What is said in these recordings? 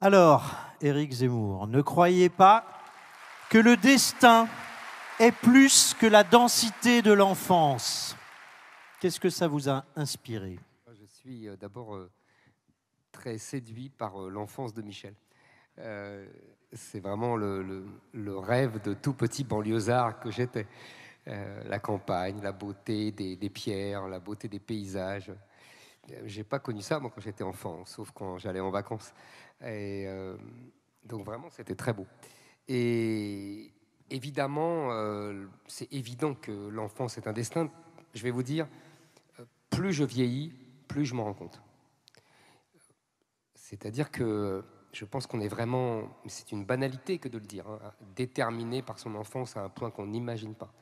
Alors, Éric Zemmour, ne croyez pas que le destin est plus que la densité de l'enfance. Qu'est-ce que ça vous a inspiré? Je suis d'abord très séduit par l'enfance de Michel. C'est vraiment le rêve de tout petit banlieusard que j'étais. La campagne, la beauté des pierres, la beauté des paysages. J'ai pas connu ça moi quand j'étais enfant, sauf quand j'allais en vacances. Et donc vraiment c'était très beau. Et évidemment, c'est évident que l'enfance est un destin. Je vais vous dire, plus je vieillis, plus je m'en rends compte. C'est-à-dire que je pense qu'on est vraiment, c'est une banalité que de le dire, hein, déterminé par son enfance à un point qu'on n'imagine pas.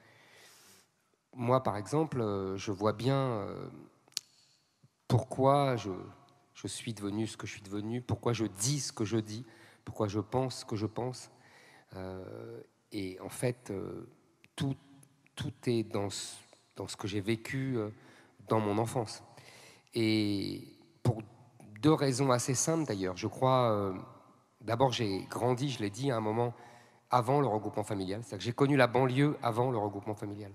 Moi, par exemple, je vois bien pourquoi je suis devenu ce que je suis devenu, pourquoi je dis ce que je dis, pourquoi je pense ce que je pense. Et en fait, tout, tout est dans ce que j'ai vécu dans mon enfance. Et pour deux raisons assez simples d'ailleurs. Je crois, d'abord j'ai grandi, je l'ai dit à un moment, avant le regroupement familial. C'est-à-dire que j'ai connu la banlieue avant le regroupement familial.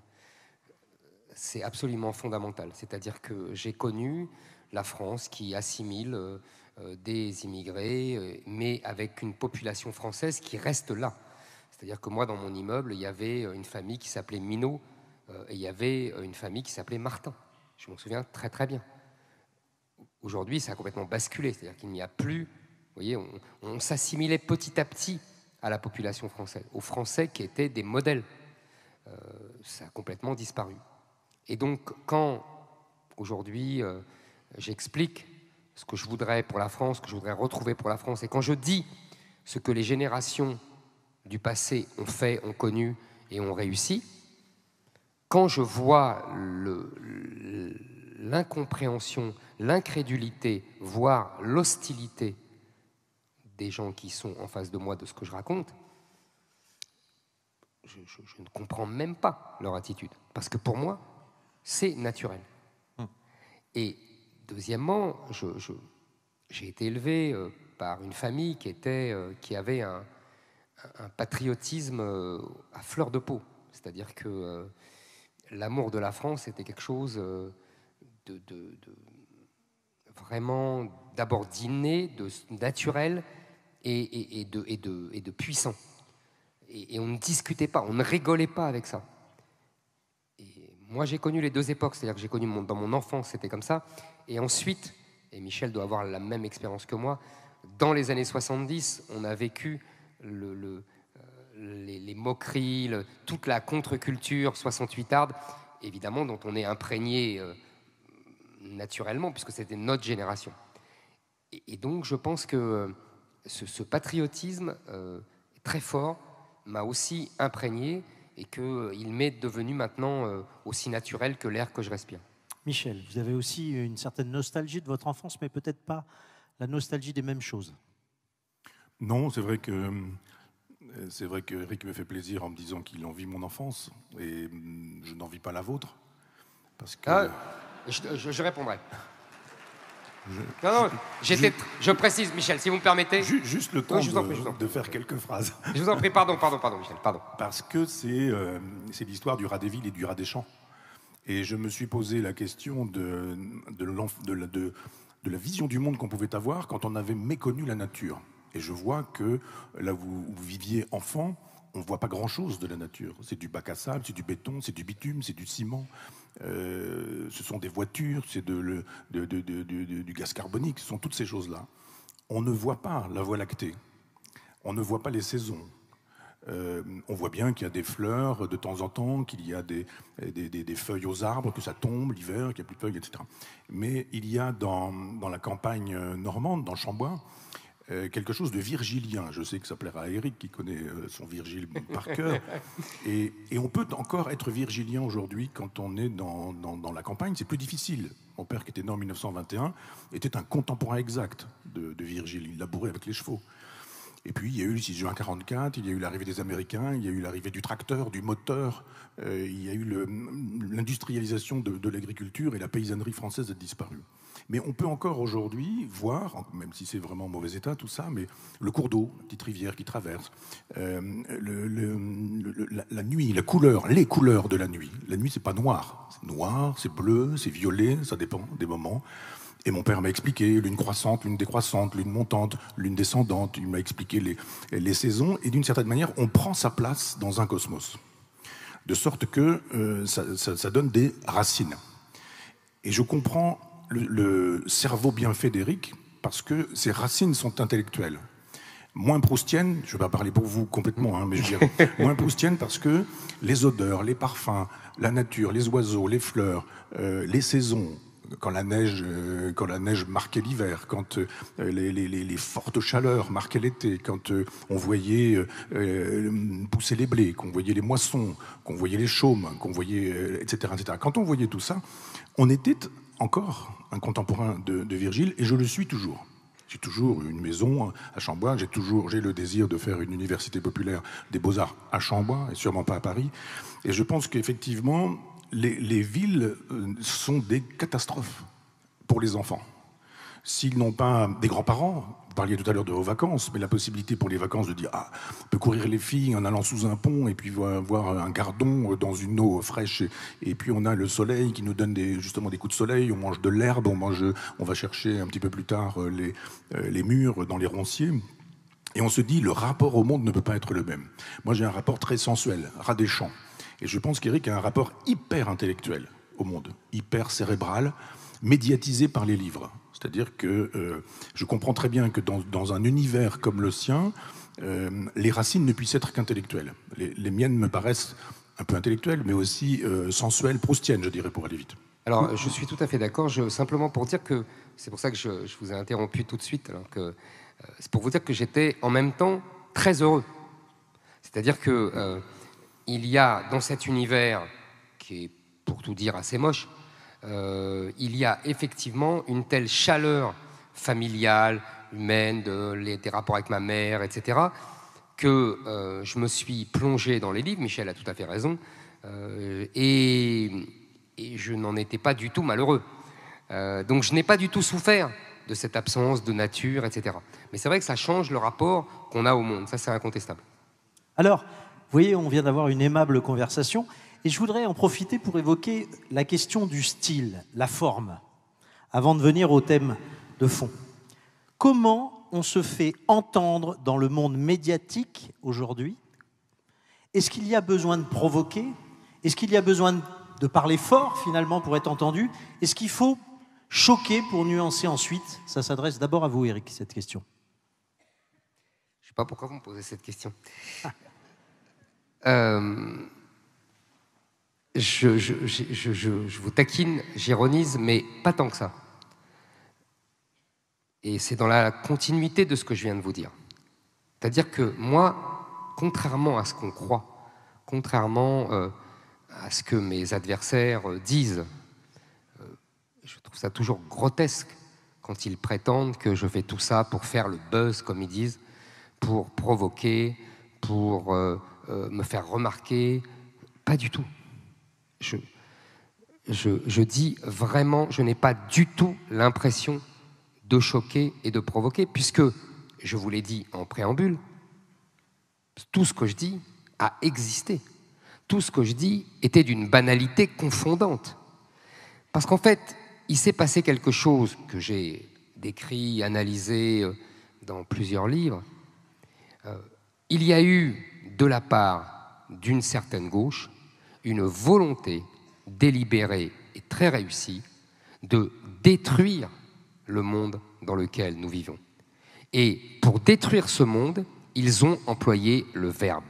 C'est absolument fondamental. C'est-à-dire que j'ai connu la France qui assimile des immigrés, mais avec une population française qui reste là. C'est-à-dire que moi, dans mon immeuble, il y avait une famille qui s'appelait Minot et il y avait une famille qui s'appelait Martin. Je m'en souviens très très bien. Aujourd'hui, ça a complètement basculé. C'est-à-dire qu'il n'y a plus... Vous voyez, on s'assimilait petit à petit à la population française, aux Français qui étaient des modèles. Ça a complètement disparu. Et donc, quand aujourd'hui j'explique ce que je voudrais pour la France, ce que je voudrais retrouver pour la France, et quand je dis ce que les générations du passé ont fait, ont connu et ont réussi, quand je vois l'incompréhension, l'incrédulité, voire l'hostilité des gens qui sont en face de moi de ce que je raconte, je ne comprends même pas leur attitude. Parce que pour moi, c'est naturel. Et deuxièmement, j'ai été élevé par une famille qui avait un patriotisme à fleur de peau. C'est-à-dire que l'amour de la France était quelque chose de vraiment d'abord d'inné, de naturel et de puissant. Et on ne discutait pas, on ne rigolait pas avec ça. Et moi, j'ai connu les deux époques, c'est-à-dire que j'ai connu dans mon enfance, c'était comme ça. Et ensuite, et Michel doit avoir la même expérience que moi, dans les années 70, on a vécu les moqueries, toute la contre-culture 68arde, évidemment, dont on est imprégné naturellement, puisque c'était notre génération. Et donc, je pense que ce patriotisme très fort m'a aussi imprégné et qu'il m'est devenu maintenant aussi naturel que l'air que je respire. Michel, vous avez aussi une certaine nostalgie de votre enfance, mais peut-être pas la nostalgie des mêmes choses. Non, c'est vrai que Eric me fait plaisir en me disant qu'il envie mon enfance et je n'envie pas la vôtre parce que je répondrai. Non, je précise, Michel, si vous me permettez. Juste le temps de faire quelques phrases. Je vous en prie, pardon, Michel, pardon. Parce que c'est l'histoire du rat des villes et du rat des champs. Et je me suis posé la question de la vision du monde qu'on pouvait avoir quand on avait méconnu la nature. Et je vois que là où vous viviez enfant, on ne voit pas grand-chose de la nature. C'est du bac à sable, c'est du béton, c'est du bitume, c'est du ciment. Ce sont des voitures, c'est du gaz carbonique, ce sont toutes ces choses-là. On ne voit pas la Voie lactée, on ne voit pas les saisons. On voit bien qu'il y a des fleurs de temps en temps, qu'il y a des feuilles aux arbres, que ça tombe l'hiver, qu'il n'y a plus de feuilles, etc. Mais il y a dans la campagne normande, dans Chambois, quelque chose de virgilien. Je sais que ça plaira à Eric qui connaît son Virgile par cœur. Et on peut encore être virgilien aujourd'hui quand on est dans la campagne. C'est plus difficile. Mon père, qui était né en 1921, était un contemporain exact de Virgile. Il labourait avec les chevaux. Et puis, il y a eu le 6 juin 1944, il y a eu l'arrivée des Américains, il y a eu l'arrivée du tracteur, du moteur, il y a eu l'industrialisation de l'agriculture et la paysannerie française a disparu. Mais on peut encore aujourd'hui voir, même si c'est vraiment en mauvais état tout ça, mais le cours d'eau, la petite rivière qui traverse, la nuit, la couleur, les couleurs de la nuit. La nuit, c'est pas noir. C'est noir, c'est bleu, c'est violet, ça dépend des moments. Et mon père m'a expliqué lune croissante, lune décroissante, lune montante, lune descendante. Il m'a expliqué les saisons. Et d'une certaine manière, on prend sa place dans un cosmos. De sorte que ça donne des racines. Et je comprends le cerveau bien fait d'Éric parce que ces racines sont intellectuelles. Moins proustiennes, je ne vais pas parler pour vous complètement, hein, mais je dirais moins proustiennes parce que les odeurs, les parfums, la nature, les oiseaux, les fleurs, les saisons, quand la neige marquait l'hiver, quand les fortes chaleurs marquaient l'été, quand on voyait pousser les blés, qu'on voyait les moissons, qu'on voyait les chaumes, qu'on voyait, etc., etc. Quand on voyait tout ça, on était encore un contemporain de Virgile, et je le suis toujours. J'ai toujours une maison à Chambois, j'ai le désir de faire une université populaire des beaux-arts à Chambois, et sûrement pas à Paris. Et je pense qu'effectivement, les villes sont des catastrophes pour les enfants. S'ils n'ont pas des grands-parents, vous parliez tout à l'heure de vos vacances, mais la possibilité pour les vacances de dire « Ah, on peut courir les filles en allant sous un pont et puis voir un gardon dans une eau fraîche et puis on a le soleil qui nous donne justement des coups de soleil, on mange de l'herbe, on va chercher un petit peu plus tard les mûres dans les ronciers. » Et on se dit « Le rapport au monde ne peut pas être le même. » Moi, j'ai un rapport très sensuel, ras des champs. Et je pense qu'Éric a un rapport hyper intellectuel au monde, hyper cérébral, médiatisé par les livres. C'est-à-dire que je comprends très bien que dans un univers comme le sien, les racines ne puissent être qu'intellectuelles. Les miennes me paraissent un peu intellectuelles, mais aussi sensuelles, proustiennes, je dirais, pour aller vite. Alors, je suis tout à fait d'accord. Simplement pour dire que, c'est pour ça que je vous ai interrompu tout de suite, alors que c'est pour vous dire que j'étais en même temps très heureux. C'est-à-dire que il y a dans cet univers, qui est pour tout dire assez moche, il y a effectivement une telle chaleur familiale, humaine, des rapports avec ma mère, etc., que je me suis plongé dans les livres, Michel a tout à fait raison, et je n'en étais pas du tout malheureux. Donc je n'ai pas du tout souffert de cette absence de nature, etc. Mais c'est vrai que ça change le rapport qu'on a au monde, ça c'est incontestable. Alors, vous voyez, on vient d'avoir une aimable conversation. Et je voudrais en profiter pour évoquer la question du style, la forme, avant de venir au thème de fond. Comment on se fait entendre dans le monde médiatique aujourd'hui? Est-ce qu'il y a besoin de provoquer? Est-ce qu'il y a besoin de parler fort, finalement, pour être entendu? Est-ce qu'il faut choquer pour nuancer ensuite? Ça s'adresse d'abord à vous, Éric, cette question. Je ne sais pas pourquoi vous me posez cette question. Je vous taquine, j'ironise, mais pas tant que ça. Et c'est dans la continuité de ce que je viens de vous dire. C'est-à-dire que moi, contrairement à ce qu'on croit, contrairement à ce que mes adversaires disent, je trouve ça toujours grotesque quand ils prétendent que je fais tout ça pour faire le buzz, comme ils disent, pour provoquer, pour me faire remarquer. Pas du tout. Je dis vraiment, je n'ai pas du tout l'impression de choquer et de provoquer, puisque, je vous l'ai dit en préambule, tout ce que je dis a existé. Tout ce que je dis était d'une banalité confondante. Parce qu'en fait, il s'est passé quelque chose que j'ai décrit, analysé dans plusieurs livres. Il y a eu, de la part d'une certaine gauche, une volonté délibérée et très réussie de détruire le monde dans lequel nous vivons. Et pour détruire ce monde, ils ont employé le verbe.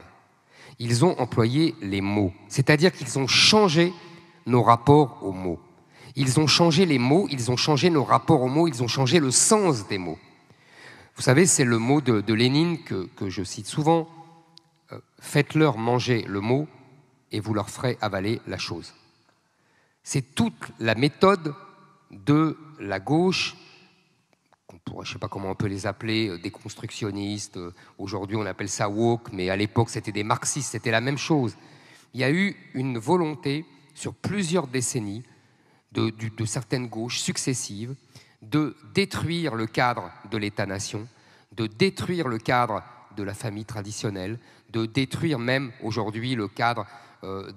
Ils ont employé les mots. C'est-à-dire qu'ils ont changé nos rapports aux mots. Ils ont changé les mots, ils ont changé nos rapports aux mots, ils ont changé le sens des mots. Vous savez, c'est le mot de Lénine que je cite souvent. Faites-leur manger le mot et vous leur ferez avaler la chose. C'est toute la méthode de la gauche, qu'on je ne sais pas comment on peut les appeler, des constructionnistes. Aujourd'hui, on appelle ça woke, mais à l'époque, c'était des marxistes, c'était la même chose. Il y a eu une volonté sur plusieurs décennies de certaines gauches successives de détruire le cadre de l'État-nation, de détruire le cadre de la famille traditionnelle, de détruire même aujourd'hui le cadre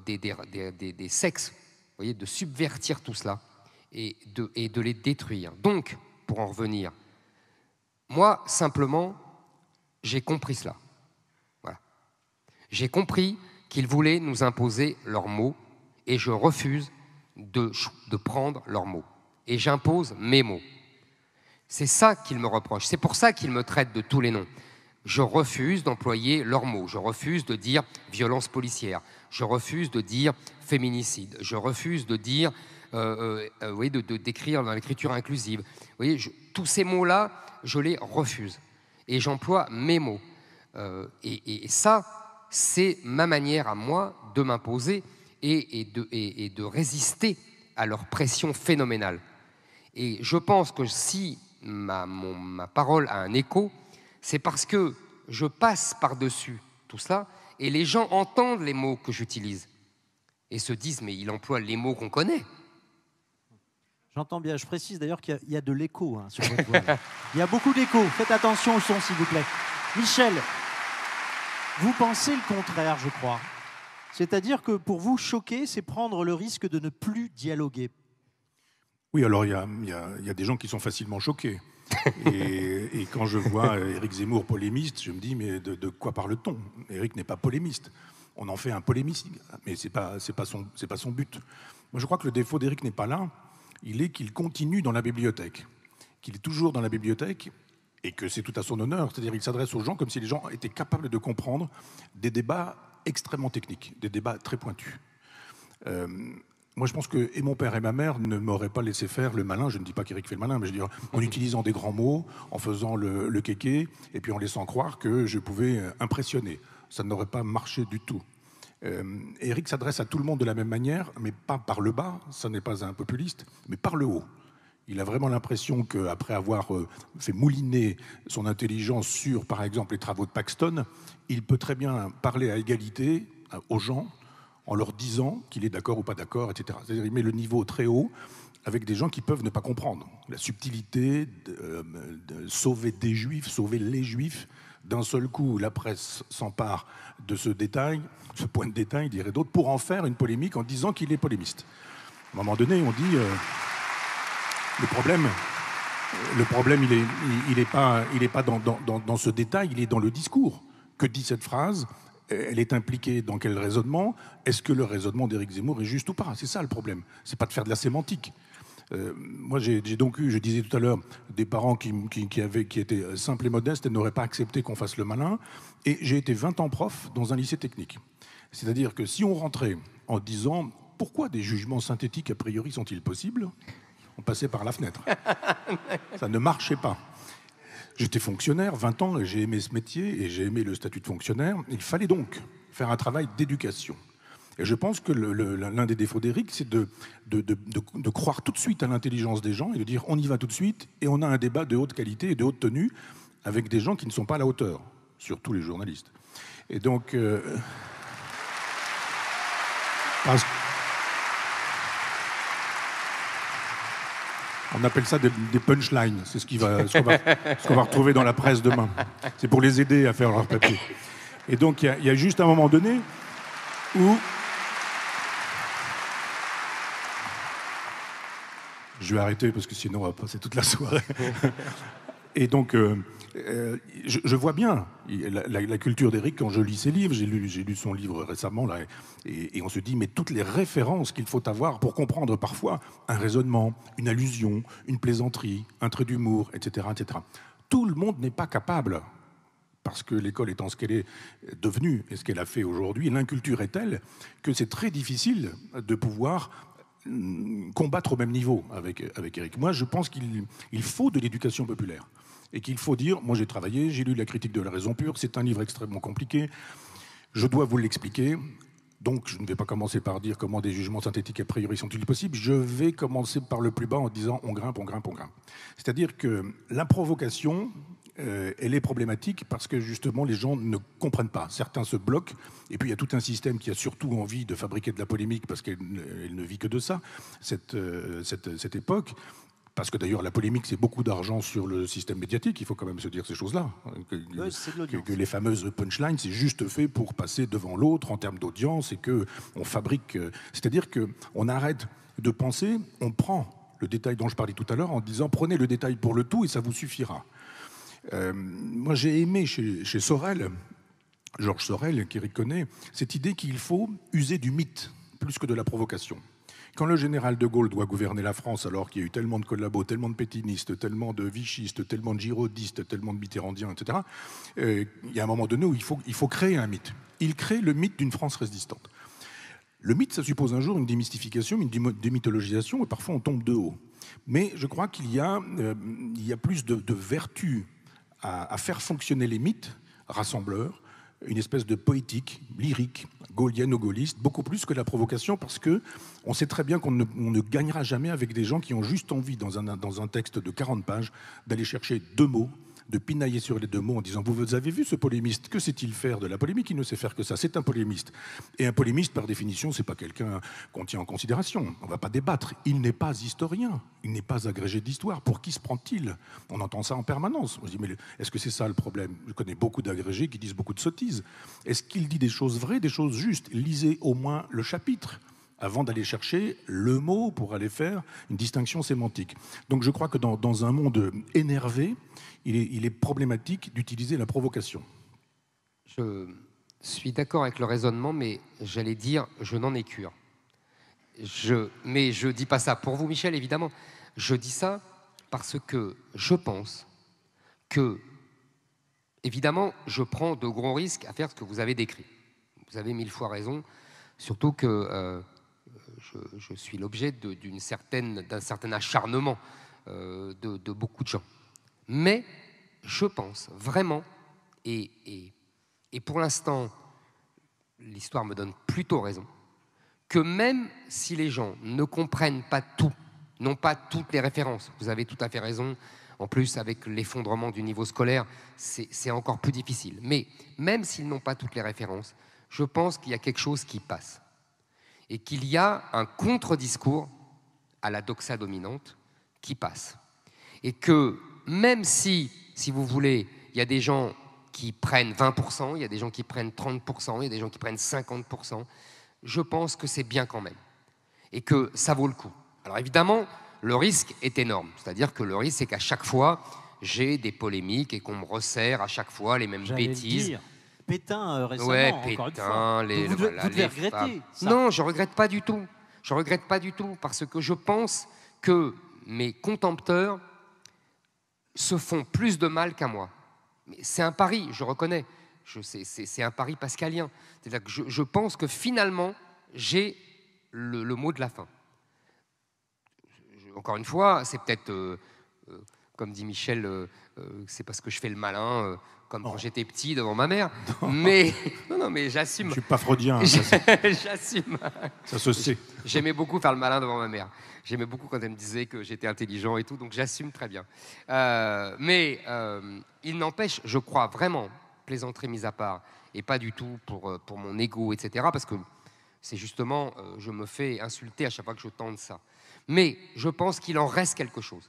des sexes, vous voyez, de subvertir tout cela et de les détruire. Donc, pour en revenir, moi, simplement, j'ai compris cela. Voilà. J'ai compris qu'ils voulaient nous imposer leurs mots et je refuse de prendre leurs mots. Et j'impose mes mots. C'est ça qu'ils me reprochent. C'est pour ça qu'ils me traitent de tous les noms. Je refuse d'employer leurs mots. Je refuse de dire violence policière. Je refuse de dire féminicide. Je refuse de dire, oui, d'écrire dans l'écriture inclusive. Vous voyez, tous ces mots-là, je les refuse. Et j'emploie mes mots. Et ça, c'est ma manière à moi de m'imposer et de résister à leur pression phénoménale. Et je pense que si ma parole a un écho, c'est parce que je passe par-dessus tout cela et les gens entendent les mots que j'utilise et se disent « mais il emploie les mots qu'on connaît ». J'entends bien. Je précise d'ailleurs qu'il y a de l'écho sur votre voix. Il y a beaucoup d'écho. Faites attention au son, s'il vous plaît. Michel, vous pensez le contraire, je crois. C'est-à-dire que pour vous, choquer, c'est prendre le risque de ne plus dialoguer. Oui, alors il y a des gens qui sont facilement choqués. Et quand je vois Éric Zemmour polémiste, je me dis, mais de quoi parle-t-on? Éric n'est pas polémiste. On en fait un polémiste, mais c'est pas son but. Moi, je crois que le défaut d'Éric n'est pas là. Il est qu'il continue dans la bibliothèque, qu'il est toujours dans la bibliothèque et que c'est tout à son honneur. C'est-à-dire qu'il s'adresse aux gens comme si les gens étaient capables de comprendre des débats extrêmement techniques, des débats très pointus. Moi, je pense que et mon père et ma mère ne m'auraient pas laissé faire le malin. Je ne dis pas qu'Éric fait le malin, mais je veux dire en utilisant des grands mots, en faisant le kéké, et puis en laissant croire que je pouvais impressionner. Ça n'aurait pas marché du tout. Éric s'adresse à tout le monde de la même manière, mais pas par le bas, ça n'est pas un populiste, mais par le haut. Il a vraiment l'impression qu'après avoir fait mouliner son intelligence sur, par exemple, les travaux de Paxton, il peut très bien parler à égalité aux gens, en leur disant qu'il est d'accord ou pas d'accord, etc. C'est-à-dire qu'il met le niveau très haut avec des gens qui peuvent ne pas comprendre. La subtilité de sauver des juifs, sauver les juifs. D'un seul coup, la presse s'empare de ce détail, ce point de détail, dirait d'autres, pour en faire une polémique en disant qu'il est polémiste. À un moment donné, on dit le problème, il est pas dans ce détail, il est dans le discours. Que dit cette phrase ? Elle est impliquée dans quel raisonnement? Est-ce que le raisonnement d'Éric Zemmour est juste ou pas? C'est ça le problème. C'est pas de faire de la sémantique. Moi, j'ai donc eu, je disais tout à l'heure, des parents qui étaient simples et modestes et n'auraient pas accepté qu'on fasse le malin. Et j'ai été 20 ans prof dans un lycée technique. C'est-à-dire que si on rentrait en disant « Pourquoi des jugements synthétiques a priori sont-ils possibles ?», on passait par la fenêtre. Ça ne marchait pas. J'étais fonctionnaire, 20 ans, et j'ai aimé ce métier, et j'ai aimé le statut de fonctionnaire. Il fallait donc faire un travail d'éducation. Et je pense que l'un des défauts d'Éric, c'est de croire tout de suite à l'intelligence des gens et de dire on y va tout de suite, et on a un débat de haute qualité et de haute tenue avec des gens qui ne sont pas à la hauteur, surtout les journalistes. Et donc... on appelle ça des punchlines. C'est ce qu'on va retrouver dans la presse demain. C'est pour les aider à faire leur papier. Et donc, il y a juste un moment donné où... Je vais arrêter parce que sinon, on va passer toute la soirée. Et donc, je vois bien la culture d'Éric quand je lis ses livres. J'ai lu son livre récemment, là, et on se dit, mais toutes les références qu'il faut avoir pour comprendre parfois un raisonnement, une allusion, une plaisanterie, un trait d'humour, etc., etc. Tout le monde n'est pas capable, parce que l'école étant ce qu'elle est devenue et ce qu'elle a fait aujourd'hui, l'inculture est telle que c'est très difficile de pouvoir combattre au même niveau avec Éric. Moi, je pense qu'il faut de l'éducation populaire. Et qu'il faut dire, moi j'ai travaillé, j'ai lu La critique de la raison pure, c'est un livre extrêmement compliqué, je dois vous l'expliquer, Donc, je ne vais pas commencer par dire comment des jugements synthétiques a priori sont-ils possibles. Je vais commencer par le plus bas en disant on grimpe, on grimpe, on grimpe. C'est-à-dire que la provocation, elle est problématique parce que justement les gens ne comprennent pas. Certains se bloquent et puis il y a tout un système qui a surtout envie de fabriquer de la polémique parce qu'elle ne vit que de ça, cette époque. Parce que d'ailleurs, la polémique, c'est beaucoup d'argent sur le système médiatique. Il faut quand même se dire ces choses-là. Que les fameuses punchlines, c'est juste fait pour passer devant l'autre en termes d'audience et qu'on fabrique. C'est-à-dire qu'on arrête de penser, on prend le détail dont je parlais tout à l'heure en disant prenez le détail pour le tout et ça vous suffira. Moi, j'ai aimé chez Sorel, Georges Sorel, qui reconnaît cette idée qu'il faut user du mythe plus que de la provocation. Quand le général de Gaulle doit gouverner la France, alors qu'il y a eu tellement de collabos, tellement de pétinistes, tellement de vichistes, tellement de girodistes, tellement de mitterrandiens, etc., il y a un moment donné où il faut créer un mythe. Il crée le mythe d'une France résistante. Le mythe, ça suppose un jour une démystification, une démythologisation, et parfois on tombe de haut. Mais je crois qu'il y a plus de vertu à faire fonctionner les mythes rassembleurs, une espèce de poétique, lyrique, gaulienne ou gaulliste, beaucoup plus que la provocation, parce qu'on sait très bien qu'on ne gagnera jamais avec des gens qui ont juste envie, dans un texte de 40 pages, d'aller chercher 2 mots, de pinailler sur les 2 mots en disant « Vous avez vu ce polémiste, que sait-il faire de la polémique? Il ne sait faire que ça, c'est un polémiste. » Et un polémiste, par définition, c'est pas quelqu'un qu'on tient en considération. On ne va pas débattre. Il n'est pas historien, il n'est pas agrégé d'histoire. Pour qui se prend-il? On entend ça en permanence. On se dit « Mais est-ce que c'est ça le problème ?» Je connais beaucoup d'agrégés qui disent beaucoup de sottises. Est-ce qu'il dit des choses vraies, des choses justes? Lisez au moins le chapitre avant d'aller chercher le mot pour aller faire une distinction sémantique. Donc je crois que dans un monde énervé, il est problématique d'utiliser la provocation. Je suis d'accord avec le raisonnement, mais j'allais dire, je n'en ai cure. Mais je ne dis pas ça pour vous, Michel, évidemment. Je dis ça parce que je pense que, évidemment, je prends de gros risques à faire ce que vous avez décrit. Vous avez 1000 fois raison, surtout que je suis l'objet d'un certain acharnement de beaucoup de gens. Mais je pense vraiment, et pour l'instant, l'histoire me donne plutôt raison, que même si les gens ne comprennent pas tout, n'ont pas toutes les références, vous avez tout à fait raison, en plus avec l'effondrement du niveau scolaire, c'est encore plus difficile. Mais même s'ils n'ont pas toutes les références, je pense qu'il y a quelque chose qui passe. Et qu'il y a un contre-discours à la doxa dominante qui passe. Et que même si vous voulez, il y a des gens qui prennent 20%, il y a des gens qui prennent 30%, il y a des gens qui prennent 50%, je pense que c'est bien quand même. Et que ça vaut le coup. Alors évidemment, le risque est énorme. C'est-à-dire que le risque, c'est qu'à chaque fois, j'ai des polémiques et qu'on me resserre à chaque fois les mêmes bêtises. Pétain récemment, ouais, encore Pétain, une fois. Vous devez regretter ça. Non, je ne regrette pas du tout. Je ne regrette pas du tout parce que je pense que mes contempteurs se font plus de mal qu'à moi. Mais c'est un pari, je reconnais. C'est un pari pascalien. C'est-à-dire que je pense que finalement, j'ai le mot de la fin. Encore une fois, c'est peut-être, comme dit Michel, c'est parce que je fais le malin, comme quand j'étais petit devant ma mère. Mais non, mais j'assume. Je suis pas freudien. J'assume. Ça se sait. J'aimais beaucoup faire le malin devant ma mère. J'aimais beaucoup quand elle me disait que j'étais intelligent et tout, donc j'assume très bien. Mais il n'empêche, je crois vraiment, plaisanterie mise à part, et pas du tout pour mon ego, etc., parce que c'est justement, je me fais insulter à chaque fois que je tente ça. Mais je pense qu'il en reste quelque chose.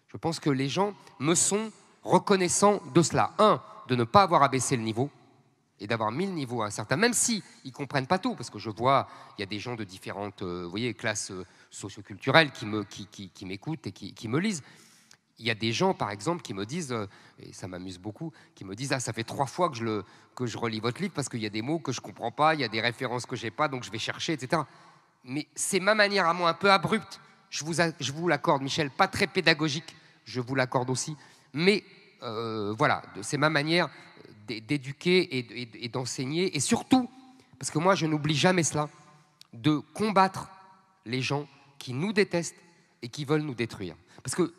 Je pense que les gens me sont reconnaissants de cela. Un, de ne pas avoir abaissé le niveau et d'avoir mis le niveau à un certain, même s'ils ne comprennent pas tout, parce que je vois, il y a des gens de différentes vous voyez, classes socioculturelles qui m'écoutent et qui me lisent. Il y a des gens, par exemple, qui me disent, et ça m'amuse beaucoup, qui me disent « Ah, ça fait 3 fois que je relis votre livre parce qu'il y a des mots que je ne comprends pas, il y a des références que je n'ai pas, donc je vais chercher, etc. » Mais c'est ma manière à moi un peu abrupte. Je vous l'accorde, Michel, pas très pédagogique, je vous l'accorde aussi. Mais voilà, c'est ma manière d'éduquer et d'enseigner. Et surtout, parce que moi, je n'oublie jamais cela, de combattre les gens qui nous détestent et qui veulent nous détruire. Parce que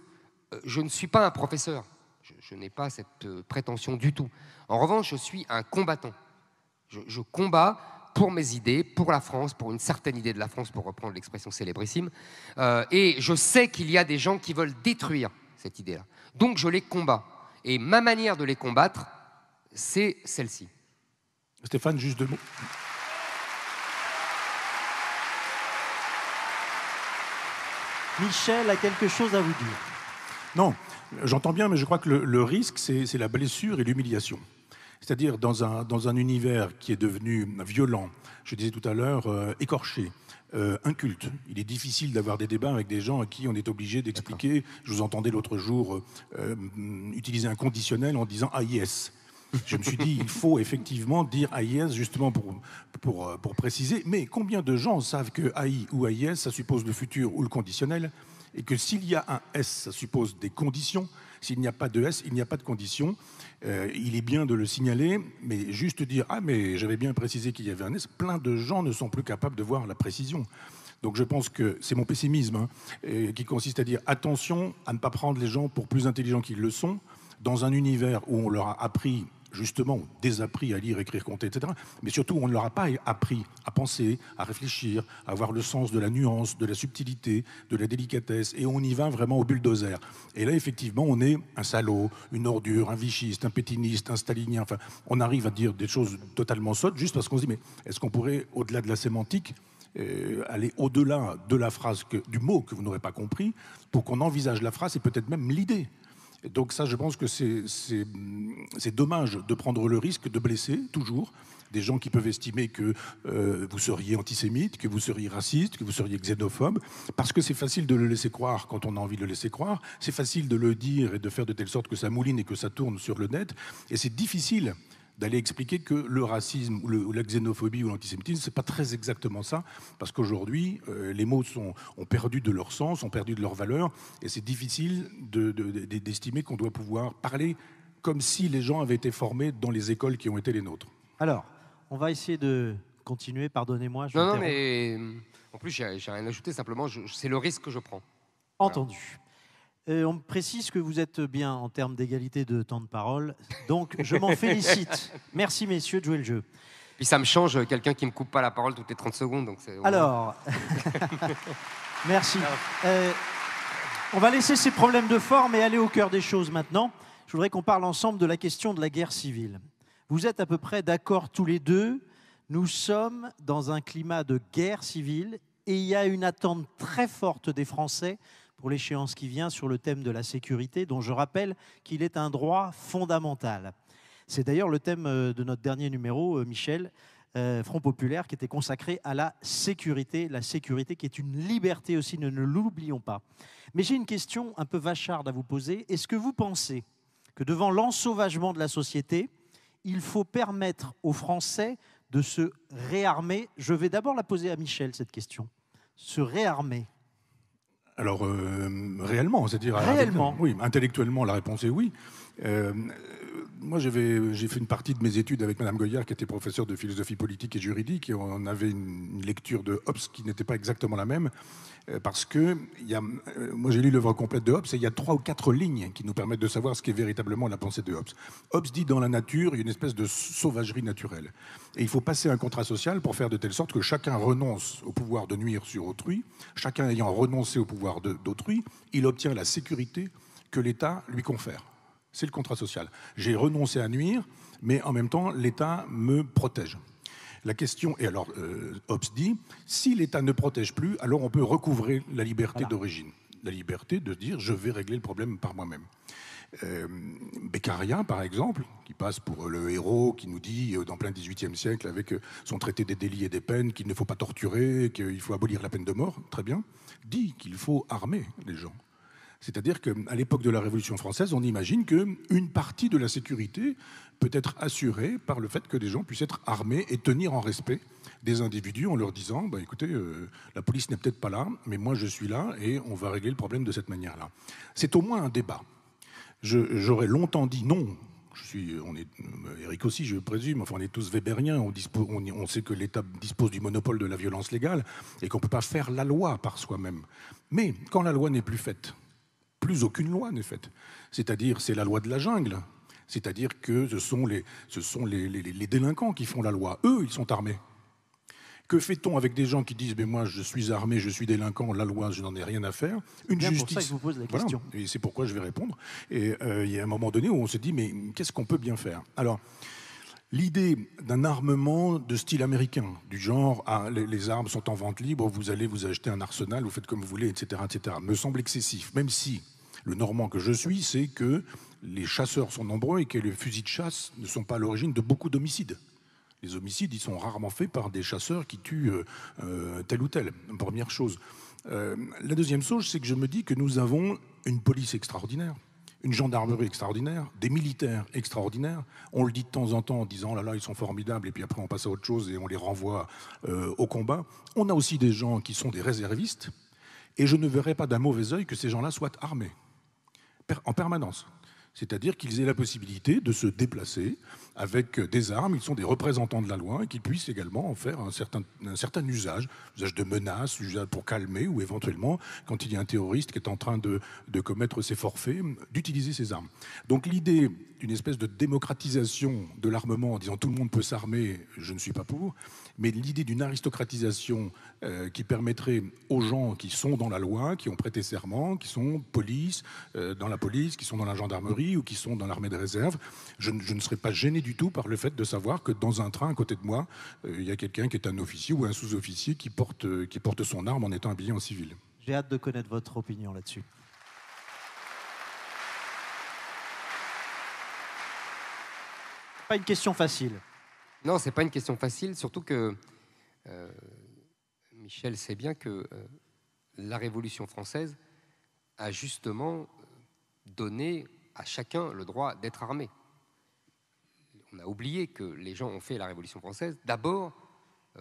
je ne suis pas un professeur. Je n'ai pas cette prétention du tout. En revanche, je suis un combattant. Je combats pour mes idées, pour la France, pour une certaine idée de la France, pour reprendre l'expression célébrissime. Et je sais qu'il y a des gens qui veulent détruire cette idée-là. Donc je les combats. Et ma manière de les combattre, c'est celle-ci. Stéphane, juste 2 mots. Michel a quelque chose à vous dire. Non, j'entends bien, mais je crois que le risque, c'est la blessure et l'humiliation. C'est-à-dire dans un univers qui est devenu violent, je disais tout à l'heure, écorché, inculte. Il est difficile d'avoir des débats avec des gens à qui on est obligé d'expliquer. Je vous entendais l'autre jour utiliser un conditionnel en disant « ah yes ». Je me suis dit, il faut effectivement dire AIS justement pour préciser. Mais combien de gens savent que AI ou AIS, ça suppose le futur ou le conditionnel, et que s'il y a un S, ça suppose des conditions. S'il n'y a pas de S, il n'y a pas de conditions. Il est bien de le signaler, mais juste dire « ah, mais j'avais bien précisé qu'il y avait un S », plein de gens ne sont plus capables de voir la précision. Donc je pense que c'est mon pessimisme qui consiste à dire attention à ne pas prendre les gens pour plus intelligents qu'ils le sont, dans un univers où on leur a appris justement, désappris à lire, écrire, compter, etc. Mais surtout, on ne leur a pas appris à penser, à réfléchir, à avoir le sens de la nuance, de la subtilité, de la délicatesse. Et on y va vraiment au bulldozer. Et là, effectivement, on est un salaud, une ordure, un vichiste, un pétiniste, un stalinien. Enfin, on arrive à dire des choses totalement sottes juste parce qu'on se dit, mais est-ce qu'on pourrait, au-delà de la sémantique, aller au-delà de la phrase, du mot que vous n'aurez pas compris, pour qu'on envisage la phrase et peut-être même l'idée. Donc ça, je pense que c'est dommage de prendre le risque de blesser, toujours, des gens qui peuvent estimer que vous seriez antisémite, que vous seriez raciste, que vous seriez xénophobe, parce que c'est facile de le laisser croire quand on a envie de le laisser croire, c'est facile de le dire et de faire de telle sorte que ça mouline et que ça tourne sur le net, et c'est difficile d'aller expliquer que le racisme ou la xénophobie ou l'antisémitisme, c'est pas très exactement ça, parce qu'aujourd'hui, les mots ont perdu de leur sens, ont perdu de leur valeur, et c'est difficile d'estimer qu'on doit pouvoir parler comme si les gens avaient été formés dans les écoles qui ont été les nôtres. Alors, on va essayer de continuer, pardonnez-moi. Non, mais en plus, j'ai rien ajouté, simplement, c'est le risque que je prends. Entendu. Voilà. On me précise que vous êtes bien en termes d'égalité de temps de parole, donc je m'en félicite. Merci messieurs de jouer le jeu. Puis ça me change, quelqu'un qui ne me coupe pas la parole toutes les 30 secondes. Donc alors, merci. On va laisser ces problèmes de forme et aller au cœur des choses maintenant. Je voudrais qu'on parle ensemble de la question de la guerre civile. Vous êtes à peu près d'accord tous les deux. Nous sommes dans un climat de guerre civile et il y a une attente très forte des Français pour l'échéance qui vient sur le thème de la sécurité, dont je rappelle qu'il est un droit fondamental. C'est d'ailleurs le thème de notre dernier numéro, Michel, Front Populaire, qui était consacré à la sécurité qui est une liberté aussi, ne l'oublions pas. Mais j'ai une question un peu vacharde à vous poser. Est-ce que vous pensez que devant l'ensauvagement de la société, il faut permettre aux Français de se réarmer? Je vais d'abord la poser à Michel, cette question. Se réarmer. Alors, réellement, c'est-à-dire... Réellement. Oui, intellectuellement, la réponse est oui. Moi, j'ai fait une partie de mes études avec Madame Goyard, qui était professeure de philosophie politique et juridique, et on avait une lecture de Hobbes qui n'était pas exactement la même, parce que moi, j'ai lu l'œuvre complète de Hobbes, et il y a 3 ou 4 lignes qui nous permettent de savoir ce qu'est véritablement la pensée de Hobbes. Hobbes dit, dans la nature, il y a une espèce de sauvagerie naturelle. Et il faut passer un contrat social pour faire de telle sorte que chacun renonce au pouvoir de nuire sur autrui, chacun ayant renoncé au pouvoir d'autrui, il obtient la sécurité que l'État lui confère. C'est le contrat social. J'ai renoncé à nuire, mais en même temps, l'État me protège. La question, et alors Hobbes dit, si l'État ne protège plus, alors on peut recouvrer la liberté d'origine. La liberté de dire, je vais régler le problème par moi-même. Beccaria, par exemple, qui passe pour le héros, qui nous dit, dans plein XVIIIe siècle, avec son traité des délits et des peines, qu'il ne faut pas torturer, qu'il faut abolir la peine de mort, très bien, dit qu'il faut armer les gens. C'est-à-dire qu'à l'époque de la Révolution française, on imagine qu'une partie de la sécurité peut être assurée par le fait que les gens puissent être armés et tenir en respect des individus en leur disant bah, « écoutez, la police n'est peut-être pas là, mais moi je suis là et on va régler le problème de cette manière-là ». C'est au moins un débat. J'aurais longtemps dit non. Eric aussi, je présume, enfin, on est tous weberiens, on sait que l'État dispose du monopole de la violence légale et qu'on ne peut pas faire la loi par soi-même. Mais quand la loi n'est plus faite, plus aucune loi n'est faite. C'est-à-dire, c'est la loi de la jungle. C'est-à-dire que ce sont les délinquants qui font la loi. Eux, ils sont armés. Que fait-on avec des gens qui disent « moi je suis armé, je suis délinquant, la loi je n'en ai rien à faire ». Une justice. C'est pour ça que je vous pose la question. Voilà, et c'est pourquoi je vais répondre. Et il y a un moment donné où on se dit « mais qu'est-ce qu'on peut bien faire ?» Alors, l'idée d'un armement de style américain, du genre les armes sont en vente libre, vous allez vous acheter un arsenal, vous faites comme vous voulez, etc., me semble excessif, même si le Normand que je suis sait que les chasseurs sont nombreux et que les fusils de chasse ne sont pas à l'origine de beaucoup d'homicides. Les homicides, ils sont rarement faits par des chasseurs qui tuent tel ou tel, première chose. La deuxième chose, c'est que je me dis que nous avons une police extraordinaire, une gendarmerie extraordinaire, des militaires extraordinaires. On le dit de temps en temps en disant « là là, ils sont formidables » et puis après on passe à autre chose et on les renvoie au combat. On a aussi des gens qui sont des réservistes et je ne verrais pas d'un mauvais œil que ces gens-là soient armés en permanence. C'est-à-dire qu'ils aient la possibilité de se déplacer avec des armes, ils sont des représentants de la loi et qu'ils puissent également en faire un certain usage de menaces, usage pour calmer ou éventuellement, quand il y a un terroriste qui est en train de commettre ses forfaits, d'utiliser ces armes. Donc l'idée d'une espèce de démocratisation de l'armement en disant tout le monde peut s'armer, je ne suis pas pour, mais l'idée d'une aristocratisation qui permettrait aux gens qui sont dans la loi, qui ont prêté serment, qui sont dans la police, qui sont dans la gendarmerie ou qui sont dans l'armée de réserve, je ne serais pas gêné du tout par le fait de savoir que dans un train à côté de moi, il y a quelqu'un qui est un officier ou un sous-officier qui porte son arme en étant habillé en civil. J'ai hâte de connaître votre opinion là-dessus. Pas une question facile. Non, c'est pas une question facile, surtout que Michel sait bien que la Révolution française a justement donné à chacun le droit d'être armé. On a oublié que les gens ont fait la Révolution française d'abord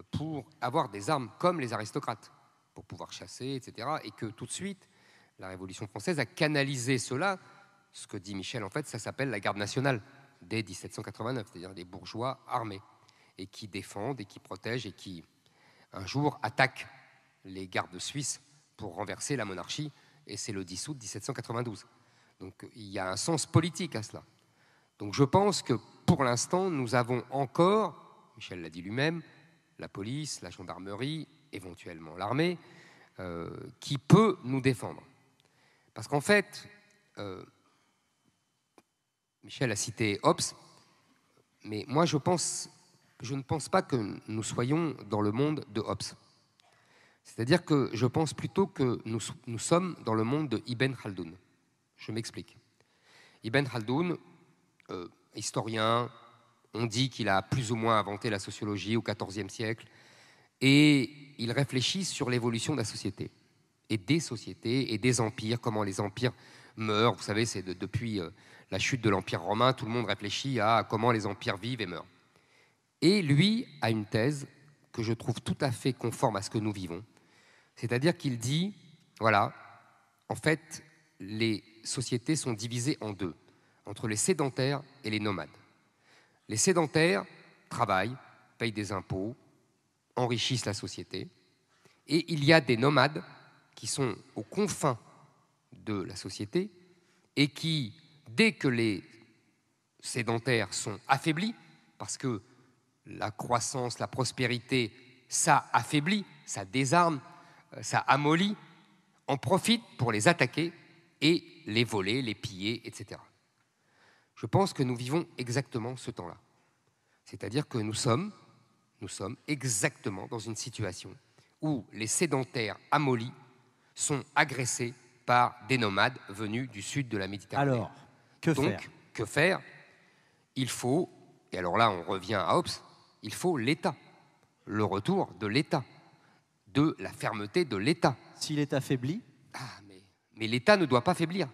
pour avoir des armes comme les aristocrates, pour pouvoir chasser, etc. Et que tout de suite, la Révolution française a canalisé cela. Ce que dit Michel, en fait, ça s'appelle la garde nationale dès 1789, c'est-à-dire des bourgeois armés et qui défendent et qui protègent et qui, un jour, attaquent les gardes suisses pour renverser la monarchie. Et c'est le 10 août 1792. Donc il y a un sens politique à cela. Donc je pense que pour l'instant, nous avons encore, Michel l'a dit lui-même, la police, la gendarmerie, éventuellement l'armée, qui peut nous défendre. Parce qu'en fait, Michel a cité Hobbes, mais moi je ne pense pas que nous soyons dans le monde de Hobbes. C'est-à-dire que je pense plutôt que nous sommes dans le monde de Ibn Khaldoun. Je m'explique. Ibn Khaldoun, historien, on dit qu'il a plus ou moins inventé la sociologie au XIVe siècle, et il réfléchit sur l'évolution de la société, et des sociétés, et des empires, comment les empires meurent. Vous savez, c'est depuis la chute de l'Empire romain, tout le monde réfléchit à comment les empires vivent et meurent. Et lui a une thèse que je trouve tout à fait conforme à ce que nous vivons. C'est-à-dire qu'il dit, voilà, en fait, les sociétés sont divisées en deux, entre les sédentaires et les nomades. Les sédentaires travaillent, payent des impôts, enrichissent la société, et il y a des nomades qui sont aux confins de la société et qui, dès que les sédentaires sont affaiblis, parce que la croissance, la prospérité, ça affaiblit, ça désarme, ça amollit, en profitent pour les attaquer et les voler, les piller, etc. Je pense que nous vivons exactement ce temps-là. C'est-à-dire que nous sommes exactement dans une situation où les sédentaires amollis sont agressés par des nomades venus du sud de la Méditerranée. Alors, que faire ? Donc, que faire ? Il faut, et alors là on revient à Hobbes, il faut l'État, le retour de l'État, de la fermeté de l'État. S'il est affaibli ? Mais l'État ne doit pas faiblir.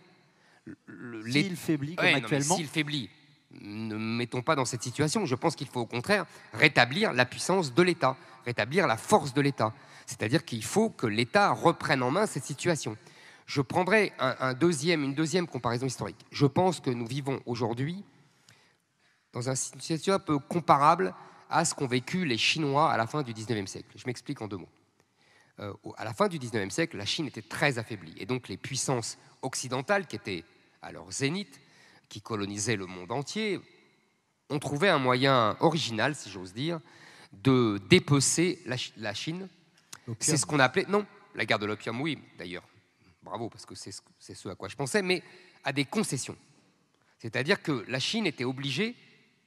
S'il faiblit comme actuellement ? S'il faiblit, ne mettons pas dans cette situation. Je pense qu'il faut au contraire rétablir la puissance de l'État, rétablir la force de l'État. C'est-à-dire qu'il faut que l'État reprenne en main cette situation. Je prendrai une deuxième comparaison historique. Je pense que nous vivons aujourd'hui dans une situation un peu comparable à ce qu'ont vécu les Chinois à la fin du XIXe siècle. Je m'explique en deux mots. À la fin du XIXe siècle, la Chine était très affaiblie. Et donc les puissances occidentales, qui étaient à leur zénith, qui colonisaient le monde entier, ont trouvé un moyen original, si j'ose dire, de dépecer la Chine. C'est ce qu'on a appelé, non, la guerre de l'opium, oui, d'ailleurs, bravo, parce que c'est ce à quoi je pensais, mais à des concessions. C'est-à-dire que la Chine était obligée,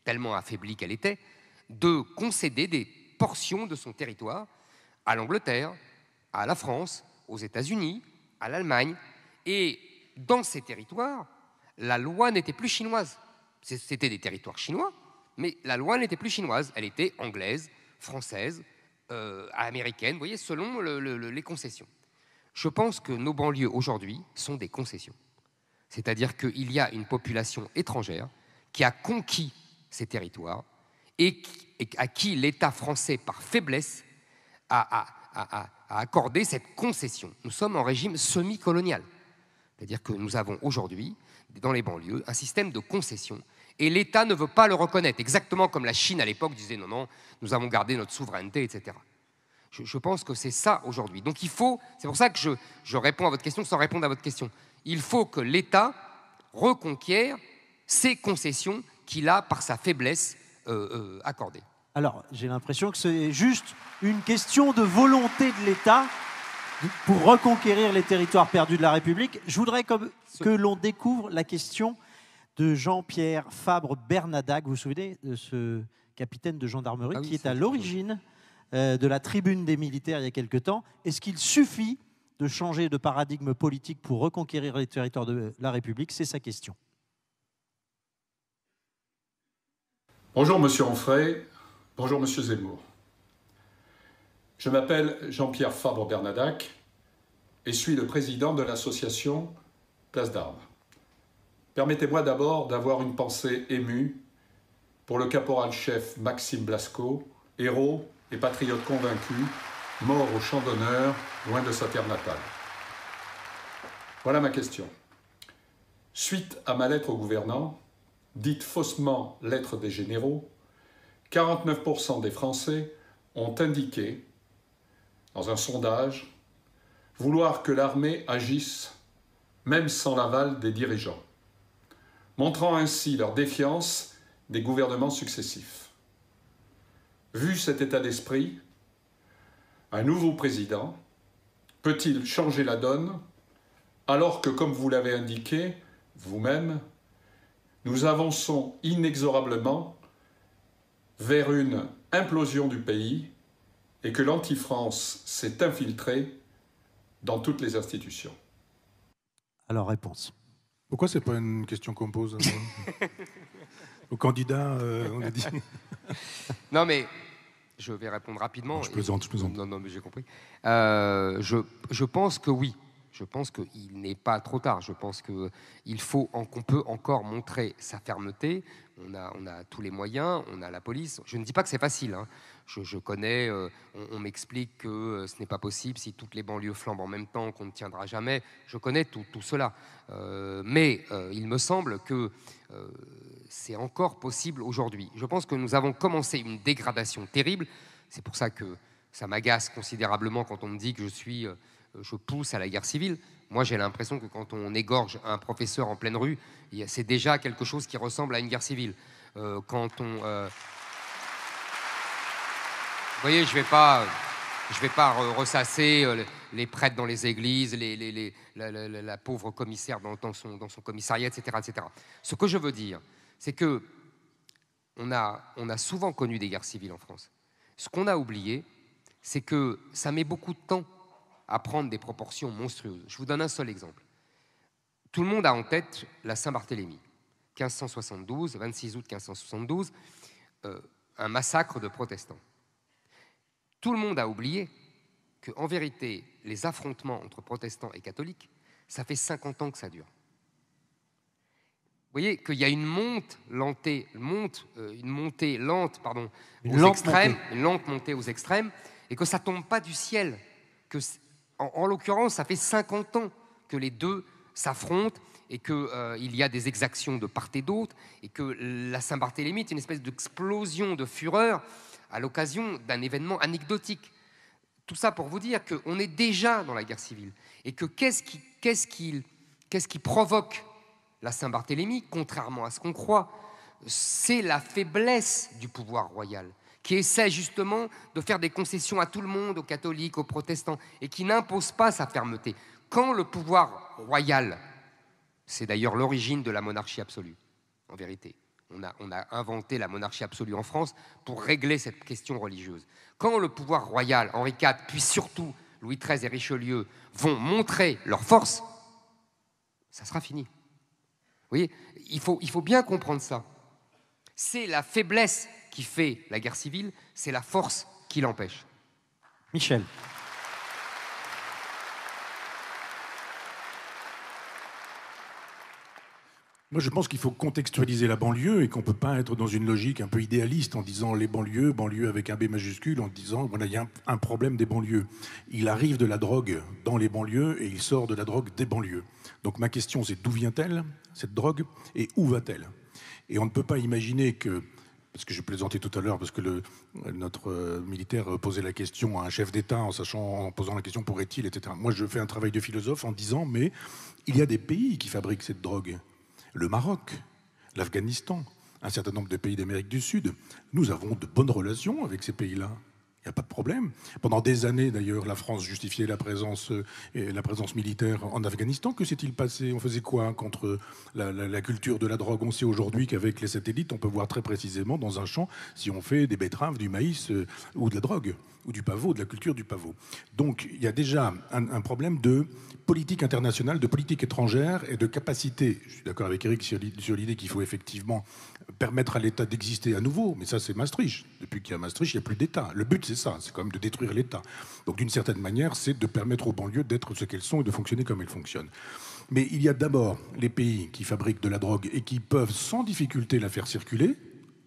tellement affaiblie qu'elle était, de concéder des portions de son territoire à l'Angleterre, à la France, aux États-Unis, à l'Allemagne. Et dans ces territoires, la loi n'était plus chinoise. C'était des territoires chinois, mais la loi n'était plus chinoise. Elle était anglaise, française, américaine, vous voyez, selon les concessions. Je pense que nos banlieues aujourd'hui sont des concessions. C'est-à-dire qu'il y a une population étrangère qui a conquis ces territoires et à qui l'État français, par faiblesse, a accordé cette concession. Nous sommes en régime semi-colonial. C'est-à-dire que nous avons aujourd'hui, dans les banlieues, un système de concession et l'État ne veut pas le reconnaître, exactement comme la Chine à l'époque disait non, non, nous avons gardé notre souveraineté, etc. Je pense que c'est ça aujourd'hui. Donc il faut, c'est pour ça que je réponds à votre question sans répondre à votre question. Il faut que l'État reconquiert ces concessions qu'il a, par sa faiblesse, accordées. Alors, j'ai l'impression que c'est juste une question de volonté de l'État pour reconquérir les territoires perdus de la République. Je voudrais que l'on découvre la question de Jean-Pierre Fabre-Bernadac. Vous vous souvenez de ce capitaine de gendarmerie qui est à l'origine de la tribune des militaires il y a quelque temps. Est-ce qu'il suffit de changer de paradigme politique pour reconquérir les territoires de la République? C'est sa question. Bonjour Monsieur Onfray, bonjour Monsieur Zemmour. Je m'appelle Jean-Pierre Fabre-Bernadac et suis le président de l'association Place d'Armes. Permettez-moi d'abord d'avoir une pensée émue pour le caporal-chef Maxime Blasco, héros et patriote convaincu, mort au champ d'honneur, loin de sa terre natale. Voilà ma question. Suite à ma lettre au gouvernant, dite faussement lettre des généraux, 49% des Français ont indiqué, dans un sondage, vouloir que l'armée agisse même sans l'aval des dirigeants, montrant ainsi leur défiance des gouvernements successifs. Vu cet état d'esprit, un nouveau président peut-il changer la donne alors que, comme vous l'avez indiqué vous-même, nous avançons inexorablement vers une implosion du pays et que l'anti-France s'est infiltrée dans toutes les institutions? Alors, réponse. Pourquoi c'est pas une question qu'on pose au candidat on a dit. Non, mais je vais répondre rapidement. Je plaisante. Non, mais j'ai compris. Je pense que oui. Je pense qu'il n'est pas trop tard. Je pense qu'on peut encore montrer sa fermeté. On a tous les moyens, on a la police. Je ne dis pas que c'est facile. Hein. Je connais, on m'explique que ce n'est pas possible si toutes les banlieues flambent en même temps, qu'on ne tiendra jamais. Je connais tout cela. Mais il me semble que c'est encore possible aujourd'hui. Je pense que nous avons commencé une dégradation terrible. C'est pour ça que ça m'agace considérablement quand on me dit que je pousse à la guerre civile. Moi, j'ai l'impression que quand on égorge un professeur en pleine rue, c'est déjà quelque chose qui ressemble à une guerre civile. Quand on... Vous voyez, je vais pas ressasser les prêtres dans les églises, la pauvre commissaire dans son commissariat, etc., etc. Ce que je veux dire, c'est que on a souvent connu des guerres civiles en France. Ce qu'on a oublié, c'est que ça met beaucoup de temps à prendre des proportions monstrueuses. Je vous donne un seul exemple. Tout le monde a en tête la Saint-Barthélemy, 1572, 26 août 1572, un massacre de protestants. Tout le monde a oublié qu'en vérité, les affrontements entre protestants et catholiques, ça fait 50 ans que ça dure. Vous voyez qu'il y a une montée lente aux extrêmes, une lente montée aux extrêmes, et que ça ne tombe pas du ciel. En l'occurrence, ça fait 50 ans que les deux s'affrontent et qu'il y a des exactions de part et d'autre, et que la Saint-Barthélemy est une espèce d'explosion de fureur à l'occasion d'un événement anecdotique. Tout ça pour vous dire qu'on est déjà dans la guerre civile. Et que qu'est-ce qui provoque la Saint-Barthélemy, contrairement à ce qu'on croit? C'est la faiblesse du pouvoir royal qui essaie justement de faire des concessions à tout le monde, aux catholiques, aux protestants, et qui n'impose pas sa fermeté. Quand le pouvoir royal, c'est d'ailleurs l'origine de la monarchie absolue, en vérité, on a inventé la monarchie absolue en France pour régler cette question religieuse. Quand le pouvoir royal, Henri IV, puis surtout Louis XIII et Richelieu, vont montrer leur force, ça sera fini. Vous voyez, il faut bien comprendre ça. C'est la faiblesse qui fait la guerre civile, c'est la force qui l'empêche. Michel. Moi, je pense qu'il faut contextualiser la banlieue et qu'on ne peut pas être dans une logique un peu idéaliste en disant les banlieues, banlieue avec un B majuscule, en disant voilà, il y a un problème des banlieues. Il arrive de la drogue dans les banlieues et il sort de la drogue des banlieues. Donc ma question, c'est d'où vient-elle, cette drogue, et où va-t-elle? Et on ne peut pas imaginer que, parce que je plaisantais tout à l'heure, parce que notre militaire posait la question à un chef d'État en posant la question pourrait-il, etc. Moi, je fais un travail de philosophe en disant mais il y a des pays qui fabriquent cette drogue. Le Maroc, l'Afghanistan, un certain nombre de pays d'Amérique du Sud. Nous avons de bonnes relations avec ces pays-là. Il n'y a pas de problème. Pendant des années, d'ailleurs, la France justifiait la présence militaire en Afghanistan. Que s'est-il passé? On faisait quoi contre la culture de la drogue? On sait aujourd'hui qu'avec les satellites, on peut voir très précisément dans un champ si on fait des betteraves, du maïs ou de la drogue, ou du pavot, de la culture du pavot. Donc il y a déjà un problème de politique internationale, de politique étrangère et de capacité. Je suis d'accord avec Eric sur l'idée qu'il faut effectivement permettre à l'État d'exister à nouveau, mais ça c'est Maastricht. Depuis qu'il y a Maastricht, il n'y a plus d'État. Le but c'est ça, c'est quand même de détruire l'État. Donc d'une certaine manière, c'est de permettre aux banlieues d'être ce qu'elles sont et de fonctionner comme elles fonctionnent. Mais il y a d'abord les pays qui fabriquent de la drogue et qui peuvent sans difficulté la faire circuler.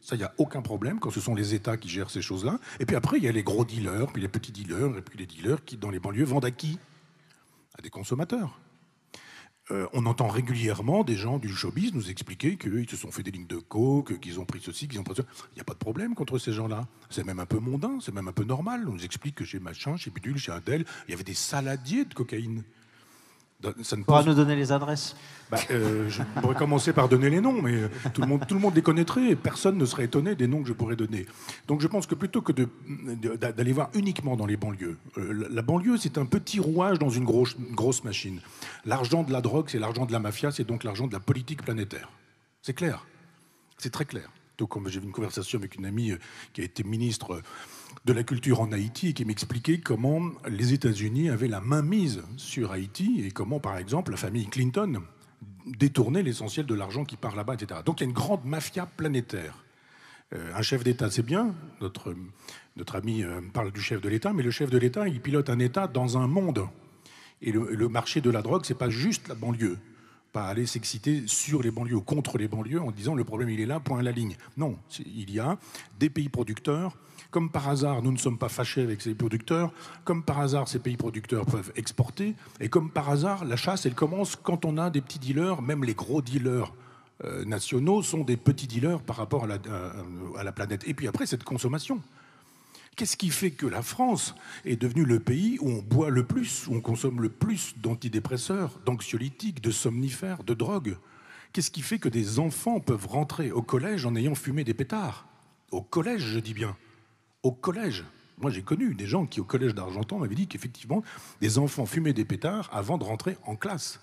Ça, il n'y a aucun problème quand ce sont les États qui gèrent ces choses-là. Et puis après, il y a les gros dealers, puis les petits dealers, et puis les dealers qui, dans les banlieues, vendent à qui? À des consommateurs. On entend régulièrement des gens du showbiz nous expliquer qu'ils se sont fait des lignes de coke, qu'ils ont pris ceci, qu'ils ont pris ça. Il n'y a pas de problème contre ces gens-là. C'est même un peu mondain, c'est même un peu normal. On nous explique que chez machin, chez bidule, chez Adèle, il y avait des saladiers de cocaïne. Ça ne pourra nous donner les adresses. Je pourrais commencer par donner les noms, mais tout le monde les connaîtrait et personne ne serait étonné des noms que je pourrais donner. Donc je pense que plutôt que d'aller voir uniquement dans les banlieues, la banlieue c'est un petit rouage dans une grosse machine. L'argent de la drogue, c'est l'argent de la mafia, c'est donc l'argent de la politique planétaire. C'est clair, c'est très clair. Donc, comme j'ai eu une conversation avec une amie qui a été ministre de la culture en Haïti et qui m'expliquait comment les États-Unis avaient la main mise sur Haïti et comment, par exemple, la famille Clinton détournait l'essentiel de l'argent qui part là-bas, etc. Donc il y a une grande mafia planétaire. Un chef d'État, c'est bien. Notre ami parle du chef de l'État, mais le chef de l'État, il pilote un État dans un monde. Et le marché de la drogue, c'est pas juste la banlieue. Pas aller s'exciter sur les banlieues ou contre les banlieues en disant le problème il est là, point à la ligne. Non, il y a des pays producteurs. Comme par hasard, nous ne sommes pas fâchés avec ces producteurs. Comme par hasard, ces pays producteurs peuvent exporter. Et comme par hasard, la chasse, elle commence quand on a des petits dealers. Même les gros dealers nationaux sont des petits dealers par rapport à la planète. Et puis après, cette consommation. Qu'est-ce qui fait que la France est devenue le pays où on boit le plus, où on consomme le plus d'antidépresseurs, d'anxiolytiques, de somnifères, de drogues? Qu'est-ce qui fait que des enfants peuvent rentrer au collège en ayant fumé des pétards? Au collège, je dis bien. Au collège. Moi, j'ai connu des gens qui, au collège d'Argentan, m'avaient dit qu'effectivement, des enfants fumaient des pétards avant de rentrer en classe.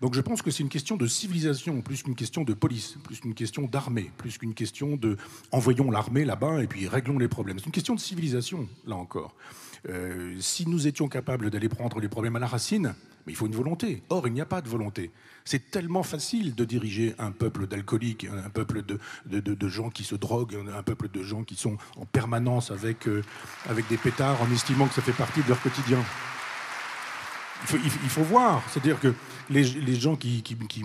Donc je pense que c'est une question de civilisation, plus qu'une question de police, plus qu'une question d'armée, plus qu'une question de envoyons l'armée là-bas et puis réglons les problèmes. C'est une question de civilisation, là encore. Si nous étions capables d'aller prendre les problèmes à la racine, mais il faut une volonté. Or, il n'y a pas de volonté. C'est tellement facile de diriger un peuple d'alcooliques, un peuple de gens qui se droguent, un peuple de gens qui sont en permanence avec des pétards en estimant que ça fait partie de leur quotidien. Il faut voir, c'est-à-dire que les gens qui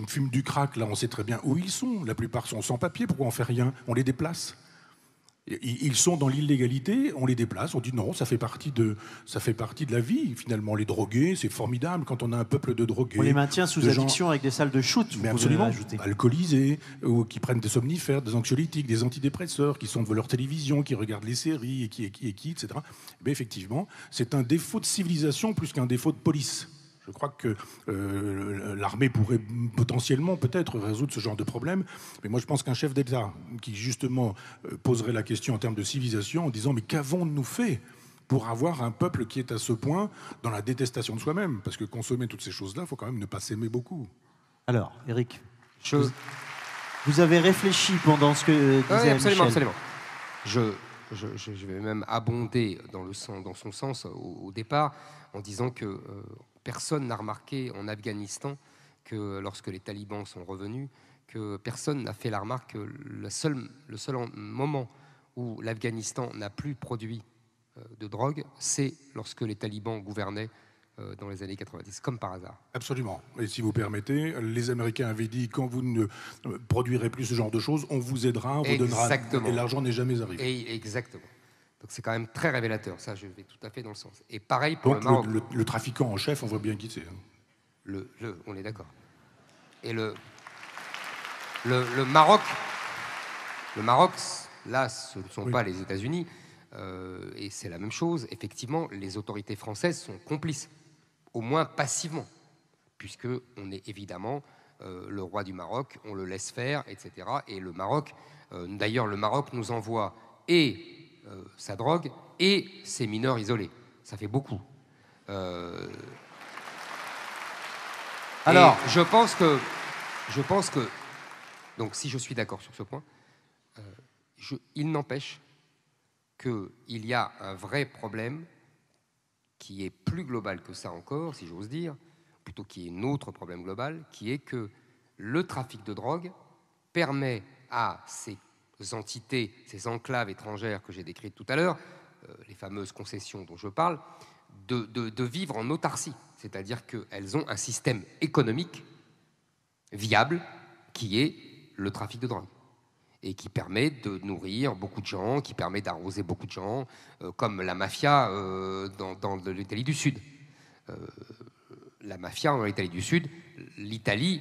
fument du crack, là, on sait très bien où ils sont. La plupart sont sans papier, pourquoi on fait rien? On les déplace. Ils sont dans l'illégalité, on les déplace, on dit non, ça fait partie de la vie, finalement. Les drogués, c'est formidable quand on a un peuple de drogués. On les maintient sous addiction avec des salles de shoot, mais absolument, alcoolisés, ou qui prennent des somnifères, des anxiolytiques, des antidépresseurs, qui sont devant leur télévision, qui regardent les séries, et qui, etc. Mais effectivement, c'est un défaut de civilisation plus qu'un défaut de police, Je crois que l'armée pourrait potentiellement, peut-être, résoudre ce genre de problème. Mais moi, je pense qu'un chef d'État qui, justement, poserait la question en termes de civilisation en disant « Mais qu'avons-nous fait ?» pour avoir un peuple qui est à ce point dans la détestation de soi-même. Parce que consommer toutes ces choses-là, il faut quand même ne pas s'aimer beaucoup. Alors, Éric, vous avez réfléchi pendant ce que disait absolument, Michel. absolument. Je vais même abonder dans son sens au départ en disant que personne n'a remarqué en Afghanistan que lorsque les talibans sont revenus, que personne n'a fait la remarque que le seul moment où l'Afghanistan n'a plus produit de drogue, c'est lorsque les talibans gouvernaient dans les années 90, comme par hasard. Absolument. Et si vous permettez, les Américains avaient dit quand vous ne produirez plus ce genre de choses, on vous aidera, on vous donnera. Et l'argent n'est jamais arrivé. Et exactement. Donc c'est quand même très révélateur. Ça, je vais tout à fait dans le sens. Et pareil pour le Maroc. Le trafiquant en chef, on voit bien qui c'est. On est d'accord. Et le Maroc, là, ce ne sont pas les États-Unis. Et c'est la même chose. Effectivement, les autorités françaises sont complices, au moins passivement, puisque on est évidemment le roi du Maroc, on le laisse faire, etc. Et le Maroc, d'ailleurs, le Maroc nous envoie sa drogue et ses mineurs isolés. Ça fait beaucoup. Alors, je pense que, donc, si je suis d'accord sur ce point, il n'empêche qu'il y a un vrai problème qui est plus global que ça encore, si j'ose dire, plutôt qui est un autre problème global, qui est que le trafic de drogue permet à ces entités, ces enclaves étrangères que j'ai décrites tout à l'heure, les fameuses concessions dont je parle, de vivre en autarcie. C'est-à-dire qu'elles ont un système économique viable qui est le trafic de drogue et qui permet de nourrir beaucoup de gens, qui permet d'arroser beaucoup de gens, comme la mafia dans l'Italie du Sud. La mafia en Italie du Sud, l'Italie,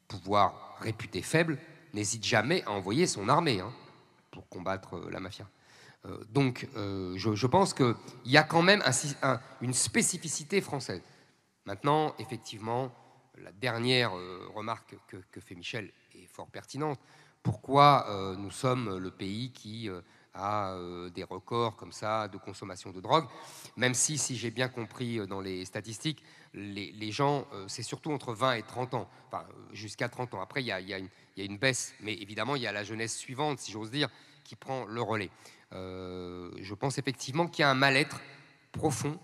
pouvoir réputé faible, n'hésite jamais à envoyer son armée pour combattre la mafia. Donc, je pense qu'il y a quand même une spécificité française. Maintenant, effectivement, la dernière remarque que fait Michel est fort pertinente. Pourquoi nous sommes le pays qui a des records comme ça de consommation de drogue, même si j'ai bien compris dans les statistiques, les gens, c'est surtout entre 20 et 30 ans, enfin jusqu'à 30 ans. Après, il y a une baisse, mais évidemment, il y a la jeunesse suivante, si j'ose dire, qui prend le relais. Je pense effectivement qu'il y a un mal-être profond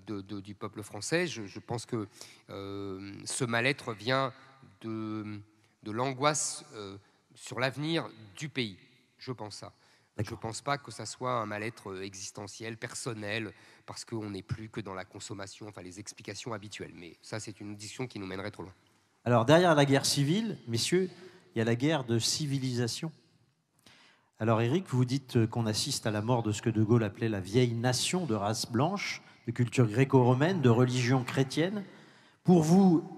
du peuple français. Je pense que ce mal-être vient de l'angoisse sur l'avenir du pays. Je pense ça. Je ne pense pas que ça soit un mal-être existentiel, personnel, parce qu'on n'est plus que dans la consommation, enfin les explications habituelles. Mais ça, c'est une discussion qui nous mènerait trop loin. Alors, derrière la guerre civile, messieurs, il y a la guerre de civilisation. Alors, Éric, vous dites qu'on assiste à la mort de ce que De Gaulle appelait la vieille nation de race blanche, de culture gréco-romaine, de religion chrétienne. Pour vous,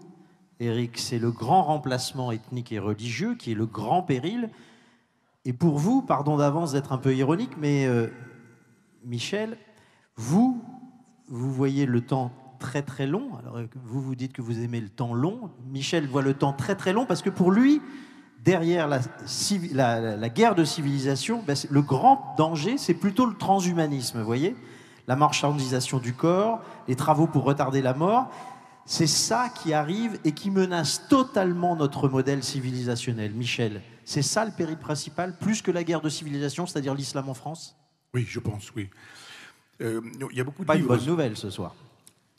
Éric, c'est le grand remplacement ethnique et religieux qui est le grand péril. Et pour vous, pardon d'avance d'être un peu ironique, mais Michel, vous voyez le temps très très long. Alors vous dites que vous aimez le temps long. Michel voit le temps très très long parce que pour lui, derrière la guerre de civilisation, le grand danger, c'est plutôt le transhumanisme, vous voyez ? La marchandisation du corps, les travaux pour retarder la mort. C'est ça qui arrive et qui menace totalement notre modèle civilisationnel. Michel, c'est ça le péril principal, plus que la guerre de civilisation, c'est-à-dire l'islam en France ? Oui, je pense, oui. Il y a beaucoup de Pas livres. Une bonne nouvelle ce soir.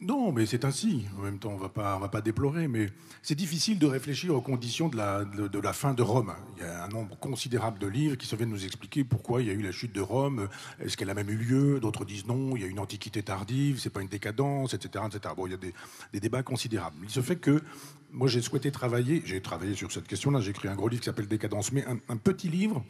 Non, mais c'est ainsi. En même temps, on va pas déplorer, mais c'est difficile de réfléchir aux conditions de la fin de Rome. Il y a un nombre considérable de livres qui viennent nous expliquer pourquoi il y a eu la chute de Rome. Est-ce qu'elle a même eu lieu? D'autres disent non, il y a une antiquité tardive, c'est pas une décadence, etc., etc. Bon, il y a des débats considérables. Il se fait que moi, j'ai travaillé sur cette question-là. J'ai écrit un gros livre qui s'appelle Décadence, mais un petit livre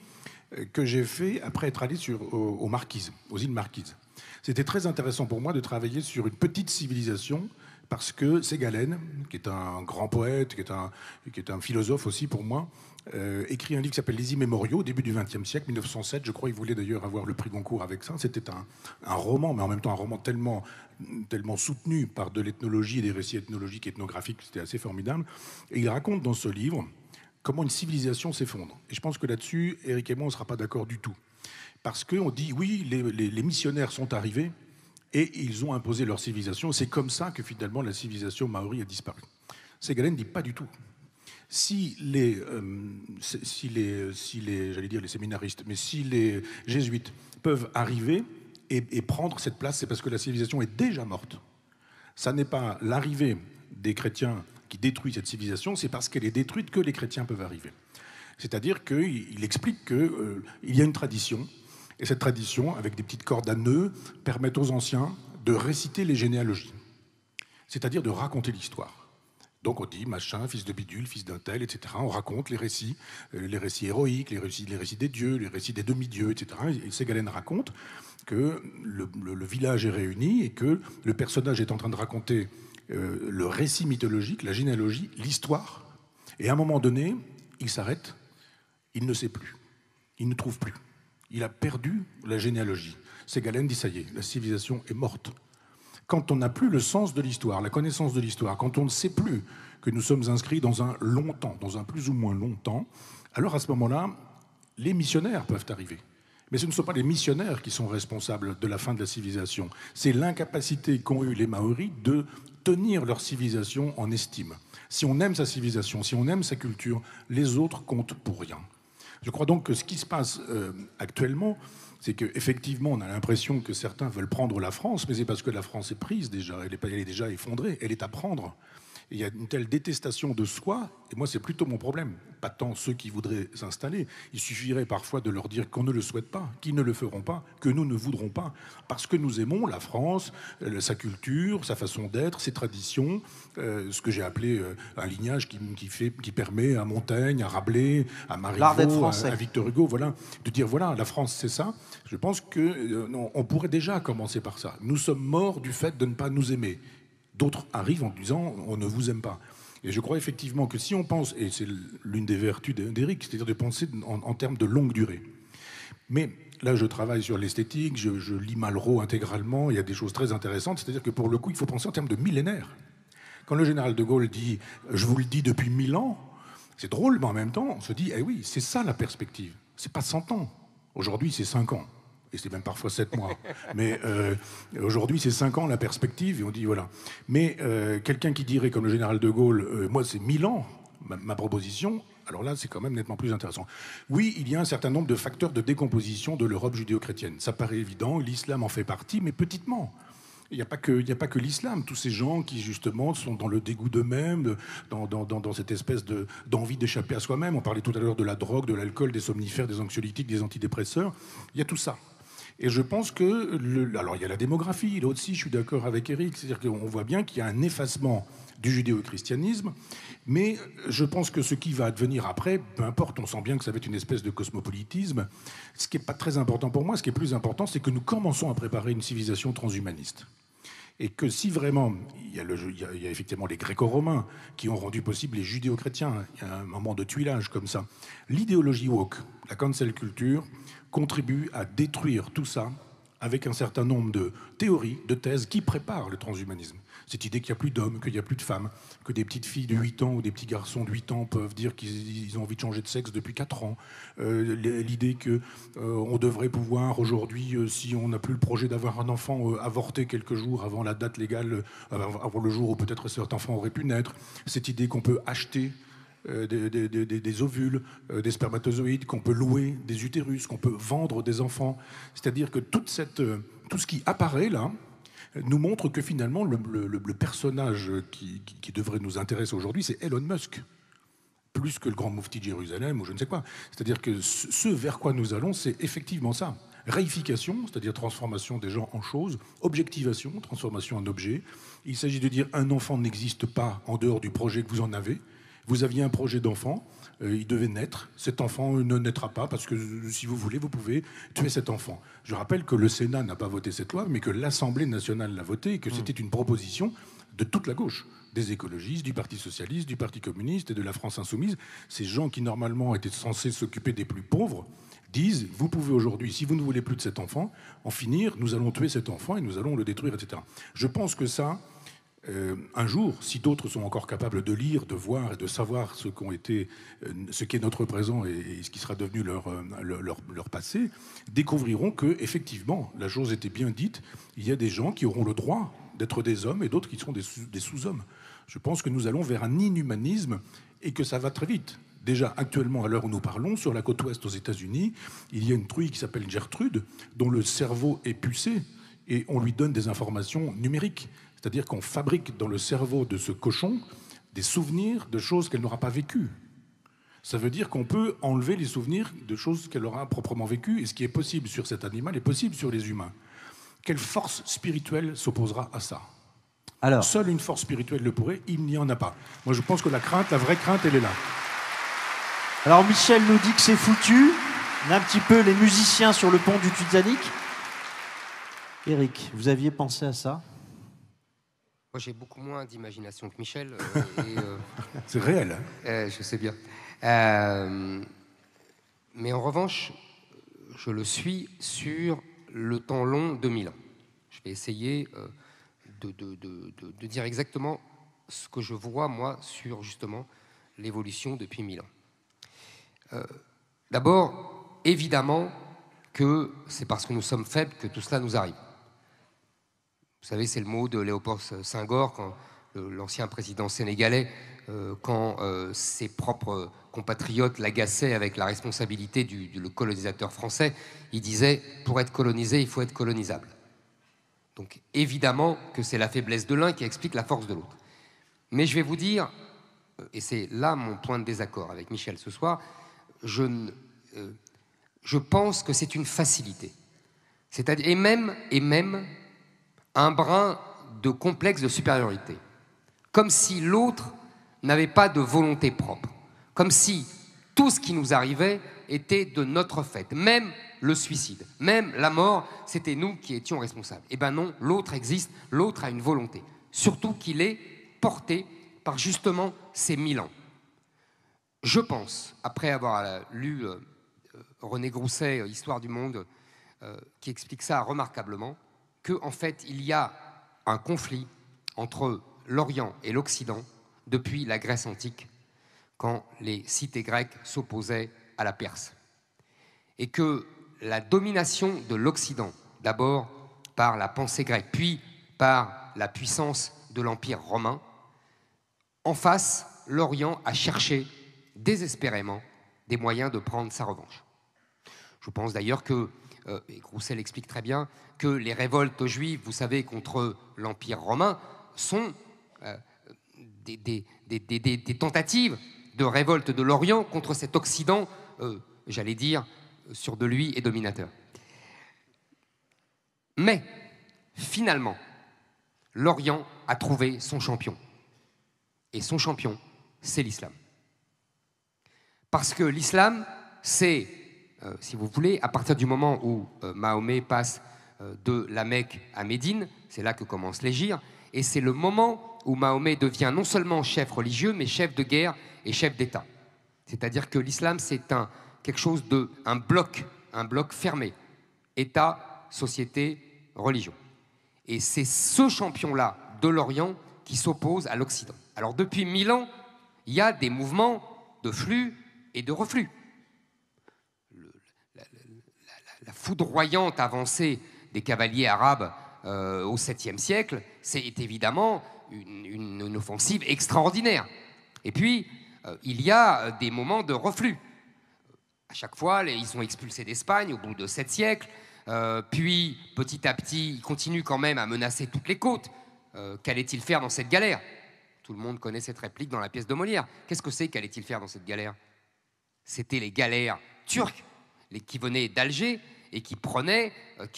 que j'ai fait après être allé aux Marquises, aux îles Marquises. C'était très intéressant pour moi de travailler sur une petite civilisation parce que Ségalen, qui est un grand poète, qui est un philosophe aussi pour moi, écrit un livre qui s'appelle Les Immémoriaux, au début du XXe siècle, 1907, je crois. Il voulait d'ailleurs avoir le prix Goncourt avec ça. C'était un roman, mais en même temps un roman tellement soutenu par de l'ethnologie et des récits ethnologiques et ethnographiques, c'était assez formidable. Et il raconte dans ce livre comment une civilisation s'effondre. Et je pense que là-dessus, Éric et moi, on ne sera pas d'accord du tout. Parce qu'on dit, oui, les missionnaires sont arrivés et ils ont imposé leur civilisation. C'est comme ça que finalement la civilisation maori a disparu. Ségalen ne dit pas du tout. Si les j'allais dire les séminaristes, mais si les jésuites peuvent arriver et prendre cette place, c'est parce que la civilisation est déjà morte. Ça n'est pas l'arrivée des chrétiens qui détruit cette civilisation, c'est parce qu'elle est détruite que les chrétiens peuvent arriver. C'est-à-dire qu'il explique qu'il y a une tradition, et cette tradition, avec des petites cordes à nœuds, permet aux anciens de réciter les généalogies, c'est-à-dire de raconter l'histoire. Donc on dit machin, fils de bidule, fils d'un tel, etc. On raconte les récits héroïques, les récits des dieux, les récits des demi-dieux, etc. Et Ségalen raconte que le village est réuni et que le personnage est en train de raconter le récit mythologique, la généalogie, l'histoire. Et à un moment donné, il s'arrête, il ne sait plus, il ne trouve plus. Il a perdu la généalogie. Ségalen dit ça y est, la civilisation est morte. Quand on n'a plus le sens de l'histoire, la connaissance de l'histoire, quand on ne sait plus que nous sommes inscrits dans un long temps, dans un plus ou moins long temps, alors à ce moment-là, les missionnaires peuvent arriver. Mais ce ne sont pas les missionnaires qui sont responsables de la fin de la civilisation. C'est l'incapacité qu'ont eu les Maoris de tenir leur civilisation en estime. Si on aime sa civilisation, si on aime sa culture, les autres comptent pour rien. Je crois donc que ce qui se passe actuellement, c'est qu'effectivement, on a l'impression que certains veulent prendre la France, mais c'est parce que la France est prise déjà, elle est déjà effondrée, elle est à prendre. Et il y a une telle détestation de soi, et moi c'est plutôt mon problème, pas tant ceux qui voudraient s'installer. Il suffirait parfois de leur dire qu'on ne le souhaite pas, qu'ils ne le feront pas, que nous ne voudrons pas, parce que nous aimons la France, sa culture, sa façon d'être, ses traditions, ce que j'ai appelé un lignage qui permet à Montaigne, à Rabelais, à Marivaux, à Victor Hugo, voilà, de dire voilà, la France c'est ça. Je pense qu'on pourrait déjà commencer par ça. Nous sommes morts du fait de ne pas nous aimer. D'autres arrivent en disant on ne vous aime pas. Et je crois effectivement que si on pense, et c'est l'une des vertus d'Éric, c'est-à-dire de penser en termes de longue durée. Mais là, je travaille sur l'esthétique, je lis Malraux intégralement, il y a des choses très intéressantes, c'est-à-dire que pour le coup, il faut penser en termes de millénaires. Quand le général de Gaulle dit « je vous le dis depuis 1000 ans », c'est drôle, mais en même temps, on se dit « eh oui, c'est ça la perspective, c'est pas 100 ans. Aujourd'hui, c'est 5 ans. » Et c'est même parfois 7 mois. Mais aujourd'hui, c'est 5 ans la perspective, et on dit voilà. Mais quelqu'un qui dirait, comme le général de Gaulle, moi c'est 1000 ans, ma proposition, alors là c'est quand même nettement plus intéressant. Oui, il y a un certain nombre de facteurs de décomposition de l'Europe judéo-chrétienne. Ça paraît évident, l'islam en fait partie, mais petitement. Il n'y a pas que l'islam. Tous ces gens qui, justement, sont dans le dégoût d'eux-mêmes, dans cette espèce d'envie d'échapper à soi-même. On parlait tout à l'heure de la drogue, de l'alcool, des somnifères, des anxiolytiques, des antidépresseurs. Il y a tout ça. Et je pense que... alors, il y a la démographie. Là aussi, je suis d'accord avec Éric. C'est-à-dire qu'on voit bien qu'il y a un effacement du judéo-christianisme. Mais je pense que ce qui va advenir après, peu importe, on sent bien que ça va être une espèce de cosmopolitisme. Ce qui n'est pas très important pour moi, ce qui est plus important, c'est que nous commençons à préparer une civilisation transhumaniste. Et que si vraiment, il y a effectivement les gréco-romains qui ont rendu possible les judéo-chrétiens, il y a un moment de tuilage comme ça. L'idéologie woke, la cancel culture, contribue à détruire tout ça avec un certain nombre de théories, de thèses qui préparent le transhumanisme. Cette idée qu'il n'y a plus d'hommes, qu'il n'y a plus de femmes, que des petites filles de 8 ans ou des petits garçons de 8 ans peuvent dire qu'ils ont envie de changer de sexe depuis 4 ans. L'idée qu'on devrait pouvoir aujourd'hui, si on n'a plus le projet d'avoir un enfant, avorter quelques jours avant la date légale, avant le jour où peut-être cet enfant aurait pu naître. Cette idée qu'on peut acheter des ovules, des spermatozoïdes, qu'on peut louer des utérus, qu'on peut vendre des enfants. C'est-à-dire que tout ce qui apparaît là nous montre que finalement le personnage qui devrait nous intéresser aujourd'hui, c'est Elon Musk, plus que le grand moufti de Jérusalem ou je ne sais quoi. C'est-à-dire que ce vers quoi nous allons, c'est effectivement ça. Réification, c'est-à-dire transformation des gens en choses, objectivation, transformation en objet. Il s'agit de dire un enfant n'existe pas en dehors du projet que vous en avez. Vous aviez un projet d'enfant, il devait naître. Cet enfant ne naîtra pas parce que si vous voulez, vous pouvez tuer cet enfant. Je rappelle que le Sénat n'a pas voté cette loi, mais que l'Assemblée nationale l'a votée et que c'était une proposition de toute la gauche, des écologistes, du Parti socialiste, du Parti communiste et de la France insoumise. Ces gens qui normalement étaient censés s'occuper des plus pauvres disent, vous pouvez aujourd'hui, si vous ne voulez plus de cet enfant, en finir, nous allons tuer cet enfant et nous allons le détruire, etc. Je pense que ça, un jour, si d'autres sont encore capables de lire, de voir et de savoir ce qu'est notre présent et ce qui sera devenu leur passé, découvriront que, effectivement, la chose était bien dite, il y a des gens qui auront le droit d'être des hommes et d'autres qui seront des sous-hommes. Je pense que nous allons vers un inhumanisme et que ça va très vite. Déjà, actuellement, à l'heure où nous parlons, sur la côte ouest aux États-Unis, il y a une truie qui s'appelle Gertrude, dont le cerveau est pucé, et on lui donne des informations numériques. C'est-à-dire qu'on fabrique dans le cerveau de ce cochon des souvenirs de choses qu'elle n'aura pas vécues. Ça veut dire qu'on peut enlever les souvenirs de choses qu'elle aura proprement vécues, et ce qui est possible sur cet animal est possible sur les humains. Quelle force spirituelle s'opposera à ça ? Alors, seule une force spirituelle le pourrait, il n'y en a pas. Moi, je pense que la vraie crainte, elle est là. Alors, Michel nous dit que c'est foutu. On a un petit peu les musiciens sur le pont du Titanic. Éric, vous aviez pensé à ça ? Moi, j'ai beaucoup moins d'imagination que Michel. C'est réel. Je sais bien. Mais en revanche, je le suis sur le temps long de 1000 ans. Je vais essayer de dire exactement ce que je vois, moi, sur justement l'évolution depuis 1000 ans. D'abord, évidemment que c'est parce que nous sommes faibles que tout cela nous arrive. Vous savez, c'est le mot de Léopold Senghor, quand l'ancien président sénégalais, quand ses propres compatriotes l'agaçaient avec la responsabilité du colonisateur français, il disait « pour être colonisé, il faut être colonisable ». Donc évidemment que c'est la faiblesse de l'un qui explique la force de l'autre. Mais je vais vous dire, et c'est là mon point de désaccord avec Michel ce soir, je pense que c'est une facilité. C'est-à-dire, et même un brin de complexe de supériorité. Comme si l'autre n'avait pas de volonté propre. Comme si tout ce qui nous arrivait était de notre fait. Même le suicide, même la mort, c'était nous qui étions responsables. Eh bien non, l'autre existe, l'autre a une volonté. Surtout qu'il est porté par justement ces 1000 ans. Je pense, après avoir lu René Grousset, Histoire du monde, qui explique ça remarquablement, qu'en fait, il y a un conflit entre l'Orient et l'Occident depuis la Grèce antique, quand les cités grecques s'opposaient à la Perse. Et que la domination de l'Occident, d'abord par la pensée grecque, puis par la puissance de l'Empire romain, en face, l'Orient a cherché désespérément des moyens de prendre sa revanche. Je pense d'ailleurs que, et Grousset l'explique très bien, que les révoltes juives, vous savez, contre l'Empire romain, sont des tentatives de révolte de l'Orient contre cet Occident, j'allais dire, sur de lui et dominateur. Mais, finalement, l'Orient a trouvé son champion. Et son champion, c'est l'islam. Parce que l'islam, c'est, si vous voulez, à partir du moment où Mahomet passe de la Mecque à Médine, c'est là que commence l'hégire, et c'est le moment où Mahomet devient non seulement chef religieux, mais chef de guerre et chef d'État. C'est-à-dire que l'islam, c'est quelque chose un bloc fermé, État, société, religion. Et c'est ce champion-là de l'Orient qui s'oppose à l'Occident. Alors depuis 1000 ans, il y a des mouvements de flux et de reflux. La foudroyante avancée des cavaliers arabes au 7e siècle, c'est évidemment une offensive extraordinaire. Et puis, il y a des moments de reflux. À chaque fois, ils sont expulsés d'Espagne au bout de 7 siècles. Puis, petit à petit, ils continuent quand même à menacer toutes les côtes. Qu'allait-il faire dans cette galère ? Tout le monde connaît cette réplique dans la pièce de Molière. Qu'est-ce que c'est qu'allait-il faire dans cette galère ? C'était les galères turques, qui venaient d'Alger et qui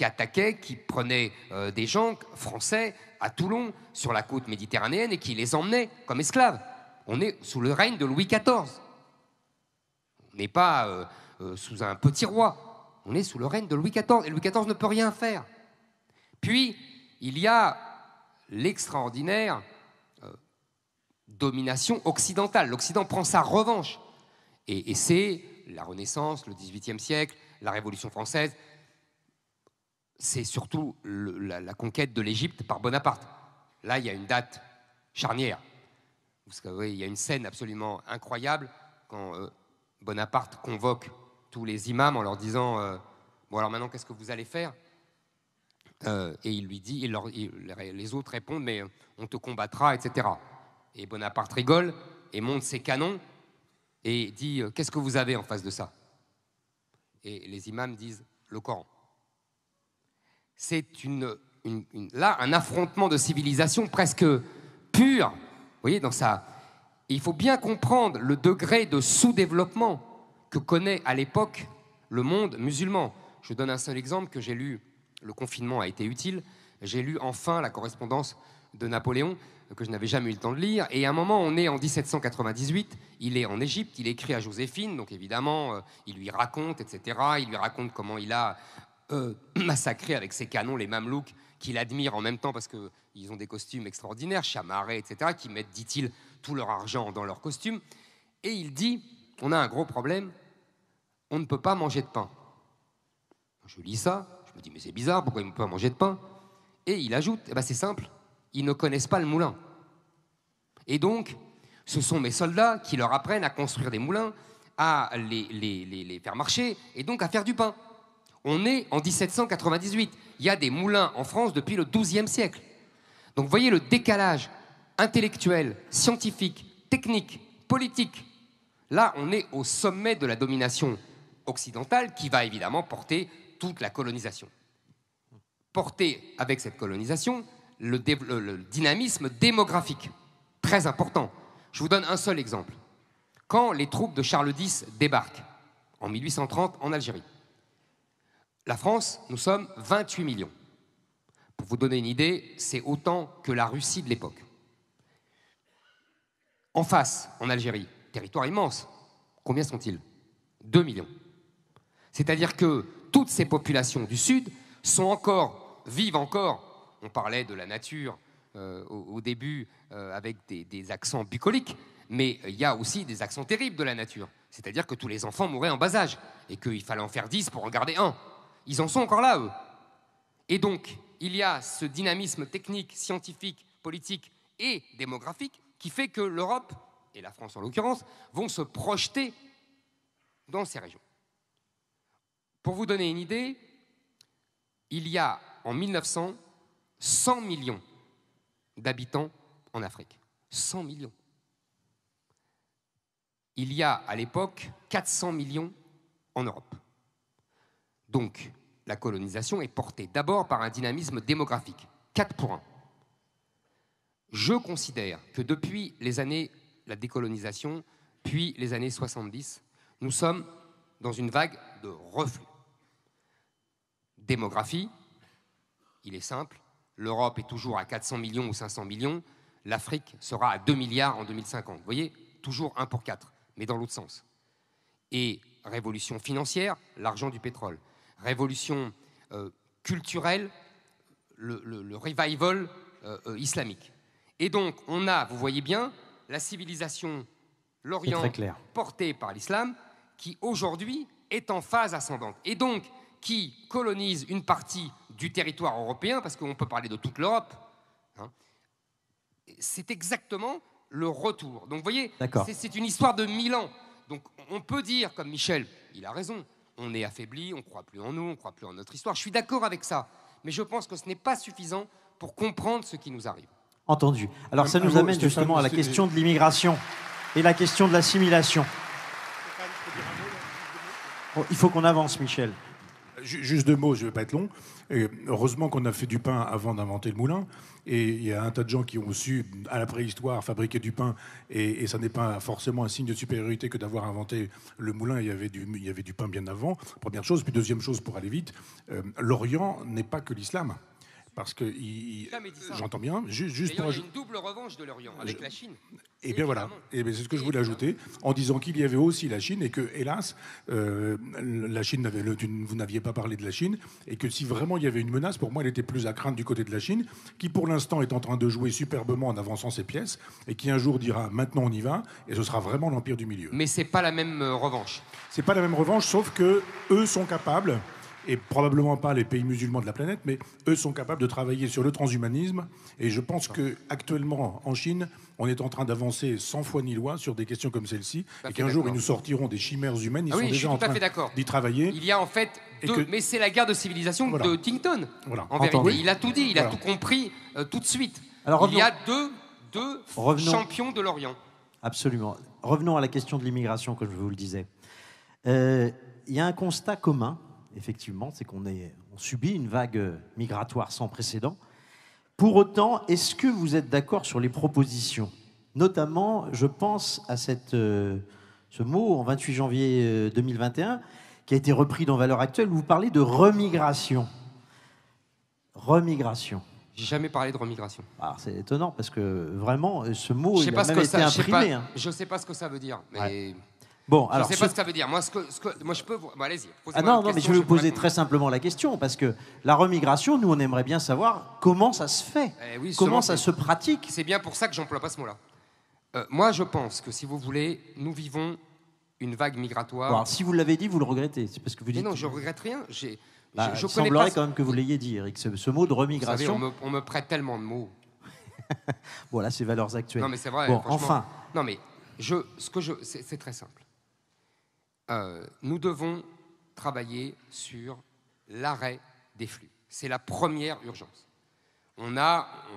attaquaient, qui prenaient des gens français à Toulon, sur la côte méditerranéenne, et qui les emmenaient comme esclaves. On est sous le règne de Louis XIV. On n'est pas sous un petit roi. On est sous le règne de Louis XIV, et Louis XIV ne peut rien faire. Puis, il y a l'extraordinaire domination occidentale. L'Occident prend sa revanche. Et c'est la Renaissance, le XVIIIe siècle, la Révolution française. C'est surtout la conquête de l'Égypte par Bonaparte. Là, il y a une date charnière. Parce que, oui, il y a une scène absolument incroyable quand Bonaparte convoque tous les imams en leur disant bon, alors maintenant, qu'est-ce que vous allez faire? Et il lui dit, les autres répondent mais on te combattra, etc. Et Bonaparte rigole et monte ses canons et dit qu'est-ce que vous avez en face de ça? Et les imams disent le Coran. C'est là un affrontement de civilisation presque pur. Vous voyez, dans ça, il faut bien comprendre le degré de sous-développement que connaît à l'époque le monde musulman. Je donne un seul exemple que j'ai lu. Le confinement a été utile. J'ai lu enfin la correspondance de Napoléon, que je n'avais jamais eu le temps de lire. Et à un moment, on est en 1798, il est en Égypte, il écrit à Joséphine, donc évidemment, il lui raconte, etc. Il lui raconte comment il a massacré avec ses canons les Mamelouks, qu'il admire en même temps parce qu'ils ont des costumes extraordinaires, chamarrés, etc., qui mettent, dit-il, tout leur argent dans leurs costumes. Et il dit, on a un gros problème, on ne peut pas manger de pain. Je lis ça, je me dis, mais c'est bizarre, pourquoi il ne peut pas manger de pain? Et il ajoute, eh ben c'est simple, ils ne connaissent pas le moulin. Et donc, ce sont mes soldats qui leur apprennent à construire des moulins, à les faire marcher, et donc à faire du pain. On est en 1798. Il y a des moulins en France depuis le XIIe siècle. Donc, vous voyez le décalage intellectuel, scientifique, technique, politique. Là, on est au sommet de la domination occidentale qui va évidemment porter toute la colonisation. Porter avec cette colonisation le dynamisme démographique, très important. Je vous donne un seul exemple. Quand les troupes de Charles X débarquent en 1830 en Algérie, la France, nous sommes 28 millions. Pour vous donner une idée, c'est autant que la Russie de l'époque. En face, en Algérie, territoire immense, combien sont-ils? 2 millions. C'est-à-dire que toutes ces populations du Sud vivent encore, on parlait de la nature au début avec des accents bucoliques, mais il y a aussi des accents terribles de la nature. C'est-à-dire que tous les enfants mouraient en bas âge et qu'il fallait en faire 10 pour en garder un. Ils en sont encore là, eux. Et donc, il y a ce dynamisme technique, scientifique, politique et démographique qui fait que l'Europe, et la France en l'occurrence, vont se projeter dans ces régions. Pour vous donner une idée, il y a en 1900 100 millions d'habitants en Afrique. 100 millions. Il y a à l'époque 400 millions en Europe. Donc, la colonisation est portée d'abord par un dynamisme démographique. 4 pour 1. Je considère que depuis la décolonisation, puis les années 70, nous sommes dans une vague de reflux. Démographie, il est simple, l'Europe est toujours à 400 millions ou 500 millions, l'Afrique sera à 2 milliards en 2050. Vous voyez, toujours 1 pour 4, mais dans l'autre sens. Et révolution financière, l'argent du pétrole. Révolution culturelle, le revival islamique. Et donc, on a, vous voyez bien, la civilisation, l'Orient porté par l'islam, qui aujourd'hui est en phase ascendante. Et donc, qui colonise une partie du territoire européen, parce qu'on peut parler de toute l'Europe, hein, c'est exactement le retour. Donc, vous voyez, c'est une histoire de 1000 ans. Donc, on peut dire, comme Michel, il a raison, on est affaibli, on ne croit plus en nous, on ne croit plus en notre histoire. Je suis d'accord avec ça, mais je pense que ce n'est pas suffisant pour comprendre ce qui nous arrive. Entendu. Alors, ça nous amène justement à la question de l'immigration et la question de l'assimilation. Bon, il faut qu'on avance, Michel. Juste 2 mots, je ne vais pas être long. Et heureusement qu'on a fait du pain avant d'inventer le moulin. Et il y a un tas de gens qui ont su, à la préhistoire, fabriquer du pain. Et ça n'est pas forcément un signe de supériorité que d'avoir inventé le moulin. Il y avait du pain bien avant, première chose. Puis deuxième chose, pour aller vite, l'Orient n'est pas que l'islam. Parce que j'entends bien, juste pour... Il y a une double revanche de l'Orient avec la Chine. Et bien voilà, et bien c'est ce que je voulais ajouter, en disant qu'il y avait aussi la Chine et que, hélas, la Chine vous n'aviez pas parlé de la Chine, et que si vraiment il y avait une menace, pour moi, elle était plus à craindre du côté de la Chine, qui pour l'instant est en train de jouer superbement en avançant ses pièces, et qui un jour dira maintenant on y va, et ce sera vraiment l'empire du milieu. Mais c'est pas la même revanche. C'est pas la même revanche, sauf que eux sont capables. Et probablement pas les pays musulmans de la planète, mais eux sont capables de travailler sur le transhumanisme. Et je pense qu'actuellement, en Chine, on est en train d'avancer sans foi ni loi sur des questions comme celle-ci, et qu'un jour, ils nous sortiront des chimères humaines. Ils sont déjà en train d'y travailler. Il y a en fait deux... Mais c'est la guerre de civilisation de Tington, en vérité. Oui. Il a tout dit, il a tout compris tout de suite. Alors, il y a deux champions de l'Orient. Absolument. Revenons à la question de l'immigration, comme je vous le disais. Il y a un constat commun, effectivement, c'est qu'on subit une vague migratoire sans précédent. Pour autant, est-ce que vous êtes d'accord sur les propositions? Notamment, je pense à ce mot, en 28 janvier 2021, qui a été repris dans Valeurs Actuelles, où vous parlez de remigration. Remigration. J'ai jamais parlé de remigration. Alors, c'est étonnant, parce que vraiment, ce mot, il a même été imprimé. Je ne sais pas ce que ça veut dire, mais... Ouais. Bon, alors, je ne sais pas ce que ça veut dire. Moi, moi je peux... Bon, allez-y. Non, mais je vais vous poser très simplement la question, parce que la remigration, nous, on aimerait bien savoir comment ça se fait, comment ça se pratique. C'est bien pour ça que j'emploie pas ce mot-là. Moi, je pense que, si vous voulez, nous vivons une vague migratoire... Bon, alors, si vous l'avez dit, vous le regrettez. C'est parce que vous dites... Mais non, je ne regrette rien. Il semblerait quand même que vous l'ayez dit, Eric, ce mot de remigration. Vous savez, on me prête tellement de mots. Bon, là, c'est Valeurs Actuelles. Non, mais c'est vrai. Bon, enfin... Non, mais c'est très simple. Nous devons travailler sur l'arrêt des flux. C'est la première urgence. On ne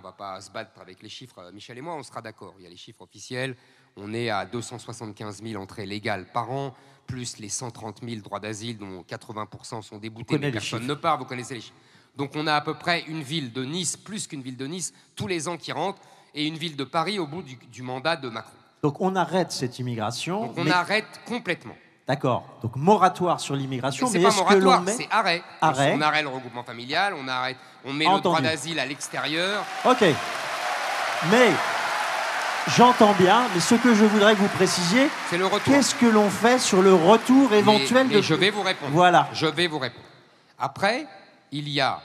va pas se battre avec les chiffres, Michel et moi, on sera d'accord. Il y a les chiffres officiels. On est à 275 000 entrées légales par an, plus les 130 000 droits d'asile, dont 80% sont déboutés, mais personne ne part, vous connaissez les chiffres. Donc on a à peu près une ville de Nice, plus qu'une ville de Nice, tous les ans qui rentrent, et une ville de Paris au bout du mandat de Macron. Donc on arrête cette immigration. Donc on arrête complètement. D'accord. Donc moratoire sur l'immigration, mais est-ce que l'on met... C'est arrêt. On arrête le regroupement familial, on met le droit d'asile à l'extérieur. Ok. Mais j'entends bien, mais ce que je voudrais que vous précisiez, c'est le retour. Qu'est-ce que l'on fait sur le retour éventuel de... Je vais vous répondre. Voilà. Je vais vous répondre. Après, il y a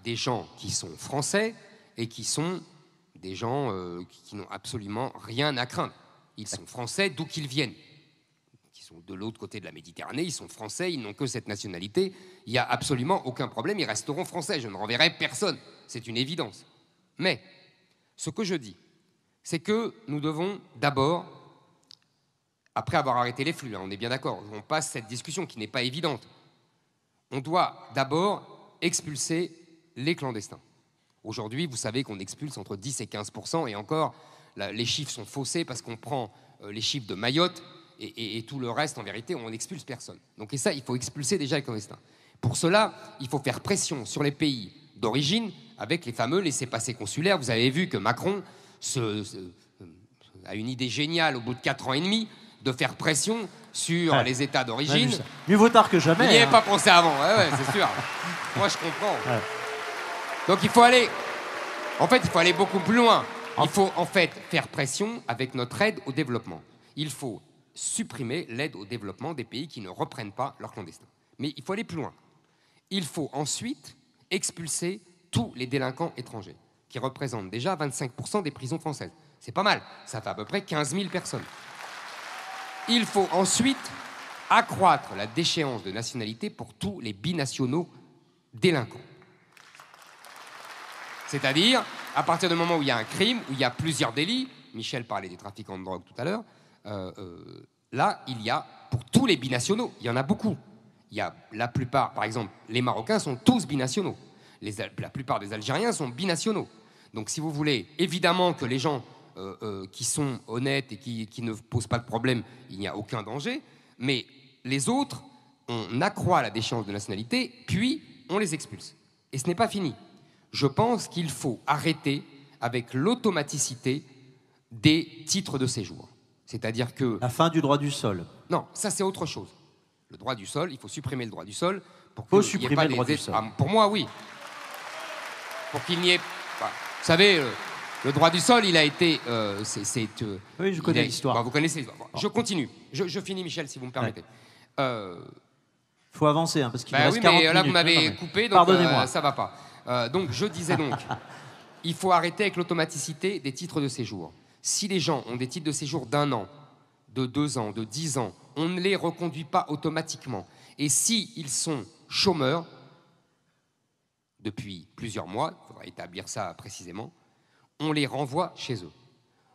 des gens qui sont français et qui sont des gens qui n'ont absolument rien à craindre. Ils sont français d'où qu'ils viennent. Ils sont de l'autre côté de la Méditerranée, ils sont français, ils n'ont que cette nationalité. Il n'y a absolument aucun problème, ils resteront français. Je ne renverrai personne. C'est une évidence. Mais ce que je dis, c'est que nous devons d'abord, après avoir arrêté les flux, on est bien d'accord, on passe cette discussion qui n'est pas évidente, on doit d'abord expulser les clandestins. Aujourd'hui, vous savez qu'on expulse entre 10 et 15%, et encore, les chiffres sont faussés parce qu'on prend les chiffres de Mayotte, et tout le reste, en vérité, on n'expulse personne. Donc, et ça, il faut expulser déjà les clandestins. Pour cela, il faut faire pression sur les pays d'origine avec les fameux laissez-passer consulaires. Vous avez vu que Macron a une idée géniale au bout de 4 ans et demi de faire pression sur les États d'origine. Mieux vaut tard que jamais. Il n'y avait pas pensé avant, c'est sûr. Moi, je comprends. Ouais. Donc, il faut aller beaucoup plus loin. Il faut en fait faire pression avec notre aide au développement. Il faut supprimer l'aide au développement des pays qui ne reprennent pas leurs clandestins. Mais il faut aller plus loin. Il faut ensuite expulser tous les délinquants étrangers, qui représentent déjà 25% des prisons françaises. C'est pas mal, ça fait à peu près 15 000 personnes. Il faut ensuite accroître la déchéance de nationalité pour tous les binationaux délinquants. C'est-à-dire, à partir du moment où il y a un crime, où il y a plusieurs délits, Michel parlait des trafiquants de drogue tout à l'heure, là, il y a, pour tous les binationaux, il y en a beaucoup. Il y a la plupart, par exemple, les Marocains sont tous binationaux. La plupart des Algériens sont binationaux. Donc, si vous voulez, évidemment que les gens qui sont honnêtes et qui ne posent pas de problème, il n'y a aucun danger. Mais les autres, on accroît la déchéance de nationalité, puis on les expulse. Et ce n'est pas fini. Je pense qu'il faut arrêter avec l'automaticité des titres de séjour. C'est-à-dire que... La fin du droit du sol. Non, ça c'est autre chose. Le droit du sol, il faut supprimer le droit du sol. Il faut supprimer le droit du sol. Pour moi, oui. pour qu'il n'y ait... Bah, vous savez, le droit du sol, il a été... oui, je connais l'histoire. Bah, vous connaissez l'histoire. Bon, je continue. Je finis, Michel, si vous me permettez. Il faut avancer, hein, parce qu'il bah reste oui, 40 mais là, minutes. vous m'avez coupé, donc pardonnez-moi. Ça va pas. Donc, je disais donc, il faut arrêter avec l'automaticité des titres de séjour. Si les gens ont des titres de séjour d'1 an, de 2 ans, de 10 ans, on ne les reconduit pas automatiquement. Et s'ils sont chômeurs, depuis plusieurs mois, il faudra établir ça précisément, on les renvoie chez eux.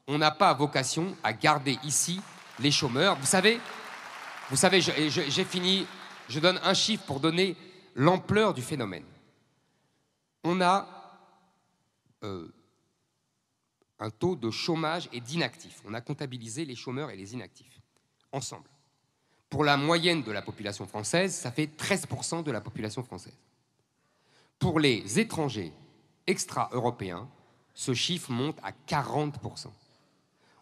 On n'a pas vocation à garder ici les chômeurs. Vous savez, j'ai fini, je donne un chiffre pour donner l'ampleur du phénomène. On a un taux de chômage et d'inactifs. On a comptabilisé les chômeurs et les inactifs ensemble. Pour la moyenne de la population française, ça fait 13% de la population française. Pour les étrangers extra-européens, ce chiffre monte à 40%.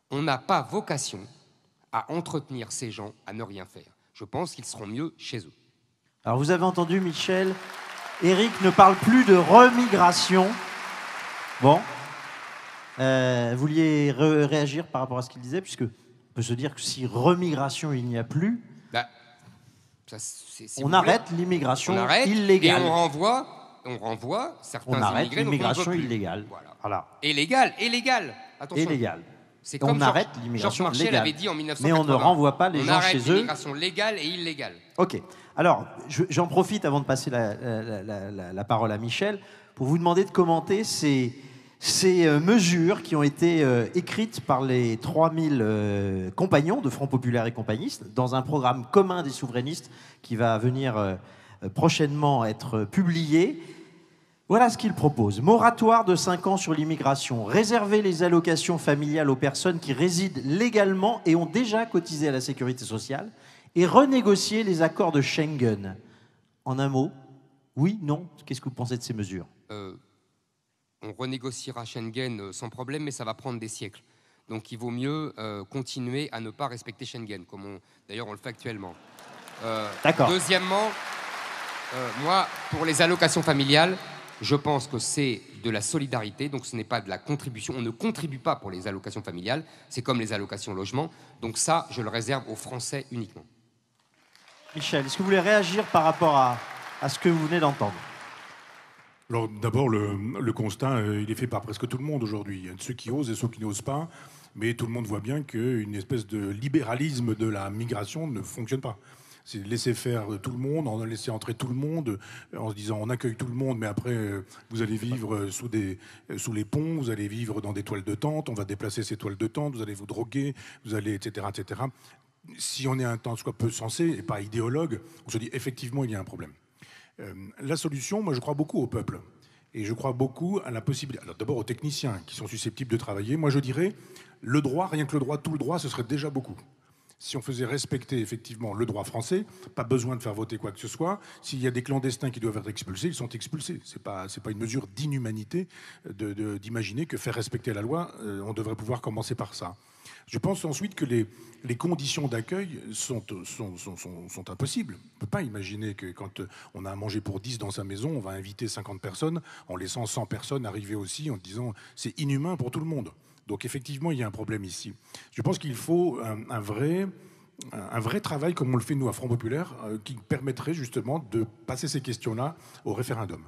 On n'a pas vocation à entretenir ces gens à ne rien faire. Je pense qu'ils seront mieux chez eux. Alors vous avez entendu, Michel, Éric ne parle plus de remigration. Bon. Vous vouliez réagir par rapport à ce qu'il disait, puisque on peut se dire que si remigration il n'y a plus, bah, on arrête l'immigration illégale. Et on renvoie certains on arrête immigrés. L'immigration illégale. Voilà. Et légale. Attention. Et légale. C'est et comme on arrête l'immigration Georges Marchais légale. l'avait dit en 1980. Mais on ne renvoie pas les gens chez eux. On arrête l'immigration légale et illégale. Ok. Alors, j'en profite avant de passer la parole à Michel pour vous demander de commenter ces mesures qui ont été écrites par les 3000 compagnons de Front Populaire et compagnistes dans un programme commun des souverainistes qui va venir prochainement être publié. Voilà ce qu'ils proposent. Moratoire de 5 ans sur l'immigration, réserver les allocations familiales aux personnes qui résident légalement et ont déjà cotisé à la sécurité sociale, et renégocier les accords de Schengen. En un mot, oui, non, qu'est-ce que vous pensez de ces mesures ? On renégociera Schengen sans problème, mais ça va prendre des siècles. Donc il vaut mieux continuer à ne pas respecter Schengen, comme d'ailleurs on le fait actuellement. D'accord. Deuxièmement, moi, pour les allocations familiales, je pense que c'est de la solidarité, donc ce n'est pas de la contribution. On ne contribue pas pour les allocations familiales, c'est comme les allocations logement. Donc ça, je le réserve aux Français uniquement. Michel, est-ce que vous voulez réagir par rapport à ce que vous venez d'entendre ? Alors d'abord, le constat, il est fait par presque tout le monde aujourd'hui. Il y a ceux qui osent et ceux qui n'osent pas, mais tout le monde voit bien qu'une espèce de libéralisme de la migration ne fonctionne pas. C'est laisser faire tout le monde, en laisser entrer tout le monde, en se disant on accueille tout le monde, mais après vous allez vivre sous les ponts, vous allez vivre dans des toiles de tente, on va déplacer ces toiles de tente, vous allez vous droguer, vous allez, etc., etc. Si on est un tant soit peu sensé et pas idéologue, on se dit effectivement il y a un problème. La solution, moi je crois beaucoup au peuple. Et je crois beaucoup à la possibilité... Alors d'abord aux techniciens qui sont susceptibles de travailler. Moi je dirais, le droit, rien que le droit, tout le droit, ce serait déjà beaucoup. Si on faisait respecter effectivement le droit français, pas besoin de faire voter quoi que ce soit. S'il y a des clandestins qui doivent être expulsés, ils sont expulsés. C'est pas une mesure d'inhumanité d'imaginer que faire respecter la loi, on devrait pouvoir commencer par ça. Je pense ensuite que les conditions d'accueil sont impossibles. On ne peut pas imaginer que quand on a à manger pour 10 dans sa maison, on va inviter 50 personnes en laissant 100 personnes arriver aussi en disant c'est inhumain pour tout le monde. Donc effectivement, il y a un problème ici. Je pense qu'il faut un vrai travail, comme on le fait nous à Front Populaire, qui permettrait justement de passer ces questions-là au référendum.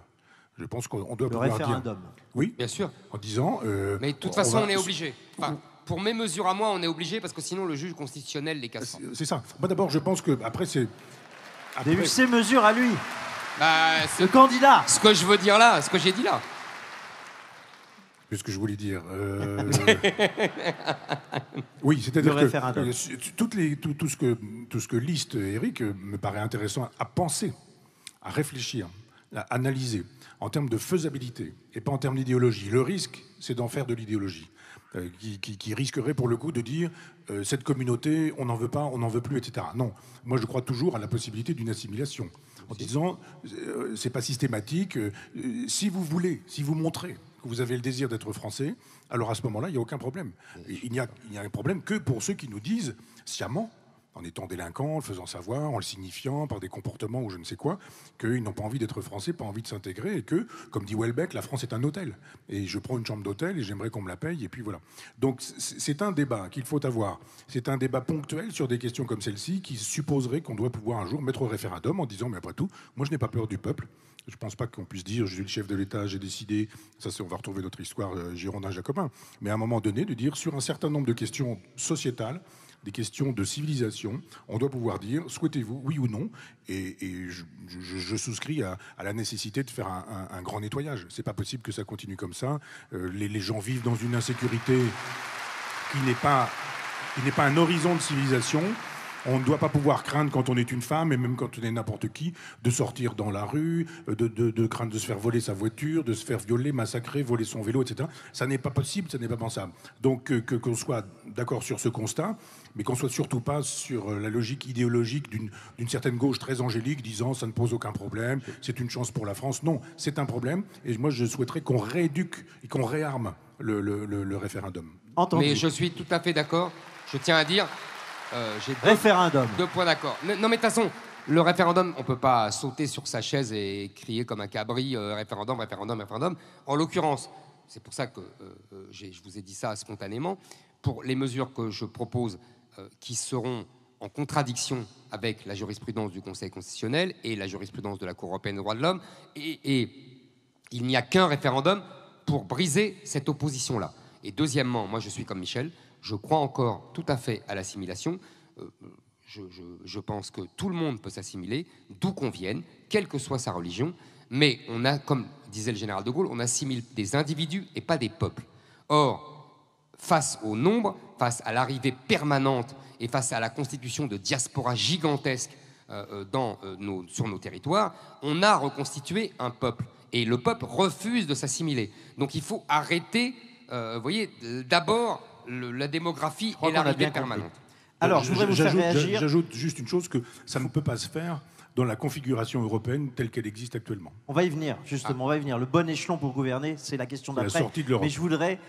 Je pense qu'on doit pouvoir référendum. dire... Oui, bien sûr. En disant... mais de toute façon, on est obligé. Enfin, pour mes mesures à moi, on est obligé parce que sinon le juge constitutionnel les casse. C'est ça. Moi d'abord, je pense que après c'est... Vous avez vu ses mesures à lui, le candidat. Ce que je veux dire là, ce que j'ai dit là. Ce que je voulais dire. Oui, c'est-à-dire que tout ce que liste Éric me paraît intéressant à penser, à réfléchir, à analyser en termes de faisabilité et pas en termes d'idéologie. Le risque, c'est d'en faire de l'idéologie qui risquerait pour le coup de dire cette communauté, on n'en veut pas, on n'en veut plus, etc. Non, moi je crois toujours à la possibilité d'une assimilation en disant c'est pas systématique. Si vous voulez, si vous montrez que vous avez le désir d'être français, alors à ce moment-là, il n'y a aucun problème. Il n'y a un problème que pour ceux qui nous disent sciemment en étant délinquants, en le faisant savoir, en le signifiant par des comportements ou je ne sais quoi, qu'ils n'ont pas envie d'être français, pas envie de s'intégrer, et que, comme dit Houellebecq, la France est un hôtel. Et je prends une chambre d'hôtel et j'aimerais qu'on me la paye, et puis voilà. Donc c'est un débat qu'il faut avoir. C'est un débat ponctuel sur des questions comme celle-ci qui supposerait qu'on doit pouvoir un jour mettre au référendum en disant, mais après tout, moi je n'ai pas peur du peuple. Je ne pense pas qu'on puisse dire, je suis le chef de l'État, j'ai décidé, ça on va retrouver notre histoire Girondin-Jacobin, mais à un moment donné, de dire sur un certain nombre de questions sociétales, des questions de civilisation, on doit pouvoir dire, souhaitez-vous, oui ou non, et je souscris à la nécessité de faire un grand nettoyage. C'est pas possible que ça continue comme ça. Les gens vivent dans une insécurité qui n'est pas un horizon de civilisation. On ne doit pas pouvoir craindre quand on est une femme, et même quand on est n'importe qui, de sortir dans la rue, de craindre de se faire voler sa voiture, de se faire violer, massacrer, voler son vélo, etc. Ça n'est pas possible, ça n'est pas pensable. Donc qu'on soit d'accord sur ce constat, mais qu'on soit surtout pas sur la logique idéologique d'une certaine gauche très angélique, disant ça ne pose aucun problème, c'est une chance pour la France. Non, c'est un problème, et moi je souhaiterais qu'on rééduque et qu'on réarme le référendum. Entendu. Mais je suis tout à fait d'accord. Je tiens à dire... j'ai référendum. Deux points d'accord. Non, mais de toute façon, le référendum, on ne peut pas sauter sur sa chaise et crier comme un cabri référendum, référendum, référendum. En l'occurrence, c'est pour ça que je vous ai dit ça spontanément, pour les mesures que je propose qui seront en contradiction avec la jurisprudence du Conseil constitutionnel et la jurisprudence de la Cour européenne des droits de l'homme, et il n'y a qu'un référendum pour briser cette opposition-là. Et deuxièmement, moi je suis comme Michel, je crois encore tout à fait à l'assimilation. Je pense que tout le monde peut s'assimiler, d'où qu'on vienne, quelle que soit sa religion, mais on a, comme disait le général de Gaulle, on assimile des individus et pas des peuples. Or, face au nombre, face à l'arrivée permanente et face à la constitution de diasporas gigantesques sur nos territoires, on a reconstitué un peuple. Et le peuple refuse de s'assimiler. Donc il faut arrêter, vous voyez, d'abord la démographie et l'arrivée permanente. Alors, je voudrais vous faire réagir. J'ajoute juste une chose, que ça ne peut pas se faire dans la configuration européenne telle qu'elle existe actuellement. On va y venir, justement, on va y venir. Le bon échelon pour gouverner, c'est la question d'après. La sortie de l'Europe. Mais je voudrais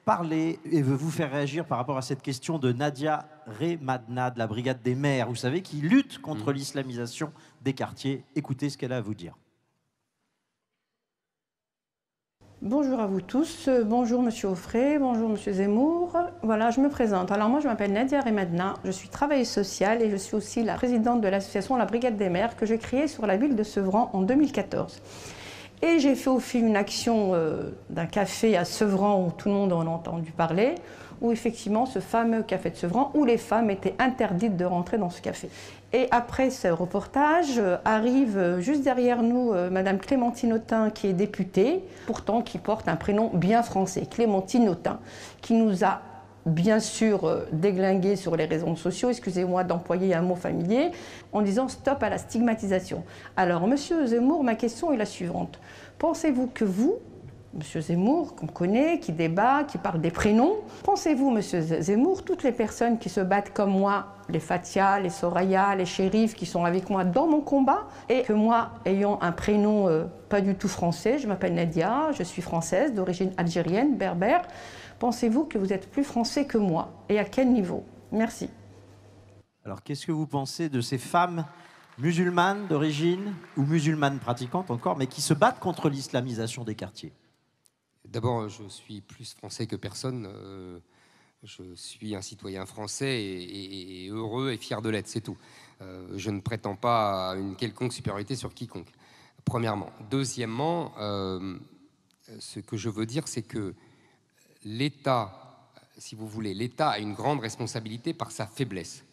parler et vous faire réagir par rapport à cette question de Nadia Remadna de la Brigade des maires, vous savez, qui lutte contre l'islamisation des quartiers. Écoutez ce qu'elle a à vous dire. Bonjour à vous tous, bonjour Monsieur Offray, bonjour Monsieur Zemmour. Voilà, je me présente. Alors moi je m'appelle Nadia Remadna, je suis travailleuse sociale et je suis aussi la présidente de l'association La Brigade des maires que j'ai créée sur la ville de Sevran en 2014. Et j'ai fait au fil une action d'un café à Sevran où tout le monde en a entendu parler, où effectivement ce fameux café de Sevran, où les femmes étaient interdites de rentrer dans ce café. Et après ce reportage, arrive juste derrière nous Madame Clémentine Autain, qui est députée, pourtant qui porte un prénom bien français, Clémentine Autain, qui nous a bien sûr déglingué sur les réseaux sociaux, excusez-moi d'employer un mot familier, en disant stop à la stigmatisation. Alors Monsieur Zemmour, ma question est la suivante. Pensez-vous que vous, Monsieur Zemmour, qu'on connaît, qui débat, qui parle des prénoms, pensez-vous, Monsieur Zemmour, toutes les personnes qui se battent comme moi, les Fatia, les Soraya, les shérifs qui sont avec moi dans mon combat, et que moi, ayant un prénom pas du tout français, je m'appelle Nadia, je suis française, d'origine algérienne, berbère, pensez-vous que vous êtes plus français que moi? Et à quel niveau? Merci. Alors, qu'est-ce que vous pensez de ces femmes musulmanes d'origine, ou musulmanes pratiquantes encore, mais qui se battent contre l'islamisation des quartiers? D'abord, je suis plus français que personne. Je suis un citoyen français et heureux et fier de l'être, c'est tout. Je ne prétends pas à une quelconque supériorité sur quiconque, premièrement. Deuxièmement, ce que je veux dire, c'est que l'État, si vous voulez, l'État a une grande responsabilité par sa faiblesse.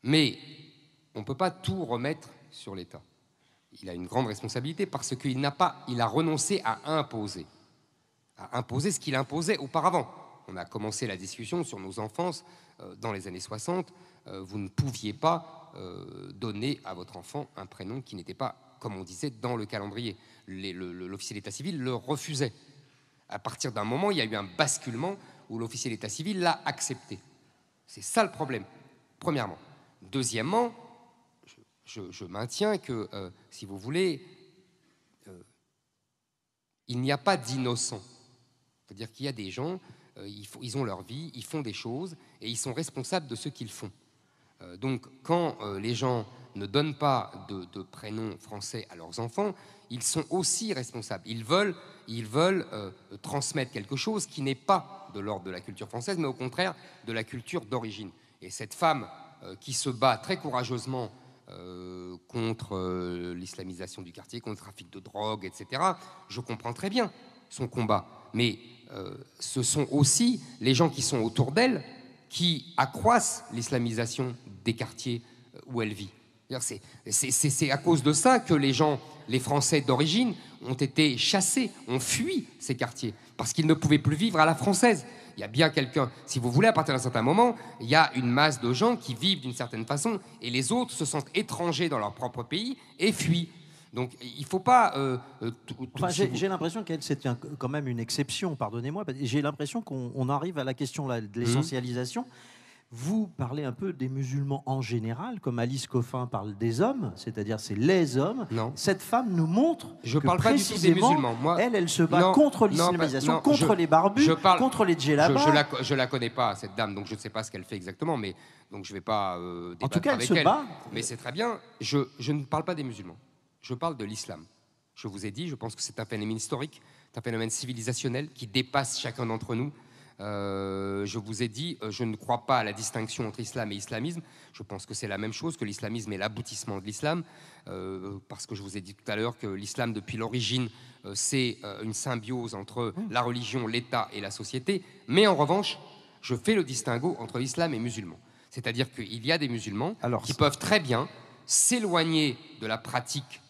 Mais on ne peut pas tout remettre sur l'État. Il a une grande responsabilité parce qu'il a renoncé à imposer ce qu'il imposait auparavant. On a commencé la discussion sur nos enfances dans les années 60. Vous ne pouviez pas donner à votre enfant un prénom qui n'était pas, comme on disait, dans le calendrier. L'officier d'état civil le refusait. À partir d'un moment, il y a eu un basculement où l'officier d'état civil l'a accepté. C'est ça le problème, premièrement. Deuxièmement, je maintiens que, si vous voulez, il n'y a pas d'innocents. C'est-à-dire qu'il y a des gens, ils ont leur vie, ils font des choses, et ils sont responsables de ce qu'ils font. Donc, quand les gens ne donnent pas de prénom français à leurs enfants, ils sont aussi responsables. Ils veulent transmettre quelque chose qui n'est pas de l'ordre de la culture française, mais au contraire de la culture d'origine. Et cette femme qui se bat très courageusement contre l'islamisation du quartier, contre le trafic de drogue, etc., je comprends très bien son combat. Mais ce sont aussi les gens qui sont autour d'elle qui accroissent l'islamisation des quartiers où elle vit. C'est à cause de ça que les Français d'origine, ont été chassés, ont fui ces quartiers, parce qu'ils ne pouvaient plus vivre à la française. Il y a bien quelqu'un, si vous voulez, à partir d'un certain moment, il y a une masse de gens qui vivent d'une certaine façon, et les autres se sentent étrangers dans leur propre pays et fuient. Donc il ne faut pas... j'ai l'impression qu'elle, c'est quand même une exception, pardonnez-moi. J'ai l'impression qu'on arrive à la question là, de l'essentialisation. Vous parlez un peu des musulmans en général, comme Alice Coffin parle des hommes, c'est-à-dire c'est les hommes. Non. Cette femme nous montre je que parle pas du tout des musulmans. Moi, elle se bat contre l'islamisation, contre les barbus, contre les djellabas. Je la connais pas, cette dame, donc je ne sais pas ce qu'elle fait exactement, mais donc je ne vais pas débattre en tout cas, avec elle se bat. Mais c'est très bien. Je ne parle pas des musulmans. Je parle de l'islam. Je vous ai dit, je pense que c'est un phénomène historique, c'est un phénomène civilisationnel qui dépasse chacun d'entre nous. Je vous ai dit, je ne crois pas à la distinction entre islam et islamisme. Je pense que c'est la même chose, que l'islamisme est l'aboutissement de l'islam, parce que je vous ai dit tout à l'heure que l'islam, depuis l'origine, c'est une symbiose entre la religion, l'État et la société. Mais en revanche, je fais le distinguo entre l'islam et musulman. C'est-à-dire qu'il y a des musulmans qui peuvent très bien s'éloigner de la pratique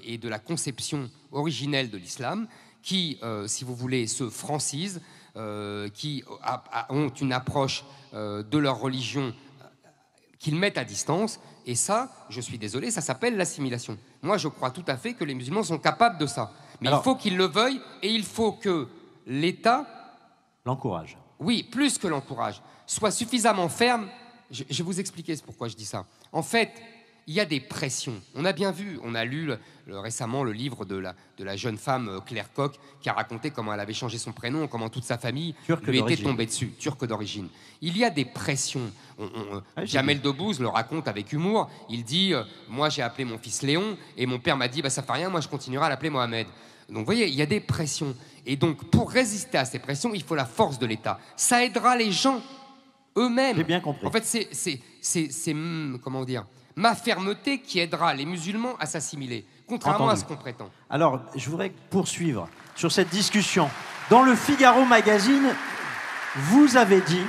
et de la conception originelle de l'islam, qui, si vous voulez, se francisent, qui ont une approche de leur religion qu'ils mettent à distance. Et ça, je suis désolé, ça s'appelle l'assimilation. Moi, je crois tout à fait que les musulmans sont capables de ça. Mais il faut qu'ils le veuillent, et il faut que l'État... l'encourage. Oui, plus que l'encourage. Soit suffisamment ferme. Je vais vous expliquer pourquoi je dis ça. En fait, il y a des pressions. On a bien vu, on a lu récemment le livre de la jeune femme Claire Koch qui a raconté comment elle avait changé son prénom, comment toute sa famille lui était tombée dessus, turque d'origine. Il y a des pressions. Jamel Debbouze le raconte avec humour. Il dit moi j'ai appelé mon fils Léon et mon père m'a dit ça fait rien, moi je continuerai à l'appeler Mohamed. Donc vous voyez, il y a des pressions. Et donc pour résister à ces pressions, il faut la force de l'État. Ça aidera les gens eux-mêmes. J'ai bien compris. En fait, c'est comment dire, ma fermeté qui aidera les musulmans à s'assimiler, contrairement à ce qu'on prétend. Alors, je voudrais poursuivre sur cette discussion. Dans le Figaro Magazine, vous avez dit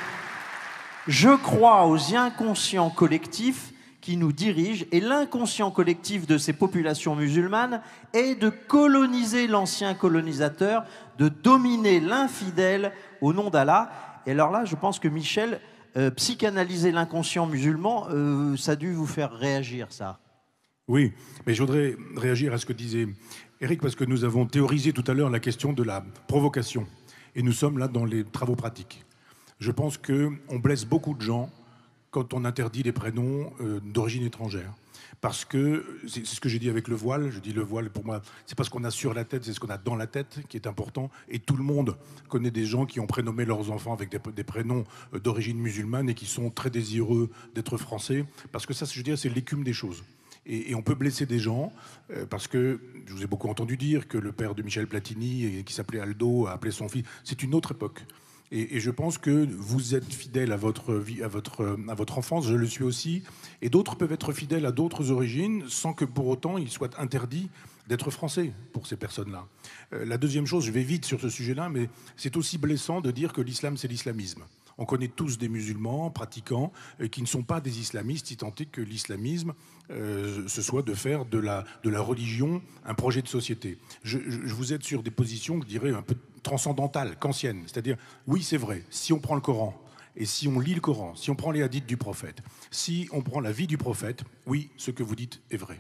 « Je crois aux inconscients collectifs qui nous dirigent et l'inconscient collectif de ces populations musulmanes est de coloniser l'ancien colonisateur, de dominer l'infidèle au nom d'Allah. » Et alors là, je pense que Michel... psychanalyser l'inconscient musulman, ça a dû vous faire réagir, ça. Oui, mais je voudrais réagir à ce que disait Eric, parce que nous avons théorisé tout à l'heure la question de la provocation. Et nous sommes là dans les travaux pratiques. Je pense qu'on blesse beaucoup de gens quand on interdit les prénoms d'origine étrangère. Parce que, c'est ce que j'ai dit avec le voile, je dis le voile pour moi, c'est pas ce qu'on a sur la tête, c'est ce qu'on a dans la tête qui est important. Et tout le monde connaît des gens qui ont prénommé leurs enfants avec des prénoms d'origine musulmane et qui sont très désireux d'être français. Parce que ça, je veux dire, c'est l'écume des choses. Et on peut blesser des gens parce que, je vous ai beaucoup entendu dire que le père de Michel Platini, qui s'appelait Aldo, a appelé son fils. C'est une autre époque. Et je pense que vous êtes fidèle à votre vie, à votre enfance, je le suis aussi, et d'autres peuvent être fidèles à d'autres origines sans que pour autant il soit interdit d'être français pour ces personnes-là. La deuxième chose, je vais vite sur ce sujet-là, mais c'est aussi blessant de dire que l'islam c'est l'islamisme. On connaît tous des musulmans pratiquants qui ne sont pas des islamistes, si tant est que l'islamisme ce soit de faire de la religion un projet de société. Je vous aide sur des positions, je dirais, un peu transcendantales, kantiennes. C'est-à-dire, oui, c'est vrai, si on prend le Coran, et si on lit le Coran, si on prend les hadiths du prophète, si on prend la vie du prophète, oui, ce que vous dites est vrai.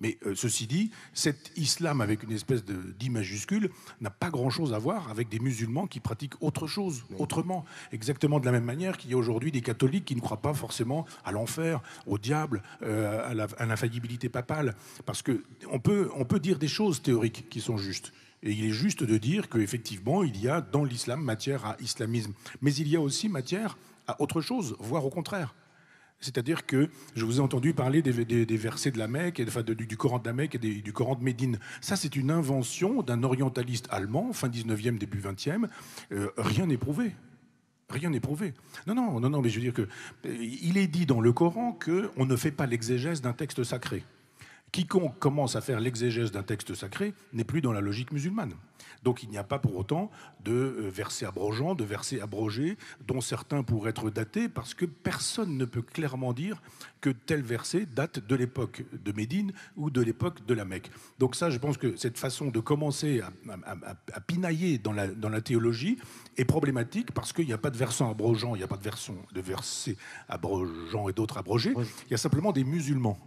Mais ceci dit, cet islam avec une espèce d'I majuscule n'a pas grand-chose à voir avec des musulmans qui pratiquent autre chose, autrement. Exactement de la même manière qu'il y a aujourd'hui des catholiques qui ne croient pas forcément à l'enfer, au diable, à l'infaillibilité papale. Parce qu'on peut dire des choses théoriques qui sont justes. Et il est juste de dire qu'effectivement, il y a dans l'islam matière à islamisme. Mais il y a aussi matière à autre chose, voire au contraire. C'est-à-dire que je vous ai entendu parler des versets de la Mecque, enfin du Coran de la Mecque et du Coran de Médine. Ça, c'est une invention d'un orientaliste allemand, fin 19e, début 20e. Rien n'est prouvé. Rien n'est prouvé. Non, mais je veux dire que il est dit dans le Coran qu'on ne fait pas l'exégèse d'un texte sacré. Quiconque commence à faire l'exégèse d'un texte sacré n'est plus dans la logique musulmane. Donc il n'y a pas pour autant de versets abrogeants, de versets abrogés, dont certains pourraient être datés, parce que personne ne peut clairement dire que tel verset date de l'époque de Médine ou de l'époque de la Mecque. Donc ça, je pense que cette façon de commencer à pinailler dans la théologie est problématique, parce qu'il n'y a pas de versets abrogeants, il n'y a pas de versets abrogeants et d'autres abrogés, il y a simplement des musulmans.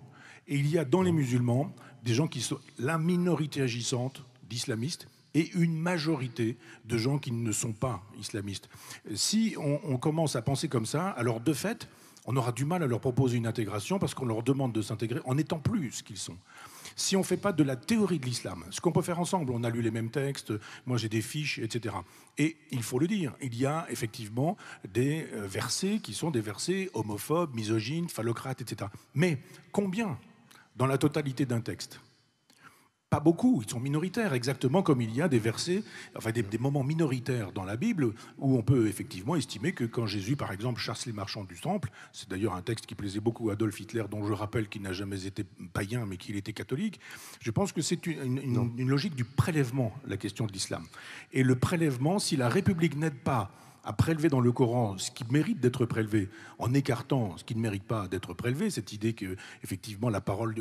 Et il y a dans les musulmans des gens qui sont la minorité agissante d'islamistes et une majorité de gens qui ne sont pas islamistes. Si on commence à penser comme ça, alors de fait, on aura du mal à leur proposer une intégration parce qu'on leur demande de s'intégrer en n'étant plus ce qu'ils sont. Si on ne fait pas de la théorie de l'islam, ce qu'on peut faire ensemble, on a lu les mêmes textes, moi j'ai des fiches, etc. Et il faut le dire, il y a effectivement des versets qui sont des versets homophobes, misogynes, phallocrates, etc. Mais combien dans la totalité d'un texte? Pas beaucoup, ils sont minoritaires, exactement comme il y a des versets, enfin des moments minoritaires dans la Bible où on peut effectivement estimer que quand Jésus, par exemple, chasse les marchands du temple, c'est d'ailleurs un texte qui plaisait beaucoup à Adolf Hitler, dont je rappelle qu'il n'a jamais été païen, mais qu'il était catholique, je pense que c'est une logique du prélèvement, la question de l'islam. Et le prélèvement, si la République n'aide pas à prélever dans le Coran ce qui mérite d'être prélevé, en écartant ce qui ne mérite pas d'être prélevé, cette idée que effectivement la parole,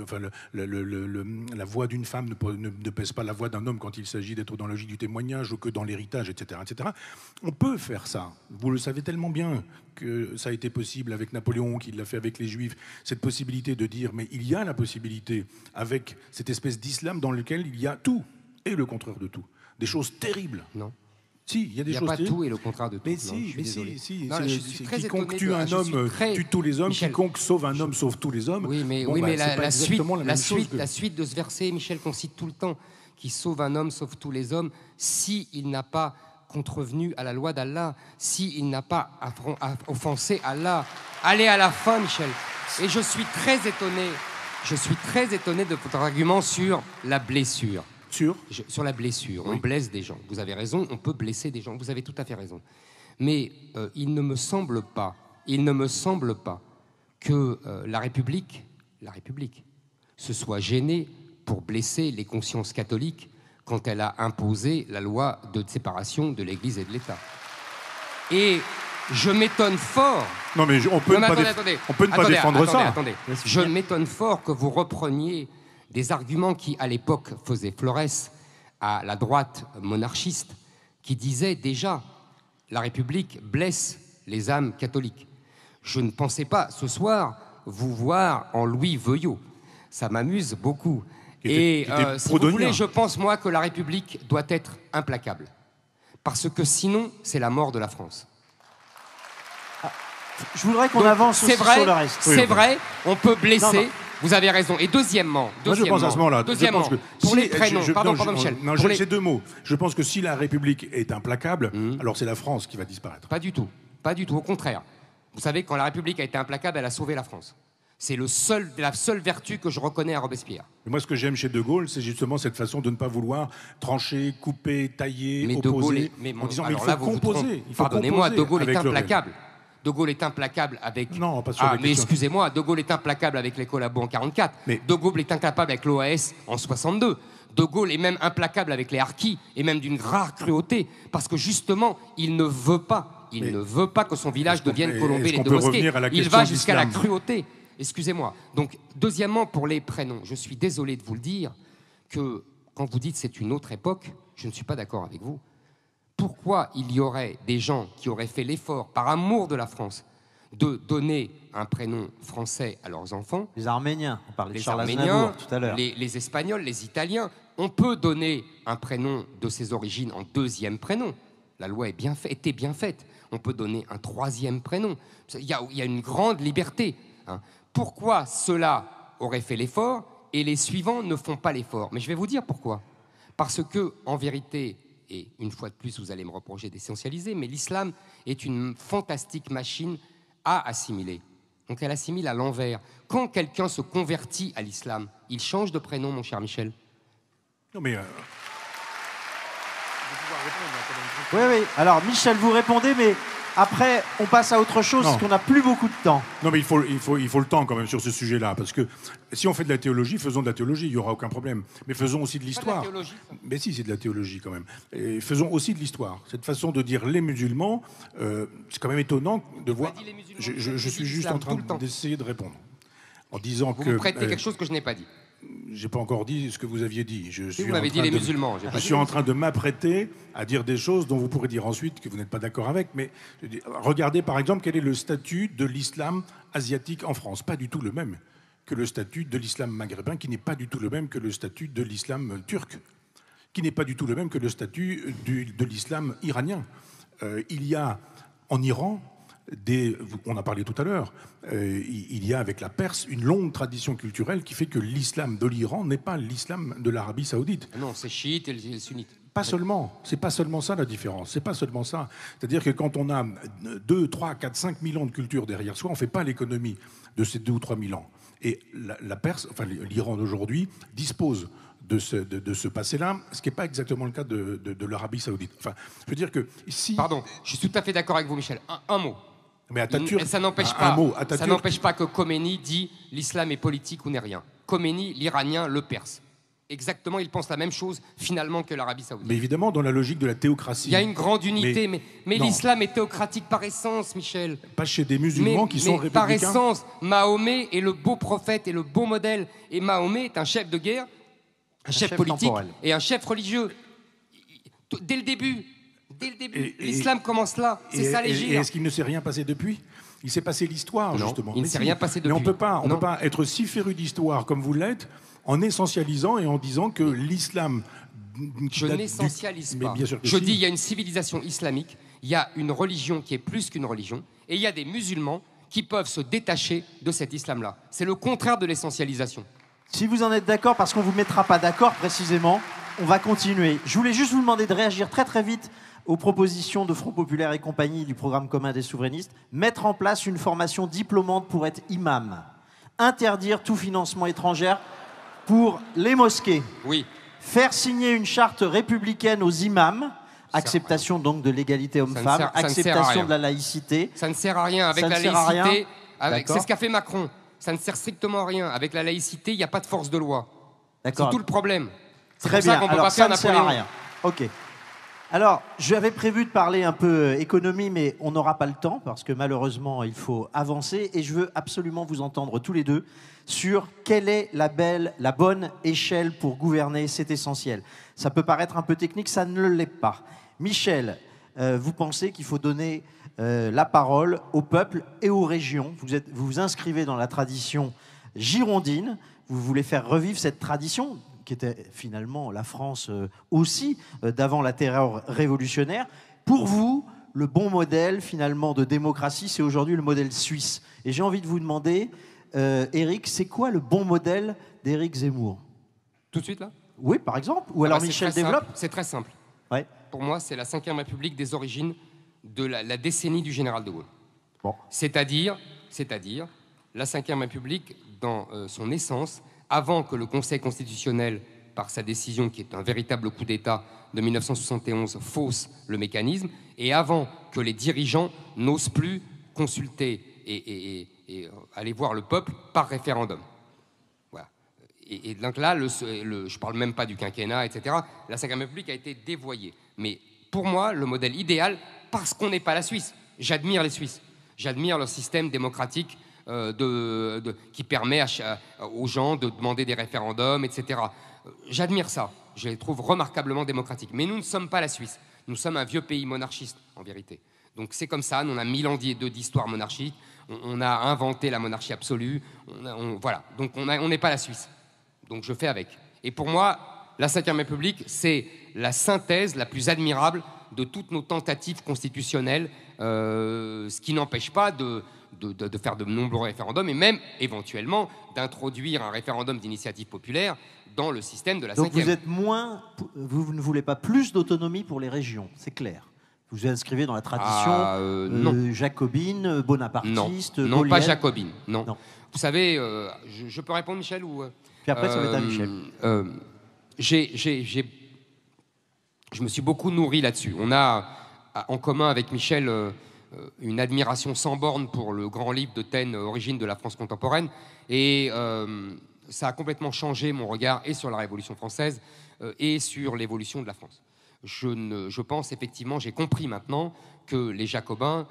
la voix d'une femme ne pèse pas la voix d'un homme quand il s'agit d'être dans la logique du témoignage ou que dans l'héritage, etc., etc. On peut faire ça. Vous le savez tellement bien que ça a été possible avec Napoléon, qu'il l'a fait avec les Juifs, cette possibilité de dire, mais il y a la possibilité avec cette espèce d'islam dans lequel il y a tout et le contraire de tout. Des choses terribles. Non. Si, il y a des choses. Il n'y a pas tout et le contraire de tout. Mais si. Quiconque tue un homme tue tous les hommes. Michel, quiconque sauve un homme sauve tous les hommes. Oui, mais, la suite de ce verset, Michel, qu'on cite tout le temps, qui sauve un homme sauve tous les hommes, s'il n'a pas contrevenu à la loi d'Allah, s'il n'a pas offensé Allah. Allez à la fin, Michel. Et je suis très étonné de votre argument sur la blessure. Sur la blessure, oui. On blesse des gens. Vous avez raison, on peut blesser des gens. Vous avez tout à fait raison. Mais il ne me semble pas que la République se soit gênée pour blesser les consciences catholiques quand elle a imposé la loi de séparation de l'Église et de l'État. Et je m'étonne fort... Non, mais on peut ne pas défendre ça. Attendez. Je m'étonne fort que vous repreniez des arguments qui, à l'époque, faisaient florès à la droite monarchiste, qui disaient déjà « la République blesse les âmes catholiques ». Je ne pensais pas, ce soir, vous voir en Louis Veuillot. Ça m'amuse beaucoup. Et si vous voulez, je pense, moi, que la République doit être implacable. Parce que sinon, c'est la mort de la France. Je voudrais qu'on avance aussi sur le reste. C'est vrai, on peut blesser... Non. Vous avez raison. Et deuxièmement, je pense à ce moment-là. Pour les prénoms, pardon, Michel. Non, j'ai deux mots. Je pense que si la République est implacable, alors c'est la France qui va disparaître. Pas du tout. Au contraire. Vous savez, quand la République a été implacable, elle a sauvé la France. C'est la seule vertu que je reconnais à Robespierre. Et moi, ce que j'aime chez De Gaulle, c'est justement cette façon de ne pas vouloir trancher, couper, tailler, opposer, en disant mais il faut composer. Pardonnez-moi, De Gaulle est implacable. De Gaulle est implacable avec... Non, pas sur la question. Mais excusez-moi, De Gaulle est implacable avec les collabos en 1944. De Gaulle est incapable avec l'OAS en 1962. De Gaulle est même implacable avec les harkis, et même d'une rare cruauté, parce que justement, il ne veut pas que son village devienne colombé les deux mosquées. Il va jusqu'à la cruauté. Excusez-moi. Donc, deuxièmement, pour les prénoms, je suis désolé de vous le dire, que quand vous dites c'est une autre époque, je ne suis pas d'accord avec vous. Pourquoi il y aurait des gens qui auraient fait l'effort, par amour de la France, de donner un prénom français à leurs enfants? Les Arméniens, on parlait de Charles Aznavour tout à l'heure. Les Espagnols, les Italiens. On peut donner un prénom de ses origines en deuxième prénom. La loi était bien faite. On peut donner un troisième prénom. Il y a une grande liberté. Hein. Pourquoi ceux-là auraient fait l'effort et les suivants ne font pas l'effort? Mais je vais vous dire pourquoi. Parce que, en vérité... Et une fois de plus, vous allez me reprocher d'essentialiser, mais l'islam est une fantastique machine à assimiler. Donc elle assimile à l'envers. Quand quelqu'un se convertit à l'islam, il change de prénom, mon cher Michel. Non mais... Oui, oui. Alors, Michel, vous répondez, mais après, on passe à autre chose, parce qu'on n'a plus beaucoup de temps. Non, mais il faut le temps quand même sur ce sujet-là, parce que si on fait de la théologie, faisons de la théologie, il n'y aura aucun problème. Mais faisons aussi de l'histoire. Mais si, c'est de la théologie quand même. Et faisons aussi de l'histoire. Cette façon de dire les musulmans, c'est quand même étonnant de voir... Je suis juste en train d'essayer de répondre. En disant que... Vous prêtez quelque chose que je n'ai pas dit. J'ai pas encore dit ce que vous aviez dit. Vous m'avez dit les musulmans. Je suis en train de m'apprêter à dire des choses dont vous pourrez dire ensuite que vous n'êtes pas d'accord avec. Mais regardez par exemple quel est le statut de l'islam asiatique en France. Pas du tout le même que le statut de l'islam maghrébin, qui n'est pas du tout le même que le statut de l'islam turc, qui n'est pas du tout le même que le statut de l'islam iranien. Il y a en Iran... on a parlé tout à l'heure, il y a avec la Perse une longue tradition culturelle qui fait que l'islam de l'Iran n'est pas l'islam de l'Arabie Saoudite. Non, c'est chiite et le sunnite. Pas seulement, c'est pas seulement ça la différence, c'est pas seulement ça. C'est-à-dire que quand on a 2, 3, 4, 5 000 ans de culture derrière soi, on ne fait pas l'économie de ces 2 ou 3 000 ans. Et la Perse, enfin l'Iran d'aujourd'hui, dispose de ce passé-là, ce qui n'est pas exactement le cas de l'Arabie Saoudite. Enfin, je veux dire que si... Pardon, je suis tout à fait d'accord avec vous, Michel. Un mot. Mais Atatürk, ça n'empêche pas que Khomeini dit l'islam est politique ou n'est rien. Khomeini, l'Iranien, le Perse. Exactement, ils pensent la même chose finalement que l'Arabie Saoudite. Mais évidemment, dans la logique de la théocratie. Il y a une grande unité, mais l'islam est théocratique par essence, Michel. Pas chez des musulmans qui sont républicains. Par essence, Mahomet est le beau prophète et le beau modèle. Et Mahomet est un chef de guerre, un chef politique temporel. Et un chef religieux. Dès le début. L'islam commence là, c'est ça l'égide. Et est-ce qu'il ne s'est rien passé depuis ? Il s'est passé l'histoire, justement. Il ne s'est rien passé depuis. Mais on ne peut pas être si féru d'histoire comme vous l'êtes en essentialisant et en disant que l'islam... Je n'essentialise pas. Bien sûr que je dis il y a une civilisation islamique, il y a une religion qui est plus qu'une religion, et il y a des musulmans qui peuvent se détacher de cet islam-là. C'est le contraire de l'essentialisation. Si vous en êtes d'accord, parce qu'on ne vous mettra pas d'accord précisément, on va continuer. Je voulais juste vous demander de réagir très très vite aux propositions de Front Populaire et compagnie du programme commun des souverainistes, mettre en place une formation diplômante pour être imam, interdire tout financement étranger pour les mosquées, oui. Faire signer une charte républicaine aux imams, acceptation donc de l'égalité homme-femme, acceptation de la laïcité. Ça ne sert à rien avec la laïcité. C'est ce qu'a fait Macron. Ça ne sert strictement à rien. Avec la laïcité, il n'y a pas de force de loi. C'est tout le problème. Très bien. Alors ça ne sert à rien. Ok. Alors, j'avais prévu de parler un peu économie, mais on n'aura pas le temps, parce que malheureusement, il faut avancer. Et je veux absolument vous entendre tous les deux sur quelle est la bonne échelle pour gouverner. C'est essentiel. Ça peut paraître un peu technique, ça ne l'est pas. Michel, vous pensez qu'il faut donner la parole au peuple et aux régions. Vous vous inscrivez dans la tradition girondine. Vous voulez faire revivre cette tradition qui était finalement la France aussi, d'avant la terreur révolutionnaire. Pour vous, le bon modèle finalement de démocratie, c'est aujourd'hui le modèle suisse. Et j'ai envie de vous demander, Éric, c'est quoi le bon modèle d'Éric Zemmour ? Tout de suite là ? Oui, par exemple. Ou alors Michel développe ? C'est très simple. Ouais. Pour moi, c'est la Ve République des origines de la décennie du général de Gaulle. Bon. C'est-à-dire la Ve République dans son essence, avant que le Conseil constitutionnel, par sa décision qui est un véritable coup d'État de 1971, fausse le mécanisme, et avant que les dirigeants n'osent plus consulter et aller voir le peuple par référendum. Voilà. Et donc là, je ne parle même pas du quinquennat, etc., la Ve République a été dévoyée. Mais pour moi, le modèle idéal, parce qu'on n'est pas la Suisse, j'admire les Suisses, j'admire leur système démocratique qui permet aux gens de demander des référendums, etc. J'admire ça. Je les trouve remarquablement démocratiques. Mais nous ne sommes pas la Suisse. Nous sommes un vieux pays monarchiste, en vérité. Donc c'est comme ça. Nous, on a 1000 ans d'histoire monarchique. On a inventé la monarchie absolue. Voilà. Donc on n'est pas la Suisse. Donc je fais avec. Et pour moi, la Ve République, c'est la synthèse la plus admirable de toutes nos tentatives constitutionnelles, ce qui n'empêche pas de faire de nombreux référendums et même, éventuellement, d'introduire un référendum d'initiative populaire dans le système de la Donc Ve. vous ne voulez pas plus d'autonomie pour les régions, c'est clair. Vous vous inscrivez dans la tradition jacobine, bonapartiste, non, gaulienne. pas jacobine, non. Non. Vous savez, je peux répondre, Michel, ou Puis après, ça va être à Michel. Je me suis beaucoup nourri là-dessus. On a en commun avec Michel une admiration sans borne pour le grand livre de Taine, Origine de la France contemporaine. Et ça a complètement changé mon regard et sur la Révolution française et sur l'évolution de la France. Je pense effectivement, j'ai compris maintenant que les Jacobins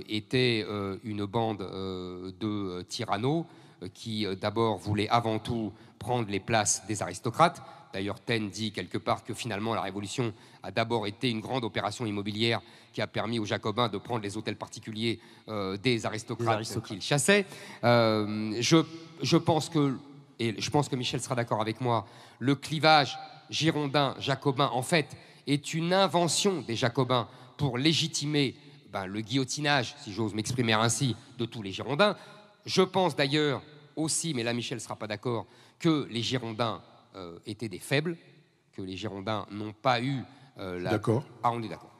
étaient une bande de tyrannos qui d'abord voulaient avant tout prendre les places des aristocrates. D'ailleurs, Taine dit quelque part que finalement la Révolution a d'abord été une grande opération immobilière qui a permis aux Jacobins de prendre les hôtels particuliers des aristocrates qu'ils chassaient. Je pense que, et je pense que Michel sera d'accord avec moi, le clivage girondin-jacobin, en fait, est une invention des Jacobins pour légitimer le guillotinage, si j'ose m'exprimer ainsi, de tous les Girondins. Je pense d'ailleurs aussi, mais là Michel ne sera pas d'accord, que les Girondins étaient des faibles, que les Girondins n'ont pas eu D'accord. Ah, on est d'accord.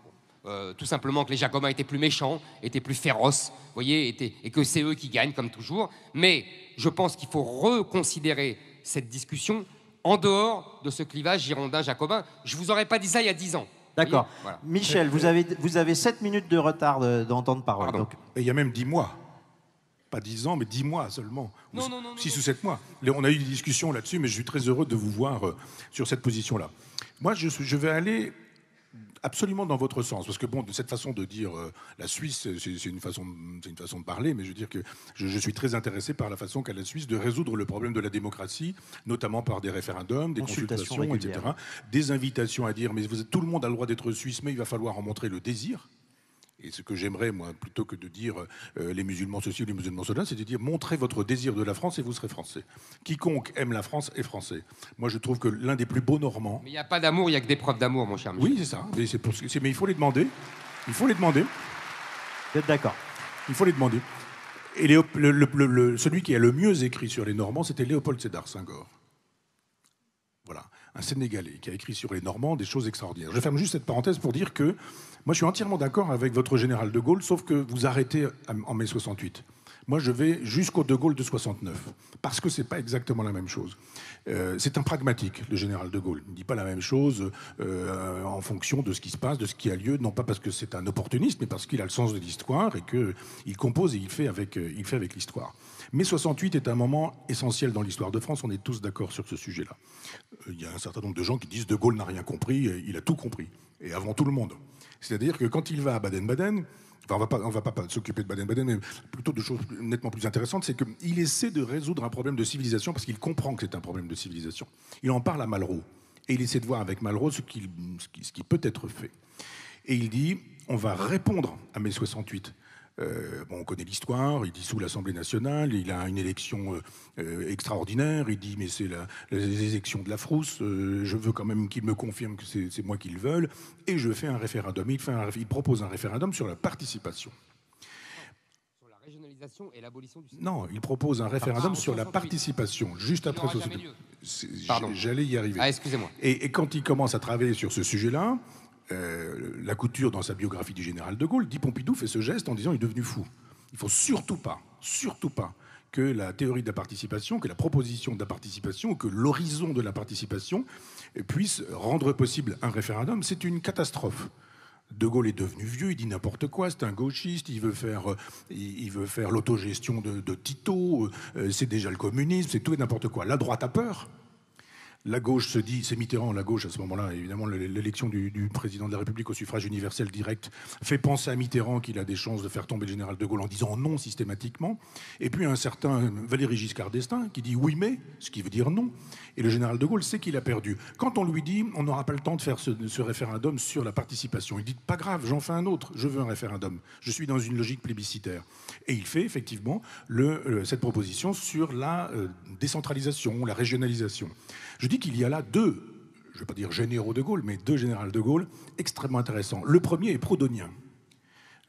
Tout simplement que les Jacobins étaient plus méchants, étaient plus féroces, vous voyez, et que c'est eux qui gagnent, comme toujours. Mais je pense qu'il faut reconsidérer cette discussion en dehors de ce clivage girondin-jacobin. Je ne vous aurais pas dit ça il y a 10 ans. D'accord. Voilà. Michel, vous avez 7 minutes de retard d'entendre parole. Donc... Et il y a même 10 mois. Pas 10 ans, mais 10 mois seulement. Non, 6 ou 7 mois. On a eu des discussions là-dessus, mais je suis très heureux de vous voir sur cette position-là. Moi, je vais aller absolument dans votre sens, parce que bon, de cette façon de dire la Suisse, c'est une façon de parler, mais je veux dire que je suis très intéressé par la façon qu'a la Suisse de résoudre le problème de la démocratie, notamment par des référendums, des consultations, etc. Des invitations à dire, mais tout le monde a le droit d'être suisse, mais il va falloir en montrer le désir. Et ce que j'aimerais, moi, plutôt que de dire les musulmans ceci ou les musulmans cela, c'est de dire montrez votre désir de la France et vous serez français. Quiconque aime la France est français. Moi, je trouve que l'un des plus beaux Normands... Mais il n'y a pas d'amour, il n'y a que des preuves d'amour, mon cher Michel. Oui, c'est ça. Mais il faut les demander. Il faut les demander. Vous êtes d'accord? Il faut les demander. Et celui qui a le mieux écrit sur les Normands, c'était Léopold Sédar Senghor. Voilà, un Sénégalais qui a écrit sur les Normands des choses extraordinaires. Je ferme juste cette parenthèse pour dire que moi, je suis entièrement d'accord avec votre général de Gaulle, sauf que vous arrêtez en mai 68. Moi, je vais jusqu'au de Gaulle de 69, parce que c'est pas exactement la même chose. C'est un pragmatique, le général de Gaulle. Il ne dit pas la même chose en fonction de ce qui se passe, de ce qui a lieu, non pas parce que c'est un opportuniste, mais parce qu'il a le sens de l'histoire et qu'il compose et il fait avec l'histoire. Mai 68 est un moment essentiel dans l'histoire de France, on est tous d'accord sur ce sujet-là. Il y a un certain nombre de gens qui disent de Gaulle n'a rien compris, il a tout compris, et avant tout le monde. C'est-à-dire que quand il va à Baden-Baden, enfin, on va pas s'occuper de Baden-Baden, mais plutôt de choses nettement plus intéressantes, c'est qu'il essaie de résoudre un problème de civilisation parce qu'il comprend que c'est un problème de civilisation. Il en parle à Malraux, et il essaie de voir avec Malraux ce qui peut être fait. Et il dit, on va répondre à mai 68. On connaît l'histoire, il dissout l'Assemblée nationale, il a une élection extraordinaire, il dit mais c'est les élections de la frousse, je veux quand même qu'ils me confirment que c'est moi qu'ils veulent, et je fais un référendum. Il propose un référendum sur la participation. Sur la régionalisation et l'abolition du Sénat. Non, il propose un référendum sur la participation, juste après ce... J'allais y arriver. Ah, excusez-moi. Et quand il commence à travailler sur ce sujet-là, Lacouture, dans sa biographie du général de Gaulle, dit Pompidou fait ce geste en disant il est devenu fou. Il ne faut surtout pas que la théorie de la participation, que la proposition de la participation, que l'horizon de la participation puisse rendre possible un référendum. C'est une catastrophe. De Gaulle est devenu vieux, il dit n'importe quoi, c'est un gauchiste, il veut faire l'autogestion de Tito, c'est déjà le communisme, c'est tout et n'importe quoi. La droite a peur. La gauche se dit, c'est Mitterrand, la gauche à ce moment-là, évidemment l'élection du président de la République au suffrage universel direct fait penser à Mitterrand qu'il a des chances de faire tomber le général de Gaulle en disant non systématiquement. Et puis un certain Valéry Giscard d'Estaing qui dit oui mais, ce qui veut dire non. Et le général de Gaulle sait qu'il a perdu. Quand on lui dit on n'aura pas le temps de faire ce référendum sur la participation, il dit pas grave, j'en fais un autre, je veux un référendum. Je suis dans une logique plébiscitaire. Et il fait effectivement cette proposition sur la décentralisation, la régionalisation. Je dis qu'il y a là deux, je ne vais pas dire généraux de Gaulle, mais deux généraux de Gaulle extrêmement intéressants. Le premier est proudhonien.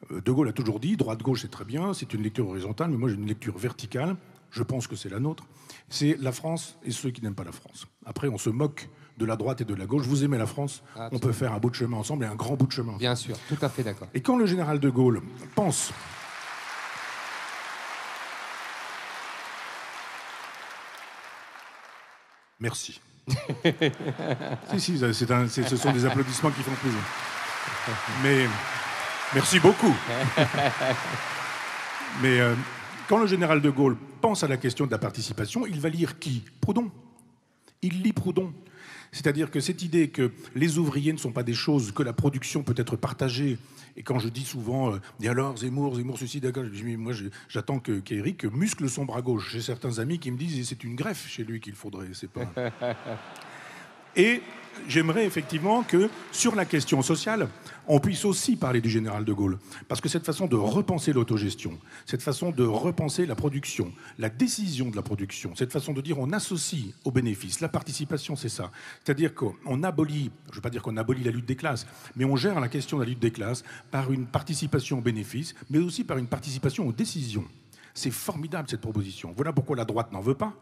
De Gaulle a toujours dit, droite-gauche c'est très bien, c'est une lecture horizontale, mais moi j'ai une lecture verticale, je pense que c'est la nôtre. C'est la France et ceux qui n'aiment pas la France. Après on se moque de la droite et de la gauche. Vous aimez la France, on peut faire un bout de chemin ensemble et un grand bout de chemin. Bien sûr, tout à fait d'accord. Et quand le général de Gaulle pense... Merci. si, ce sont des applaudissements qui font plaisir. Mais merci beaucoup. Mais quand le général de Gaulle pense à la question de la participation, il va lire qui? Proudhon. Il lit Proudhon. C'est-à-dire que cette idée que les ouvriers ne sont pas des choses, que la production peut être partagée, et quand je dis souvent, et alors Zemmour ceci, d'accord, moi j'attends qu'Éric muscle son bras gauche. J'ai certains amis qui me disent c'est une greffe chez lui qu'il faudrait, c'est pas... Et j'aimerais effectivement que, sur la question sociale, on puisse aussi parler du général de Gaulle. Parce que cette façon de repenser l'autogestion, cette façon de repenser la production, la décision de la production, cette façon de dire on associe aux bénéfices, la participation, c'est ça. C'est-à-dire qu'on abolit, je ne veux pas dire qu'on abolit la lutte des classes, mais on gère la question de la lutte des classes par une participation aux bénéfices, mais aussi par une participation aux décisions. C'est formidable cette proposition. Voilà pourquoi la droite n'en veut pas.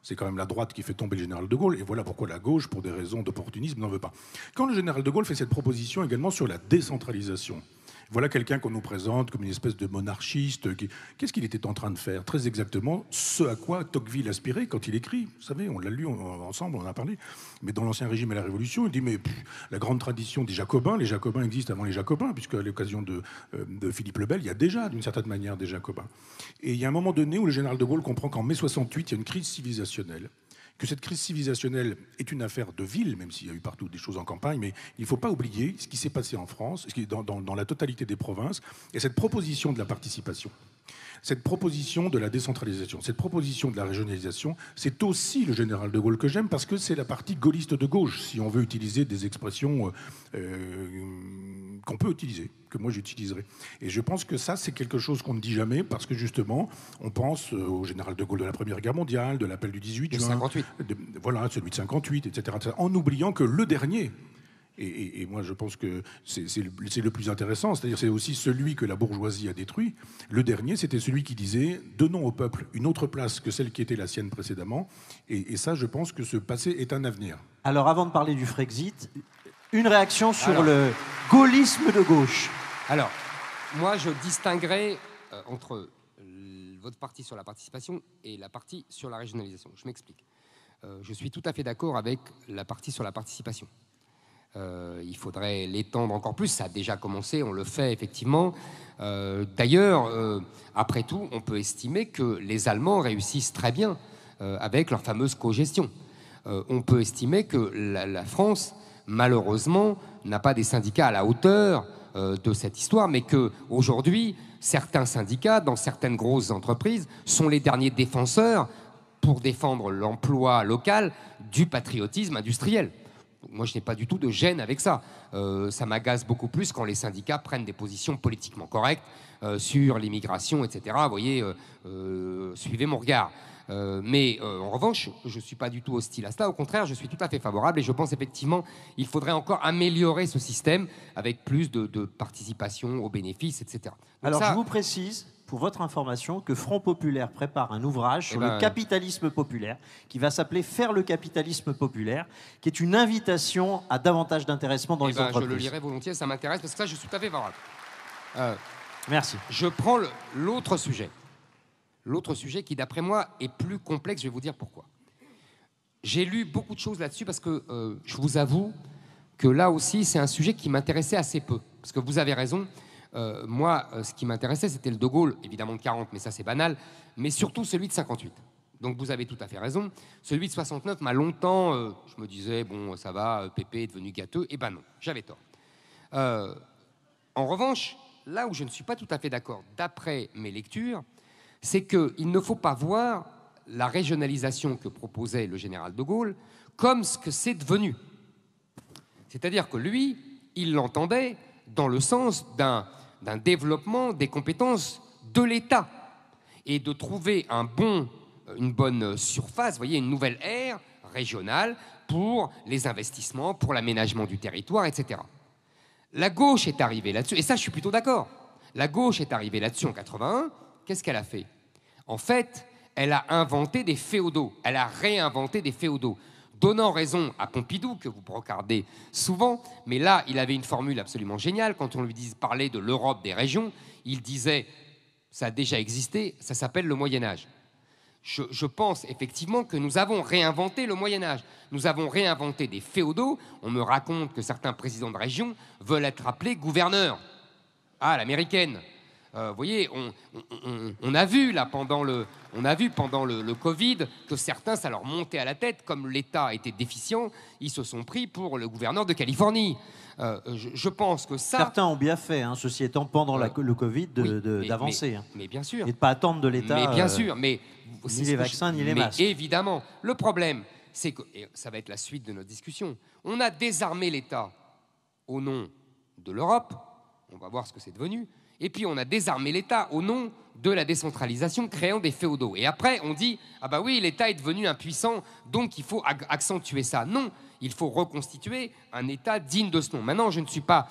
C'est quand même la droite qui fait tomber le général de Gaulle, et voilà pourquoi la gauche, pour des raisons d'opportunisme, n'en veut pas. Quand le général de Gaulle fait cette proposition également sur la décentralisation, voilà quelqu'un qu'on nous présente comme une espèce de monarchiste. Qu'est-ce qu'il était en train de faire? Très exactement ce à quoi Tocqueville aspirait quand il écrit. Vous savez, on l'a lu ensemble, on en a parlé. Mais dans l'Ancien Régime et la Révolution, il dit mais la grande tradition des Jacobins, les Jacobins existent avant les Jacobins, puisque à l'occasion de Philippe le Bel, il y a déjà, d'une certaine manière, des Jacobins. Et il y a un moment donné où le général de Gaulle comprend qu'en mai 68, il y a une crise civilisationnelle. Que cette crise civilisationnelle est une affaire de ville, même s'il y a eu partout des choses en campagne, mais il ne faut pas oublier ce qui s'est passé en France, dans la totalité des provinces, et cette proposition de la participation, cette proposition de la décentralisation, cette proposition de la régionalisation, c'est aussi le général de Gaulle que j'aime, parce que c'est la partie gaulliste de gauche, si on veut utiliser des expressions qu'on peut utiliser, que moi j'utiliserai. Et je pense que ça, c'est quelque chose qu'on ne dit jamais, parce que justement, on pense au général de Gaulle de la Première Guerre mondiale, de l'appel du 18 juin, 58. Voilà, celui de 58, etc., en oubliant que le dernier, et moi je pense que c'est le plus intéressant, c'est-à-dire c'est aussi celui que la bourgeoisie a détruit, le dernier, c'était celui qui disait « Donnons au peuple une autre place que celle qui était la sienne précédemment », et ça, je pense que ce passé est un avenir. Alors, avant de parler du Frexit, une réaction sur le gaullisme de gauche. Alors, moi, je distinguerai entre votre partie sur la participation et la partie sur la régionalisation. Je m'explique. Je suis tout à fait d'accord avec la partie sur la participation. Il faudrait l'étendre encore plus. Ça a déjà commencé, on le fait effectivement. D'ailleurs, après tout, on peut estimer que les Allemands réussissent très bien avec leur fameuse cogestion. On peut estimer que la France, malheureusement, n'a pas des syndicats à la hauteur de cette histoire, mais qu'aujourd'hui, certains syndicats, dans certaines grosses entreprises, sont les derniers défenseurs, pour défendre l'emploi local, du patriotisme industriel. Moi, je n'ai pas du tout de gêne avec ça. Ça m'agace beaucoup plus quand les syndicats prennent des positions politiquement correctes sur l'immigration, etc. Vous voyez, suivez mon regard. Mais en revanche, je ne suis pas du tout hostile à cela. Au contraire, je suis tout à fait favorable et je pense effectivement qu'il faudrait encore améliorer ce système avec plus de participation aux bénéfices, etc. Donc alors, ça, je vous précise, pour votre information, que Front Populaire prépare un ouvrage sur le capitalisme populaire qui va s'appeler « Faire le capitalisme populaire », qui est une invitation à davantage d'intéressement dans les entreprises. Je le lirai volontiers, ça m'intéresse parce que ça, je suis tout à fait favorable. Merci. Je prends l'autre sujet. L'autre sujet qui, d'après moi, est plus complexe, je vais vous dire pourquoi. J'ai lu beaucoup de choses là-dessus parce que je vous avoue que là aussi, c'est un sujet qui m'intéressait assez peu. Parce que vous avez raison, moi, ce qui m'intéressait, c'était le de Gaulle, évidemment de 40, mais ça c'est banal, mais surtout celui de 58. Donc vous avez tout à fait raison. Celui de 69 m'a longtemps, je me disais, bon, ça va, Pépé est devenu gâteux. Eh ben non, j'avais tort. En revanche, là où je ne suis pas tout à fait d'accord, d'après mes lectures, c'est qu'il ne faut pas voir la régionalisation que proposait le général de Gaulle comme ce que c'est devenu. C'est-à-dire que lui, il l'entendait dans le sens d'un développement des compétences de l'État et de trouver une bonne surface, vous voyez, une nouvelle ère régionale pour les investissements, pour l'aménagement du territoire, etc. La gauche est arrivée là-dessus, et ça, je suis plutôt d'accord. La gauche est arrivée là-dessus en 81. Qu'est-ce qu'elle a fait? En fait, elle a inventé des féodaux. Elle a réinventé des féodaux donnant raison à Pompidou, que vous brocardez souvent, mais là, il avait une formule absolument géniale. Quand on lui parlait de l'Europe des régions, il disait, ça a déjà existé, ça s'appelle le Moyen-Âge. Je pense effectivement que nous avons réinventé le Moyen-Âge. Nous avons réinventé des féodaux. On me raconte que certains présidents de région veulent être appelés gouverneurs. Ah, l'américaine. Vous voyez, on a vu là pendant le Covid que certains, ça leur montait à la tête. Comme l'État était déficient, ils se sont pris pour le gouverneur de Californie. Je pense que ça... Certains ont bien fait, hein, ceci étant, pendant le Covid, d'avancer. Mais bien sûr. Et de ne pas attendre de l'État. Mais bien sûr, mais... Ni les vaccins, ni les masques. Évidemment. Le problème, c'est que, et ça va être la suite de notre discussion, on a désarmé l'État au nom de l'Europe, on va voir ce que c'est devenu, et puis on a désarmé l'État au nom de la décentralisation, créant des féodaux. Et après, on dit, ah bah oui, l'État est devenu impuissant, donc il faut accentuer ça. Non, il faut reconstituer un État digne de ce nom. Maintenant, je ne suis pas,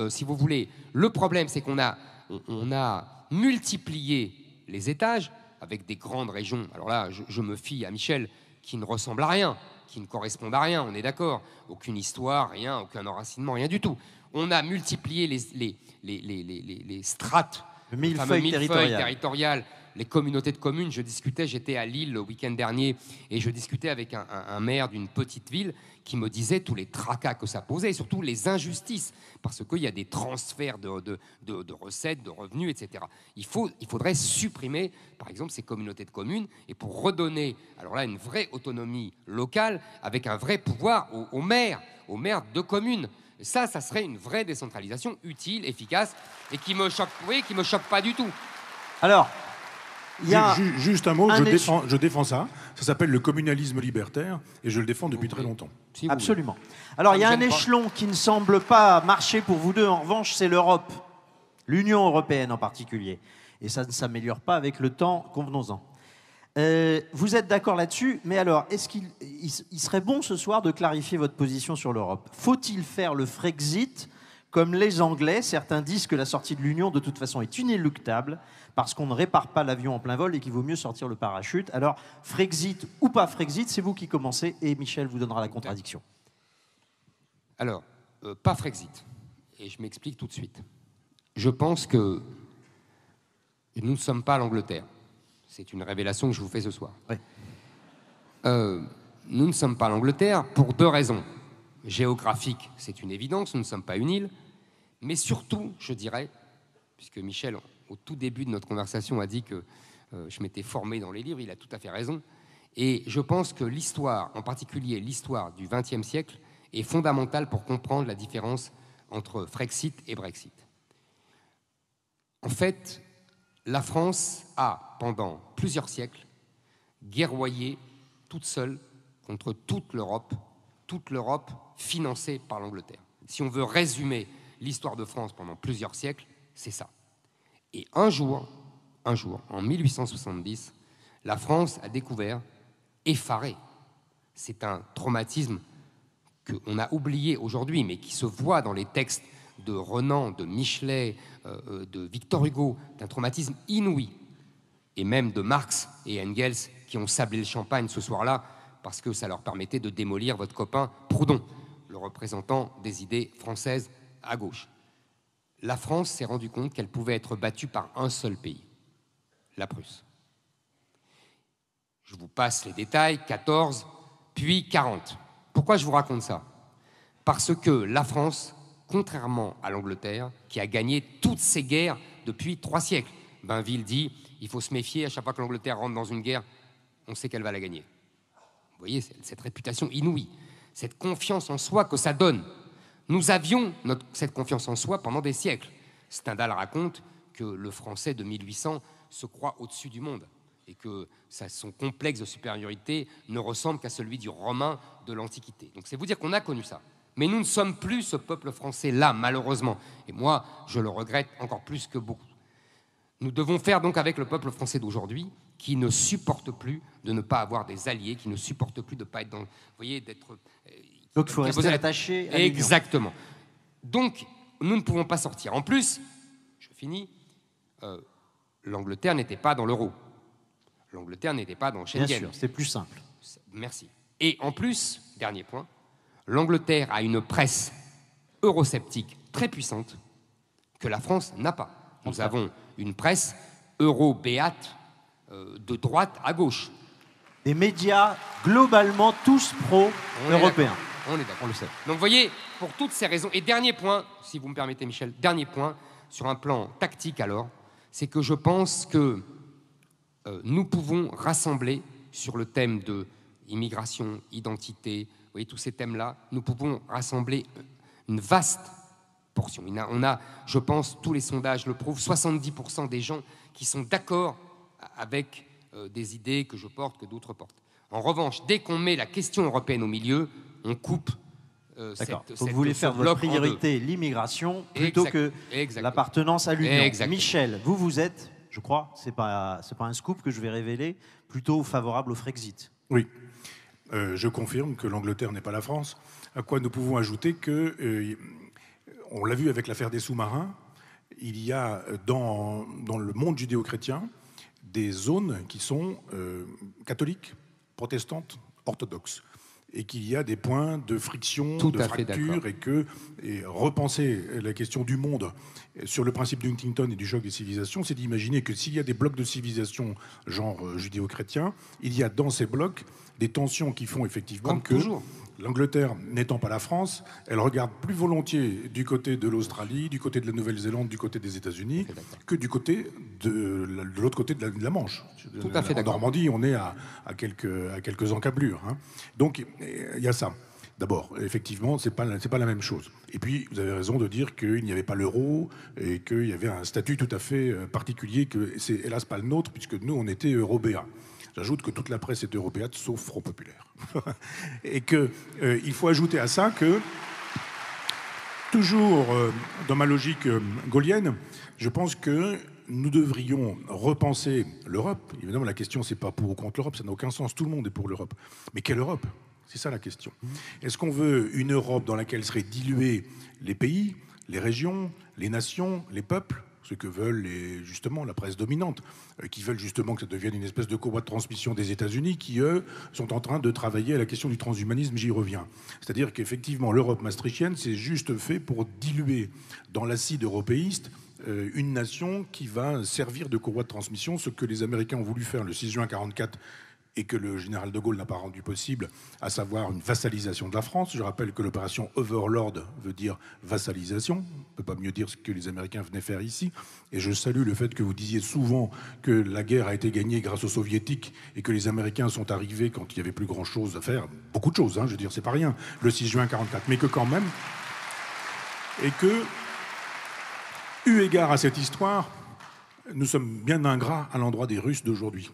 si vous voulez, le problème, c'est qu'on a multiplié les étages, avec des grandes régions. Alors là, je me fie à Michel, qui ne ressemble à rien, qui ne correspond à rien, on est d'accord. Aucune histoire, rien, aucun enracinement, rien du tout. On a multiplié les strates, le millefeuille territorial, les communautés de communes. J'étais à Lille le week-end dernier, et je discutais avec un maire d'une petite ville qui me disait tous les tracas que ça posait, et surtout les injustices, parce qu'il y a des transferts de recettes, de revenus, etc. Il faudrait supprimer, par exemple, ces communautés de communes, et pour redonner, alors là, une vraie autonomie locale, avec un vrai pouvoir aux maires de communes. Ça serait une vraie décentralisation utile, efficace, et qui me choque pas du tout. Alors, juste un mot, je défends ça. Ça s'appelle le communalisme libertaire et je le défends depuis très longtemps. Si absolument. Alors, il y a un échelon qui ne semble pas marcher pour vous deux. En revanche, c'est l'Europe, l'Union européenne en particulier. Et ça ne s'améliore pas avec le temps, convenons-en. Vous êtes d'accord là-dessus, mais alors, est-ce qu'il serait bon ce soir de clarifier votre position sur l'Europe? Faut-il faire le Frexit comme les Anglais? Certains disent que la sortie de l'Union, de toute façon, est inéluctable parce qu'on ne répare pas l'avion en plein vol et qu'il vaut mieux sortir le parachute. Alors, Frexit ou pas Frexit, c'est vous qui commencez et Michel vous donnera la contradiction. Alors, pas Frexit. Et je m'explique tout de suite. Je pense que nous ne sommes pas l'Angleterre. C'est une révélation que je vous fais ce soir. Oui. Nous ne sommes pas l'Angleterre pour deux raisons. Géographique, c'est une évidence, nous ne sommes pas une île. Mais surtout, je dirais, puisque Michel, au tout début de notre conversation, a dit que je m'étais formé dans les livres, il a tout à fait raison. Et je pense que l'histoire, en particulier l'histoire du XXe siècle, est fondamentale pour comprendre la différence entre Frexit et Brexit. En fait, la France a, pendant plusieurs siècles, guerroyé toute seule contre toute l'Europe financée par l'Angleterre. Si on veut résumer l'histoire de France pendant plusieurs siècles, c'est ça. Et un jour, en 1870, la France a découvert, effarée, c'est un traumatisme qu'on a oublié aujourd'hui, mais qui se voit dans les textes de Renan, de Michelet, de Victor Hugo, d'un traumatisme inouï, et même de Marx et Engels qui ont sablé le champagne ce soir-là parce que ça leur permettait de démolir votre copain Proudhon, le représentant des idées françaises à gauche. La France s'est rendue compte qu'elle pouvait être battue par un seul pays, la Prusse. Je vous passe les détails, 14, puis 40. Pourquoi je vous raconte ça? Parce que la France, contrairement à l'Angleterre, qui a gagné toutes ses guerres depuis 3 siècles, Bainville dit il faut se méfier, à chaque fois que l'Angleterre rentre dans une guerre, on sait qu'elle va la gagner. Vous voyez, cette réputation inouïe, cette confiance en soi que ça donne. Nous avions cette confiance en soi pendant des siècles. Stendhal raconte que le Français de 1800 se croit au-dessus du monde et que son complexe de supériorité ne ressemble qu'à celui du Romain de l'Antiquité. Donc c'est vous dire qu'on a connu ça. Mais nous ne sommes plus ce peuple français-là, malheureusement. Et moi, je le regrette encore plus que beaucoup. Nous devons faire donc avec le peuple français d'aujourd'hui, qui ne supporte plus de ne pas avoir des alliés, qui ne supporte plus de ne pas être dans... Vous voyez, d'être... Donc il faut rester attaché à l'Union. Exactement. Donc, nous ne pouvons pas sortir. En plus, je finis, l'Angleterre n'était pas dans l'euro. L'Angleterre n'était pas dans Schengen. Bien sûr, c'est plus simple. Merci. Et en plus, dernier point, l'Angleterre a une presse eurosceptique très puissante que la France n'a pas. Nous avons une presse euro-béate de droite à gauche. Des médias globalement tous pro-européens. On est d'accord. On le sait. Donc vous voyez, pour toutes ces raisons, et dernier point, si vous me permettez Michel, dernier point, sur un plan tactique alors, c'est que je pense que nous pouvons rassembler sur le thème de immigration, identité, vous voyez, tous ces thèmes-là, nous pouvons rassembler une vaste portion. On a, je pense, tous les sondages le prouvent, 70% des gens qui sont d'accord avec des idées que je porte, que d'autres portent. En revanche, dès qu'on met la question européenne au milieu, on coupe D'accord. Donc vous voulez faire votre priorité l'immigration plutôt que l'appartenance à l'Union. Michel, vous êtes, je crois, c'est pas un scoop que je vais révéler, plutôt favorable au Frexit. Oui. Je confirme que l'Angleterre n'est pas la France. À quoi nous pouvons ajouter que, on l'a vu avec l'affaire des sous-marins, il y a dans le monde judéo-chrétien des zones qui sont catholiques, protestantes, orthodoxes, et qu'il y a des points de friction, de fracture, et repenser la question du monde sur le principe d'Huntington et du choc des civilisations, c'est d'imaginer que s'il y a des blocs de civilisation genre judéo-chrétien, il y a dans ces blocs des tensions qui font effectivement que l'Angleterre, n'étant pas la France, elle regarde plus volontiers du côté de l'Australie, du côté de la Nouvelle-Zélande, du côté des États-Unis, que du côté de l'autre côté de la Manche. Tout à fait d'accord. En Normandie, on est à quelques encablures. Hein. Donc, il y a ça. D'abord, effectivement, c'est pas la même chose. Et puis, vous avez raison de dire qu'il n'y avait pas l'euro et qu'il y avait un statut tout à fait particulier que c'est hélas pas le nôtre, puisque nous, on était européens. J'ajoute que toute la presse est européenne, sauf Front Populaire. Et qu'il faut ajouter à ça que, toujours dans ma logique gaullienne, je pense que nous devrions repenser l'Europe. Évidemment, la question, c'est pas pour ou contre l'Europe, ça n'a aucun sens, tout le monde est pour l'Europe. Mais quelle Europe ? C'est ça la question. Est-ce qu'on veut une Europe dans laquelle seraient dilués les pays, les régions, les nations, les peuples ? Ce que veulent justement la presse dominante, qui veulent justement que ça devienne une espèce de courroie de transmission des États-Unis, qui, eux, sont en train de travailler à la question du transhumanisme, j'y reviens. C'est-à-dire qu'effectivement, l'Europe maastrichtienne, c'est juste fait pour diluer dans l'acide européiste une nation qui va servir de courroie de transmission, ce que les Américains ont voulu faire le 6 juin 1944, et que le général de Gaulle n'a pas rendu possible, à savoir une vassalisation de la France. Je rappelle que l'opération Overlord veut dire vassalisation. On ne peut pas mieux dire ce que les Américains venaient faire ici. Et je salue le fait que vous disiez souvent que la guerre a été gagnée grâce aux Soviétiques et que les Américains sont arrivés quand il n'y avait plus grand-chose à faire. Beaucoup de choses, hein, je veux dire, c'est pas rien, le 6 juin 1944. Mais que quand même... Et que, eu égard à cette histoire, nous sommes bien ingrats à l'endroit des Russes d'aujourd'hui.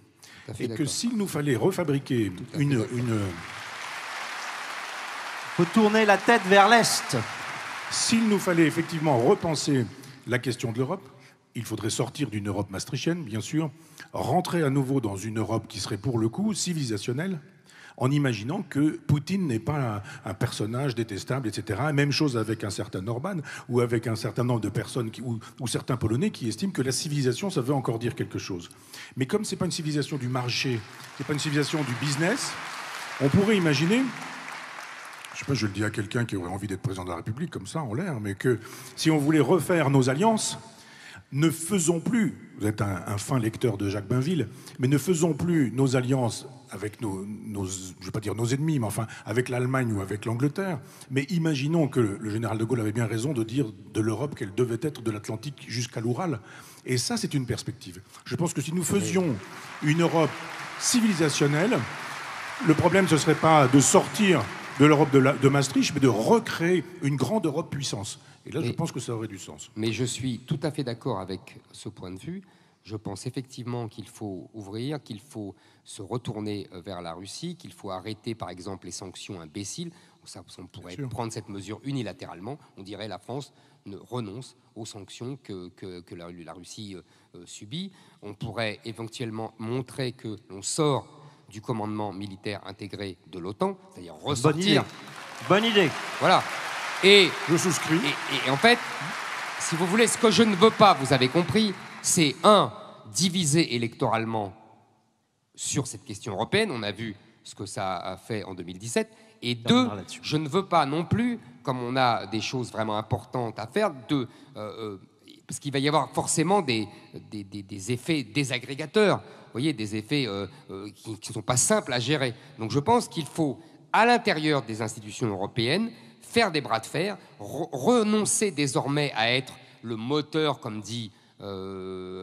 Et que s'il nous fallait refabriquer faut tourner la tête vers l'Est. S'il nous fallait effectivement repenser la question de l'Europe, il faudrait sortir d'une Europe maastrichtienne, bien sûr, rentrer à nouveau dans une Europe qui serait pour le coup civilisationnelle, en imaginant que Poutine n'est pas un personnage détestable, etc. Même chose avec un certain Orban, ou avec un certain nombre de personnes, ou certains Polonais qui estiment que la civilisation, ça veut encore dire quelque chose. Mais comme ce n'est pas une civilisation du marché, ce n'est pas une civilisation du business, on pourrait imaginer, je sais pas, je le dis à quelqu'un qui aurait envie d'être président de la République, comme ça, en l'air, mais que si on voulait refaire nos alliances, ne faisons plus, vous êtes un fin lecteur de Jacques Bainville, mais ne faisons plus nos alliances avec je ne vais pas dire nos ennemis, mais enfin avec l'Allemagne ou avec l'Angleterre, mais imaginons que le général de Gaulle avait bien raison de dire de l'Europe qu'elle devait être de l'Atlantique jusqu'à l'Oural. Et ça, c'est une perspective. Je pense que si nous faisions une Europe civilisationnelle, le problème, ce ne serait pas de sortir de l'Europe de Maastricht, mais de recréer une grande Europe puissance. Et là, je pense que ça aurait du sens. Mais je suis tout à fait d'accord avec ce point de vue. Je pense effectivement qu'il faut ouvrir, qu'il faut se retourner vers la Russie, qu'il faut arrêter, par exemple, les sanctions imbéciles. On pourrait prendre cette mesure unilatéralement. On dirait la France ne renonce aux sanctions que la Russie subit. On pourrait éventuellement montrer que l'on sort du commandement militaire intégré de l'OTAN, c'est-à-dire ressortir... Bonne idée. Voilà. Et je souscris. Et en fait, si vous voulez, ce que je ne veux pas, vous avez compris, c'est diviser électoralement sur cette question européenne. On a vu ce que ça a fait en 2017. Et deux, je ne veux pas non plus, comme on a des choses vraiment importantes à faire, parce qu'il va y avoir forcément des effets désagrégateurs, vous voyez, des effets qui ne sont pas simples à gérer. Donc je pense qu'il faut, à l'intérieur des institutions européennes, faire des bras de fer, renoncer désormais à être le moteur, comme dit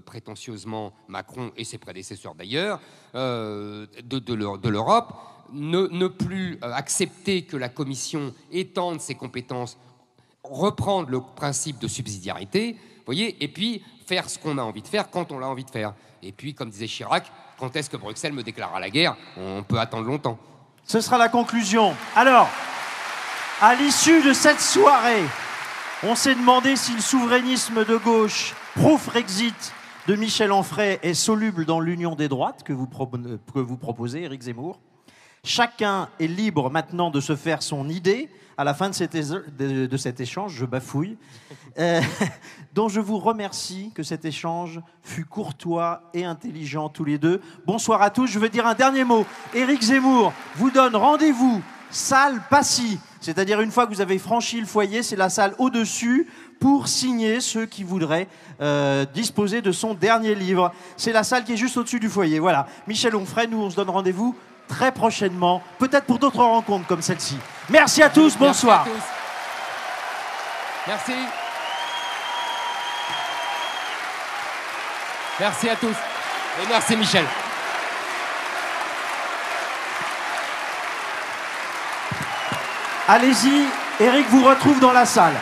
prétentieusement Macron et ses prédécesseurs d'ailleurs, de l'Europe, ne plus accepter que la Commission étende ses compétences, reprendre le principe de subsidiarité, vous voyez, et puis faire ce qu'on a envie de faire quand on l'a envie de faire. Et puis, comme disait Chirac, quand est-ce que Bruxelles me déclarera la guerre? On peut attendre longtemps. Ce sera la conclusion. Alors, à l'issue de cette soirée, on s'est demandé si le souverainisme de gauche pro-Frexit de Michel Onfray est soluble dans l'union des droites que vous proposez, Éric Zemmour. Chacun est libre maintenant de se faire son idée à la fin de cet échange, je bafouille, dont je vous remercie que cet échange fut courtois et intelligent tous les deux. Bonsoir à tous. Je veux dire un dernier mot. Éric Zemmour vous donne rendez-vous salle Passy, c'est-à-dire une fois que vous avez franchi le foyer, c'est la salle au-dessus pour signer ceux qui voudraient disposer de son dernier livre. C'est la salle qui est juste au-dessus du foyer. Voilà. Michel Onfray, nous on se donne rendez-vous très prochainement, peut-être pour d'autres rencontres comme celle-ci. Merci à tous, bonsoir. Merci. Merci à tous. Et merci Michel. Allez-y, Éric vous retrouve dans la salle.